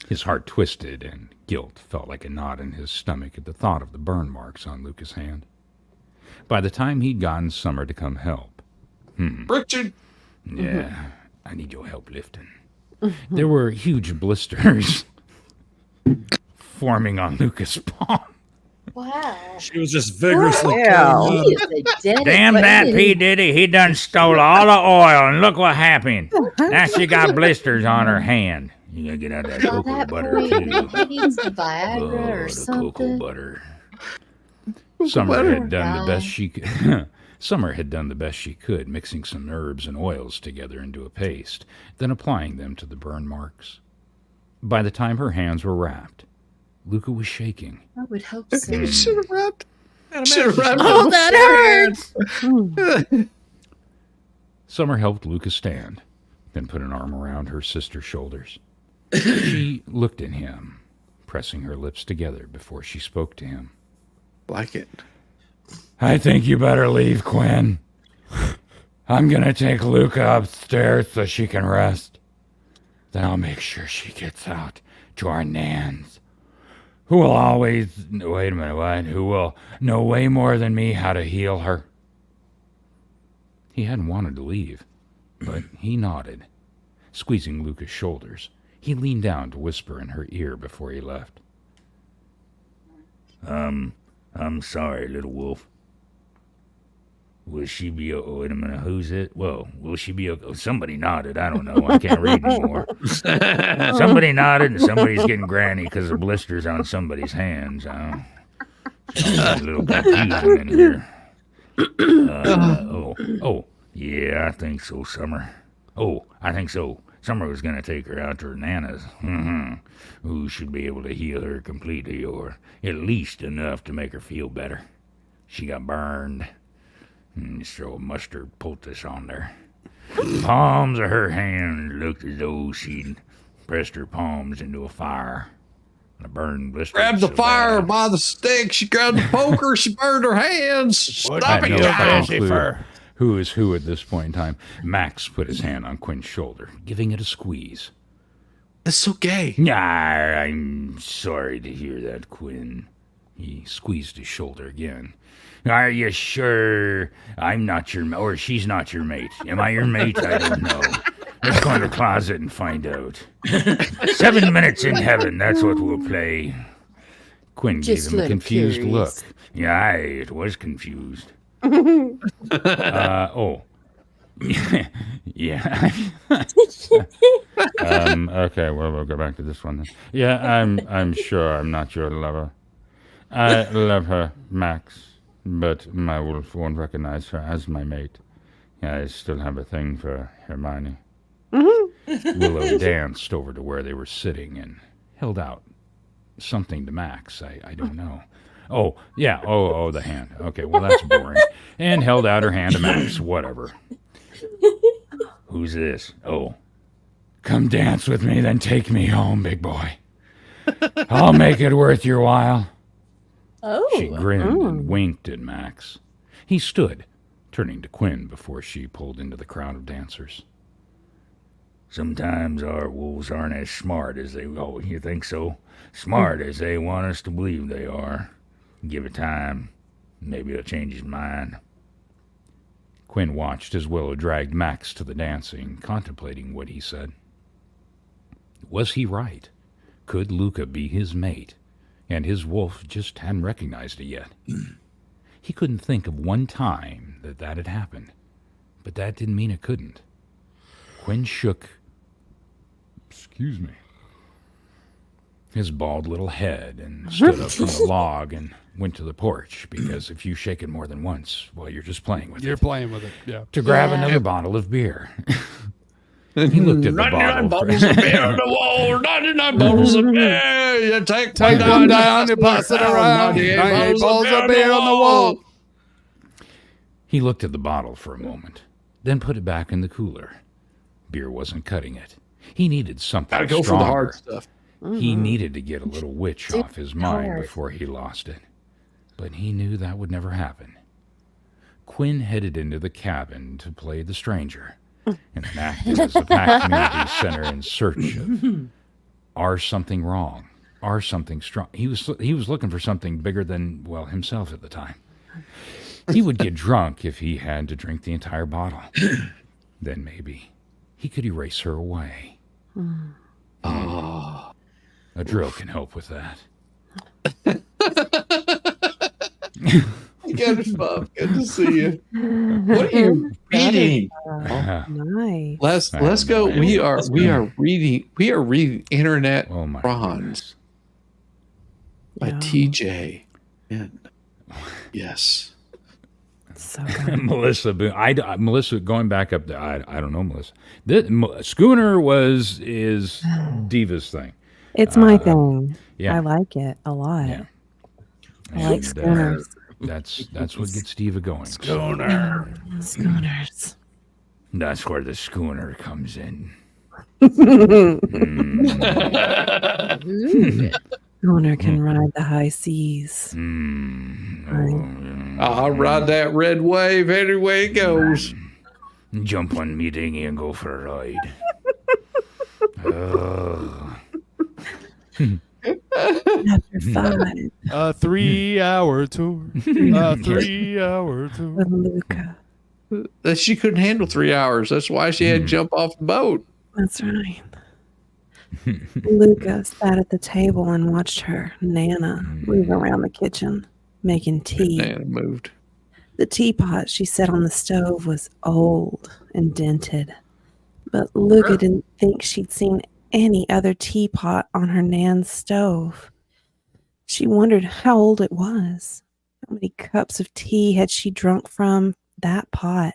Speaker 2: His heart twisted, and guilt felt like a knot in his stomach at the thought of the burn marks on Luca's hand. By the time he'd gotten Summer to come help...
Speaker 4: Richard!
Speaker 2: Yeah, I need your help lifting. There were huge blisters forming on Luca's palm.
Speaker 8: Wow.
Speaker 5: She was just vigorously
Speaker 13: Damn that P. Diddy, he done stole all the oil, and look what happened. Now she got blisters on her hand. You gotta get out that cocoa butter, too.
Speaker 8: He needs Viagra or
Speaker 13: the
Speaker 8: something.
Speaker 13: cocoa butter.
Speaker 2: Summer had done the best she could. Summer had done the best she could, mixing some herbs and oils together into a paste, then applying them to the burn marks. By the time her hands were wrapped, Luca was shaking.
Speaker 8: I would hope so.
Speaker 4: You should have wrapped.
Speaker 9: Oh, that hurts!
Speaker 2: Summer helped Luca stand, then put an arm around her sister's shoulders. She looked at him, pressing her lips together before she spoke to him.
Speaker 4: Like it.
Speaker 2: I think you better leave, Quinn. I'm gonna take Luca upstairs so she can rest. Then I'll make sure she gets out to our Nans, who will always... Wait a minute, what? Who will know way more than me how to heal her. He hadn't wanted to leave, but he nodded. Squeezing Luca's shoulders, he leaned down to whisper in her ear before he left.
Speaker 13: I'm sorry, little wolf. Will she be... wait a minute, who's it? Well, will she be... somebody nodded, I don't know, I can't read anymore. Somebody nodded, and somebody's getting granny because of blisters on somebody's hands. Sounds a little confusing in here. Yeah, I think so, Summer. I think so. Summer was going to take her out to her Nana's, who should be able to heal her completely, or at least enough to make her feel better. She got burned. Just throw a mustard poultice on there. The palms of her hands looked as though she'd pressed her palms into a fire. The burned blister.
Speaker 4: Grabbed the fire by the stick. She grabbed the poker. She burned her hands. Stop it, guys.
Speaker 2: Who is who at this point in time? Max put his hand on Quinn's shoulder, giving it a squeeze.
Speaker 4: That's so gay.
Speaker 13: I'm sorry to hear that, Quinn.
Speaker 2: He squeezed his shoulder again.
Speaker 13: Are you sure I'm not your or she's not your mate? Am I your mate? I don't know. Let's go in the closet and find out. 7 minutes in heaven, that's what we'll play.
Speaker 2: Quinn gave him a confused look.
Speaker 13: Yeah, it was confused.
Speaker 2: Yeah. Okay, well, we'll go back to this one then. Yeah, I'm sure I'm not your lover. I love her, Max, but my wolf won't recognize her as my mate. I still have a thing for Hermione. Willow danced over to where they were sitting and held out something to Max. I don't know. Oh, yeah. Oh, the hand. Okay, well, that's boring. And held out her hand to Max. Whatever.
Speaker 13: Who's this? Oh.
Speaker 2: Come dance with me, then take me home, big boy. I'll make it worth your while.
Speaker 8: Oh.
Speaker 2: She grinned and winked at Max. He stood, turning to Quinn before she pulled into the crowd of dancers.
Speaker 13: Sometimes our wolves aren't as smart as they... Oh, you think so? Smart as they want us to believe they are. Give it time. Maybe he'll change his mind.
Speaker 2: Quinn watched as Willow dragged Max to the dancing, contemplating what he said. Was he right? Could Luca be his mate? And his wolf just hadn't recognized it yet. He couldn't think of one time that had happened, but that didn't mean it couldn't. Quinn shook, his bald little head and stood up from the log and went to the porch, because if you shake it more than once, well, you're just playing with it.
Speaker 1: You're playing with it, yeah.
Speaker 2: To grab another bottle of beer. He looked at the
Speaker 4: 99
Speaker 2: bottle.
Speaker 4: bottles of beer on the wall. 99 bottles of beer. You take
Speaker 1: one down, you pass it around. 98 bottles of beer on the wall.
Speaker 2: He looked at the bottle for a moment, then put it back in the cooler. Beer wasn't cutting it. He needed something
Speaker 4: Gotta go
Speaker 2: stronger.
Speaker 4: for the hard stuff.
Speaker 2: He needed to get a little witch
Speaker 8: Dude,
Speaker 2: off his mind
Speaker 8: hard.
Speaker 2: before he lost it. But he knew that would never happen. Quinn headed into the cabin to play the stranger and acted as a packed community center in search of are something wrong, are something strong. He was looking for something bigger than, well, himself at the time. He would get drunk if he had to drink the entire bottle. Then maybe he could erase her away.
Speaker 4: Oh.
Speaker 2: A drill can help with that.
Speaker 4: Good, Bob. Good to see you. What are you reading?
Speaker 3: Nice.
Speaker 4: Let's go. We are reading Internet Bronze by TJ. And yes.
Speaker 3: So good.
Speaker 2: Melissa, Melissa, going back up there, I don't know, Melissa. Schooner is Diva's thing.
Speaker 3: It's my thing.
Speaker 2: Yeah.
Speaker 3: I like it a lot.
Speaker 2: Yeah.
Speaker 3: I like schooners.
Speaker 2: That's what gets Diva going.
Speaker 3: Schooners.
Speaker 2: That's where the schooner comes in.
Speaker 3: Schooner can ride the high seas.
Speaker 4: I'll ride that red wave any way it goes.
Speaker 2: Jump on me dinghy and go for a ride.
Speaker 3: Chapter 5.
Speaker 1: A 3-hour tour. A 3-hour tour.
Speaker 3: With Luca.
Speaker 4: That she couldn't handle 3 hours. That's why she had to jump off the boat.
Speaker 3: That's right. Luca sat at the table and watched her Nana move around the kitchen, making tea.
Speaker 4: Nana moved.
Speaker 3: The teapot she set on the stove was old and dented, but Luca didn't think she'd seen any other teapot on her Nan's stove. She wondered how old it was. How many cups of tea had she drunk from that pot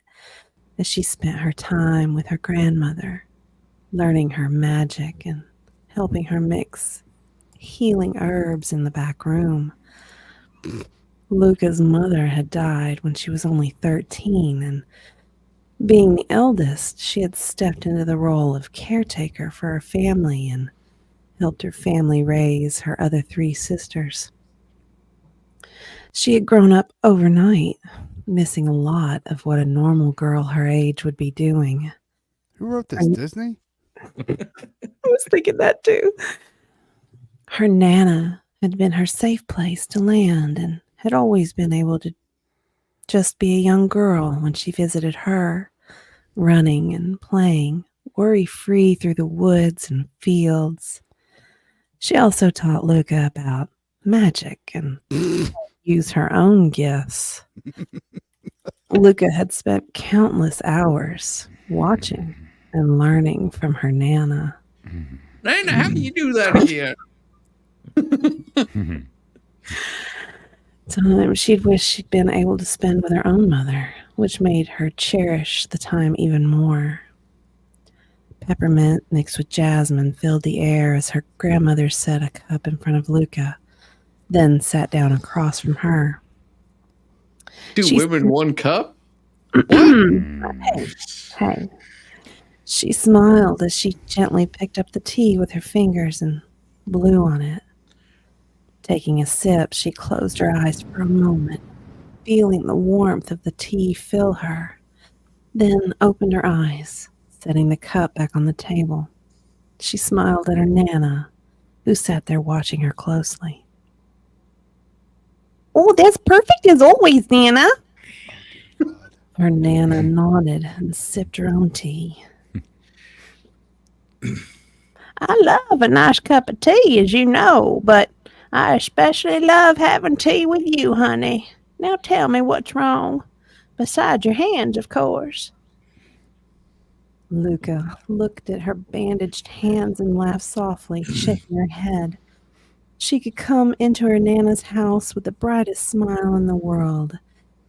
Speaker 3: as she spent her time with her grandmother, learning her magic and helping her mix healing herbs in the back room. Luca's mother had died when she was only 13, and being the eldest, she had stepped into the role of caretaker for her family and helped her family raise her other 3 sisters. She had grown up overnight, missing a lot of what a normal girl her age would be doing.
Speaker 1: Who wrote this? Disney?
Speaker 3: I was thinking that too. Her Nana had been her safe place to land and had always been able to just be a young girl when she visited her, running and playing, worry-free through the woods and fields. She also taught Luca about magic and use her own gifts. Luca had spent countless hours watching and learning from her Nana.
Speaker 4: Nana, how do you do that again?
Speaker 3: Times she'd wish she'd been able to spend with her own mother, which made her cherish the time even more. Peppermint mixed with jasmine filled the air as her grandmother set a cup in front of Luca, then sat down across from her.
Speaker 4: 2 women, 1 cup?
Speaker 3: Hey. She smiled as she gently picked up the tea with her fingers and blew on it. Taking a sip, she closed her eyes for a moment, feeling the warmth of the tea fill her, then opened her eyes, setting the cup back on the table. She smiled at her Nana, who sat there watching her closely. "Oh, that's perfect as always, Nana." Her Nana nodded and sipped her own tea. I love a nice cup of tea, as you know, but I especially love having tea with you, honey. Now tell me what's wrong. Besides your hands, of course. Luca looked at her bandaged hands and laughed softly, shaking her head. She could come into her Nana's house with the brightest smile in the world,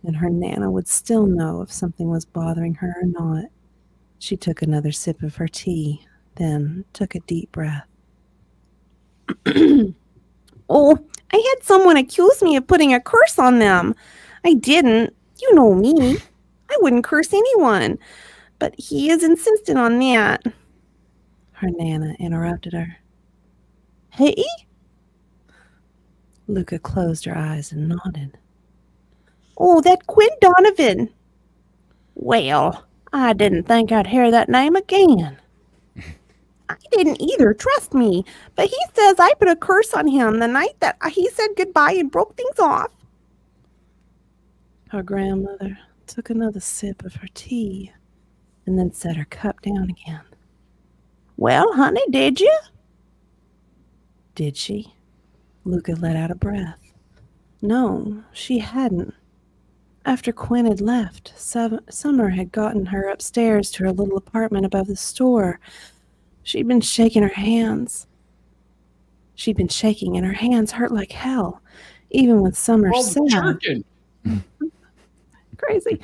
Speaker 3: and her Nana would still know if something was bothering her or not. She took another sip of her tea, then took a deep breath. Oh, I had someone accuse me of putting a curse on them. I didn't. You know me. I wouldn't curse anyone. But he is insistent on that. Her Nana interrupted her. Hey? Luca closed her eyes and nodded. Oh, that Quinn Donovan. Well, I didn't think I'd hear that name again. I didn't either, trust me. But he says I put a curse on him the night that he said goodbye and broke things off. Her grandmother took another sip of her tea and then set her cup down again. Well, honey, did you? Did she? Luca let out a breath. No, she hadn't. After Quinn had left, Summer had gotten her upstairs to her little apartment above the store. She'd been shaking her hands. She'd been shaking, and her hands hurt like hell, even with Summer's salve. Crazy.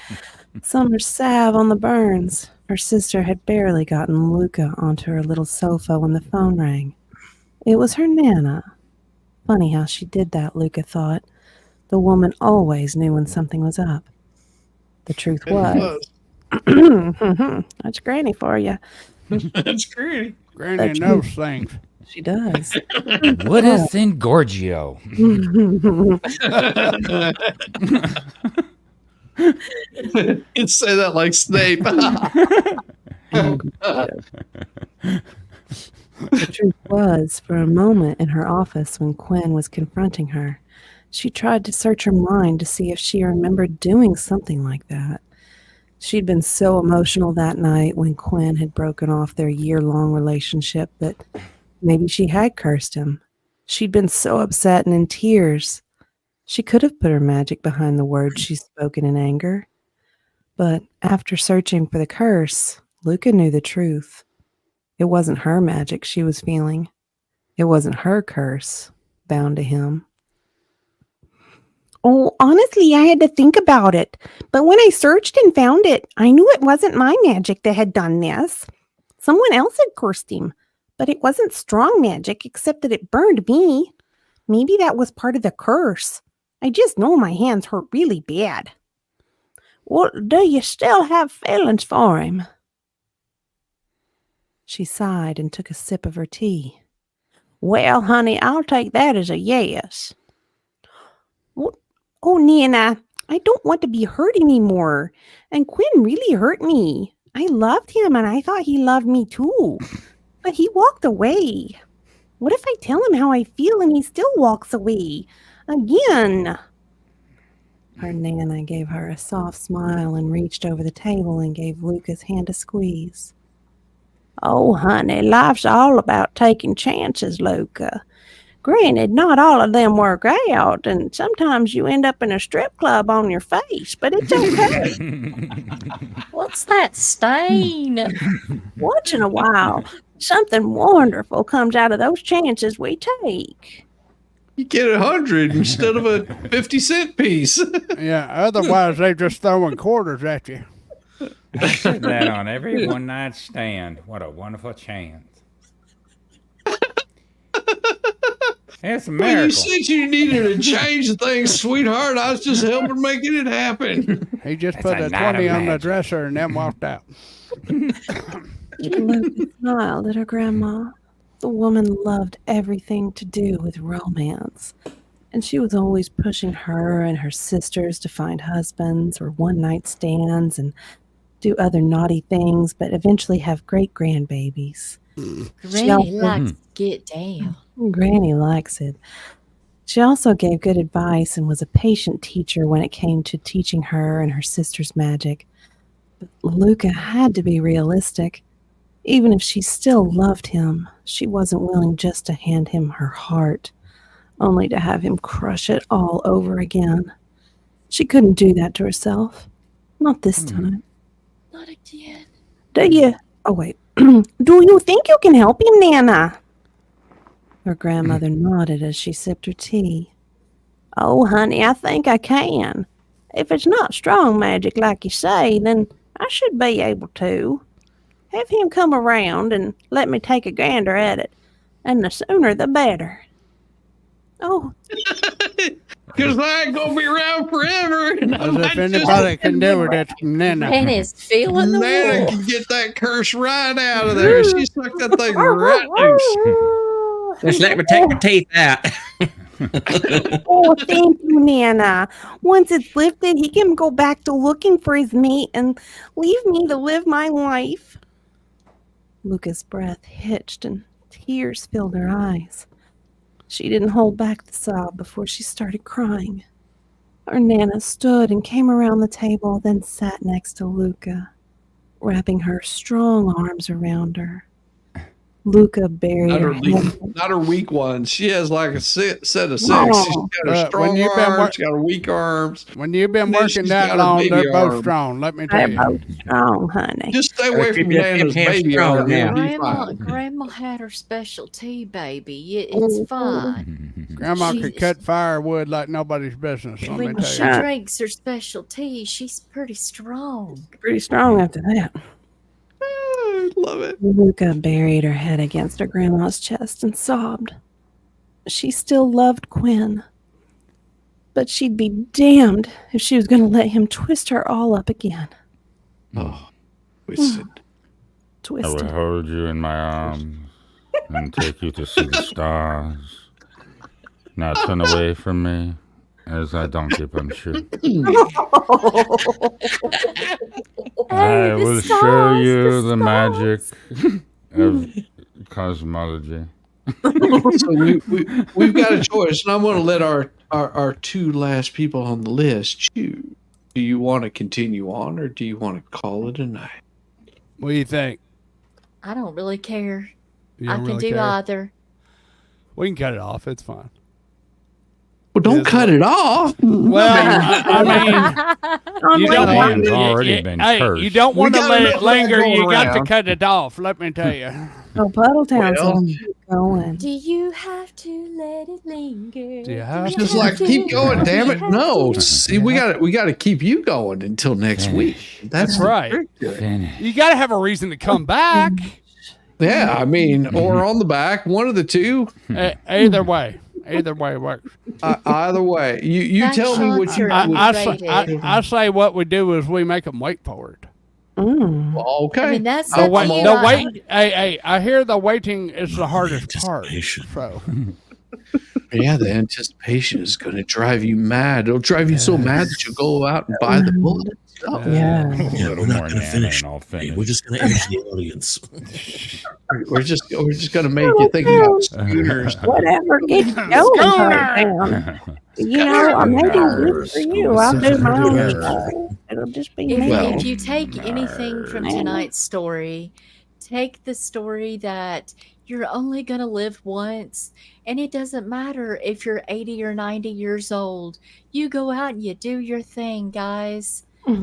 Speaker 3: Summer's salve on the burns. Her sister had barely gotten Luca onto her little sofa when the phone rang. It was her Nana. Funny how she did that, Luca thought. The woman always knew when something was up. The truth was. That's Granny for you.
Speaker 4: That's Granny.
Speaker 1: Granny knows things.
Speaker 3: She does.
Speaker 2: What is Thingorgio?
Speaker 4: You say that like Snape.
Speaker 3: The truth was, for a moment in her office when Quinn was confronting her, she tried to search her mind to see if she remembered doing something like that. She'd been so emotional that night when Quinn had broken off their year-long relationship that maybe she had cursed him. She'd been so upset and in tears. She could have put her magic behind the words she'd spoken in anger. But after searching for the curse, Luca knew the truth. It wasn't her magic she was feeling. It wasn't her curse bound to him. Oh, honestly, I had to think about it. But when I searched and found it, I knew it wasn't my magic that had done this. Someone else had cursed him, but it wasn't strong magic except that it burned me. Maybe that was part of the curse. I just know my hands hurt really bad. Well, do you still have feelings for him? She sighed and took a sip of her tea. Well, honey, I'll take that as a yes. Oh, Nana, I don't want to be hurt anymore. And Quinn really hurt me. I loved him and I thought he loved me too. But he walked away. What if I tell him how I feel and he still walks away? Again. Her Nana gave her a soft smile and reached over the table and gave Luca's hand a squeeze. Oh, honey, life's all about taking chances, Luca. Granted, not all of them work out, and sometimes you end up in a strip club on your face, but it's okay.
Speaker 8: What's that stain?
Speaker 3: Once in a while, something wonderful comes out of those chances we take.
Speaker 4: You get 100 instead of a 50-cent piece.
Speaker 1: Yeah, otherwise they're just throwing quarters at you.
Speaker 2: I said that on every one-night stand. What a wonderful chance. It's a miracle.
Speaker 4: Well, you said you needed to change things, sweetheart. I was just helping making it happen.
Speaker 1: He just
Speaker 2: That's
Speaker 1: put
Speaker 2: a
Speaker 1: a
Speaker 2: night
Speaker 1: 20
Speaker 2: of
Speaker 1: on the
Speaker 2: magic.
Speaker 1: dresser and then walked out.
Speaker 3: Luca smiled at her grandma. The woman loved everything to do with romance, and she was always pushing her and her sisters to find husbands or one-night stands and do other naughty things, but eventually have great grandbabies.
Speaker 8: Granny likes to get down.
Speaker 3: Granny likes it. She also gave good advice and was a patient teacher when it came to teaching her and her sister's magic. But Luca had to be realistic. Even if she still loved him, she wasn't willing just to hand him her heart, only to have him crush it all over again. She couldn't do that to herself. Not this time.
Speaker 8: Not again.
Speaker 3: Do you? Oh, wait. Do you think you can help him, Nana? Her grandmother nodded as she sipped her tea. Oh, honey, I think I can. If it's not strong magic like you say, then I should be able to. Have him come around and let me take a gander at it. And the sooner the better. Oh.
Speaker 4: Because I ain't going to be around forever. And
Speaker 1: As if anybody can do it, that's Nana.
Speaker 8: And is feeling the
Speaker 4: Nana
Speaker 8: wolf.
Speaker 4: can get that curse right out of there. She sucked that thing right loose.
Speaker 5: Just let me take my teeth out.
Speaker 3: Oh, thank you, Nana. Once it's lifted, he can go back to looking for his mate and leave me to live my life. Luca's breath hitched and tears filled her eyes. She didn't hold back the sob before she started crying. Her Nana stood and came around the table, then sat next to Luca, wrapping her strong arms around her. Luca buried
Speaker 4: Not
Speaker 3: her
Speaker 4: her,
Speaker 3: head.
Speaker 4: not her weak ones. She has like a set of six.
Speaker 3: Oh.
Speaker 4: She's got her strong arms, she's got her weak arms.
Speaker 1: When you've been
Speaker 4: And then
Speaker 1: working
Speaker 4: she's
Speaker 1: that
Speaker 4: got her
Speaker 1: long,
Speaker 4: baby
Speaker 1: they're both
Speaker 4: arm.
Speaker 1: strong. Let me tell
Speaker 3: They're
Speaker 1: you.
Speaker 3: both strong, honey.
Speaker 4: Just stay away
Speaker 5: keep
Speaker 4: from
Speaker 5: your
Speaker 4: Nana's
Speaker 5: hands
Speaker 4: baby
Speaker 5: strong
Speaker 4: arm.
Speaker 5: now.
Speaker 4: You'll be fine.
Speaker 8: Grandma had her specialty, baby. It's fine.
Speaker 1: Grandma
Speaker 8: She-
Speaker 1: could cut firewood like nobody's business. Let me
Speaker 8: When
Speaker 1: tell
Speaker 8: she
Speaker 1: you.
Speaker 8: drinks her special tea, she's pretty strong.
Speaker 3: Pretty strong after that.
Speaker 4: I love it.
Speaker 3: Luca buried her head against her grandma's chest and sobbed. She still loved Quinn, but she'd be damned if she was going to let him twist her all up again.
Speaker 4: Oh, twisted.
Speaker 13: I
Speaker 3: Twisted.
Speaker 13: will hold you in my arms and take you to see the stars. Now turn away from me as I donkey punch you. I will show you the magic of cosmology.
Speaker 4: So we've got a choice, and I'm going to let our two last people on the list choose. Do you want to continue on, or do you want to call it a night?
Speaker 1: What do you think?
Speaker 8: I don't really care.
Speaker 1: You
Speaker 8: I
Speaker 1: don't
Speaker 8: can
Speaker 1: really
Speaker 8: do
Speaker 1: care?
Speaker 8: either.
Speaker 1: We can cut it off. It's fine.
Speaker 4: Well, don't
Speaker 1: Yes,
Speaker 4: cut it off.
Speaker 1: Well, I mean, you don't want
Speaker 13: Man's already been
Speaker 1: hey,
Speaker 13: cursed.
Speaker 1: you don't want to
Speaker 4: got
Speaker 1: let
Speaker 4: enough
Speaker 1: it
Speaker 4: of that
Speaker 1: linger.
Speaker 4: going
Speaker 1: You got to
Speaker 4: around.
Speaker 1: cut it off. Let me tell you.
Speaker 3: Oh, Puddletown
Speaker 4: Well-
Speaker 3: says keep going.
Speaker 8: Do you have to let it linger?
Speaker 1: Do you have
Speaker 8: you
Speaker 4: Just
Speaker 8: have
Speaker 4: like
Speaker 8: to?
Speaker 4: keep going,
Speaker 8: Do
Speaker 4: damn
Speaker 8: you
Speaker 4: it!
Speaker 8: have
Speaker 4: No,
Speaker 8: to?
Speaker 4: see, we got to keep you going until next week. That's the
Speaker 1: right.
Speaker 4: trick to it.
Speaker 13: Finish.
Speaker 1: You got to have a reason to come back.
Speaker 4: Yeah, I mean, or on the back, one of the two.
Speaker 1: Either way works.
Speaker 4: Either way, you
Speaker 8: That
Speaker 4: tell me what you.
Speaker 8: shot's
Speaker 1: I say what we do is we make them wait for it.
Speaker 3: Mm.
Speaker 4: Okay.
Speaker 8: I mean, that's
Speaker 1: The
Speaker 8: up
Speaker 1: wait,
Speaker 8: to you.
Speaker 1: the wait. Hey, I hear the waiting is the hardest part.
Speaker 12: Anticipation.
Speaker 1: So
Speaker 4: Yeah, the anticipation is going to drive you mad. It'll drive you so mad that you'll go out and buy the book. Oh,
Speaker 3: Yeah.
Speaker 13: A
Speaker 12: Yeah,
Speaker 13: little
Speaker 12: we're
Speaker 13: more
Speaker 12: not going to
Speaker 13: Nana
Speaker 12: finish.
Speaker 13: and I'll
Speaker 12: Hey,
Speaker 13: finish.
Speaker 12: we're just going to edge the audience.
Speaker 4: we're just going to make you think about schooners.
Speaker 3: Whatever gets you going, Puddletown. You know, I'm making good for you. I'll do my own story. It'll just be me.
Speaker 4: Well-
Speaker 8: If you take anything from tonight's story, take the story that you're only going to live once, and it doesn't matter if you're 80 or 90 years old. You go out and you do your thing, guys. There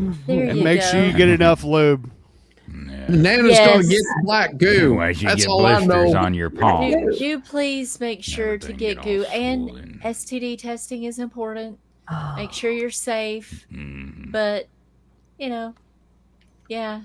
Speaker 1: and
Speaker 8: you
Speaker 1: make
Speaker 8: go.
Speaker 1: sure you get enough lube.
Speaker 13: Yeah.
Speaker 4: Nana's going to
Speaker 8: Yes.
Speaker 4: get the black goo.
Speaker 13: Otherwise you
Speaker 4: That's
Speaker 13: get
Speaker 4: all I
Speaker 13: blisters
Speaker 4: know.
Speaker 13: on your palms.
Speaker 8: Do please make sure to
Speaker 13: Everything
Speaker 8: get
Speaker 13: get
Speaker 8: goo,
Speaker 13: all
Speaker 8: and
Speaker 13: swollen.
Speaker 8: STD testing is important.
Speaker 3: Oh.
Speaker 8: Make sure you're safe,
Speaker 13: Mhm.
Speaker 8: but you know, yeah.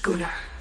Speaker 14: schooner.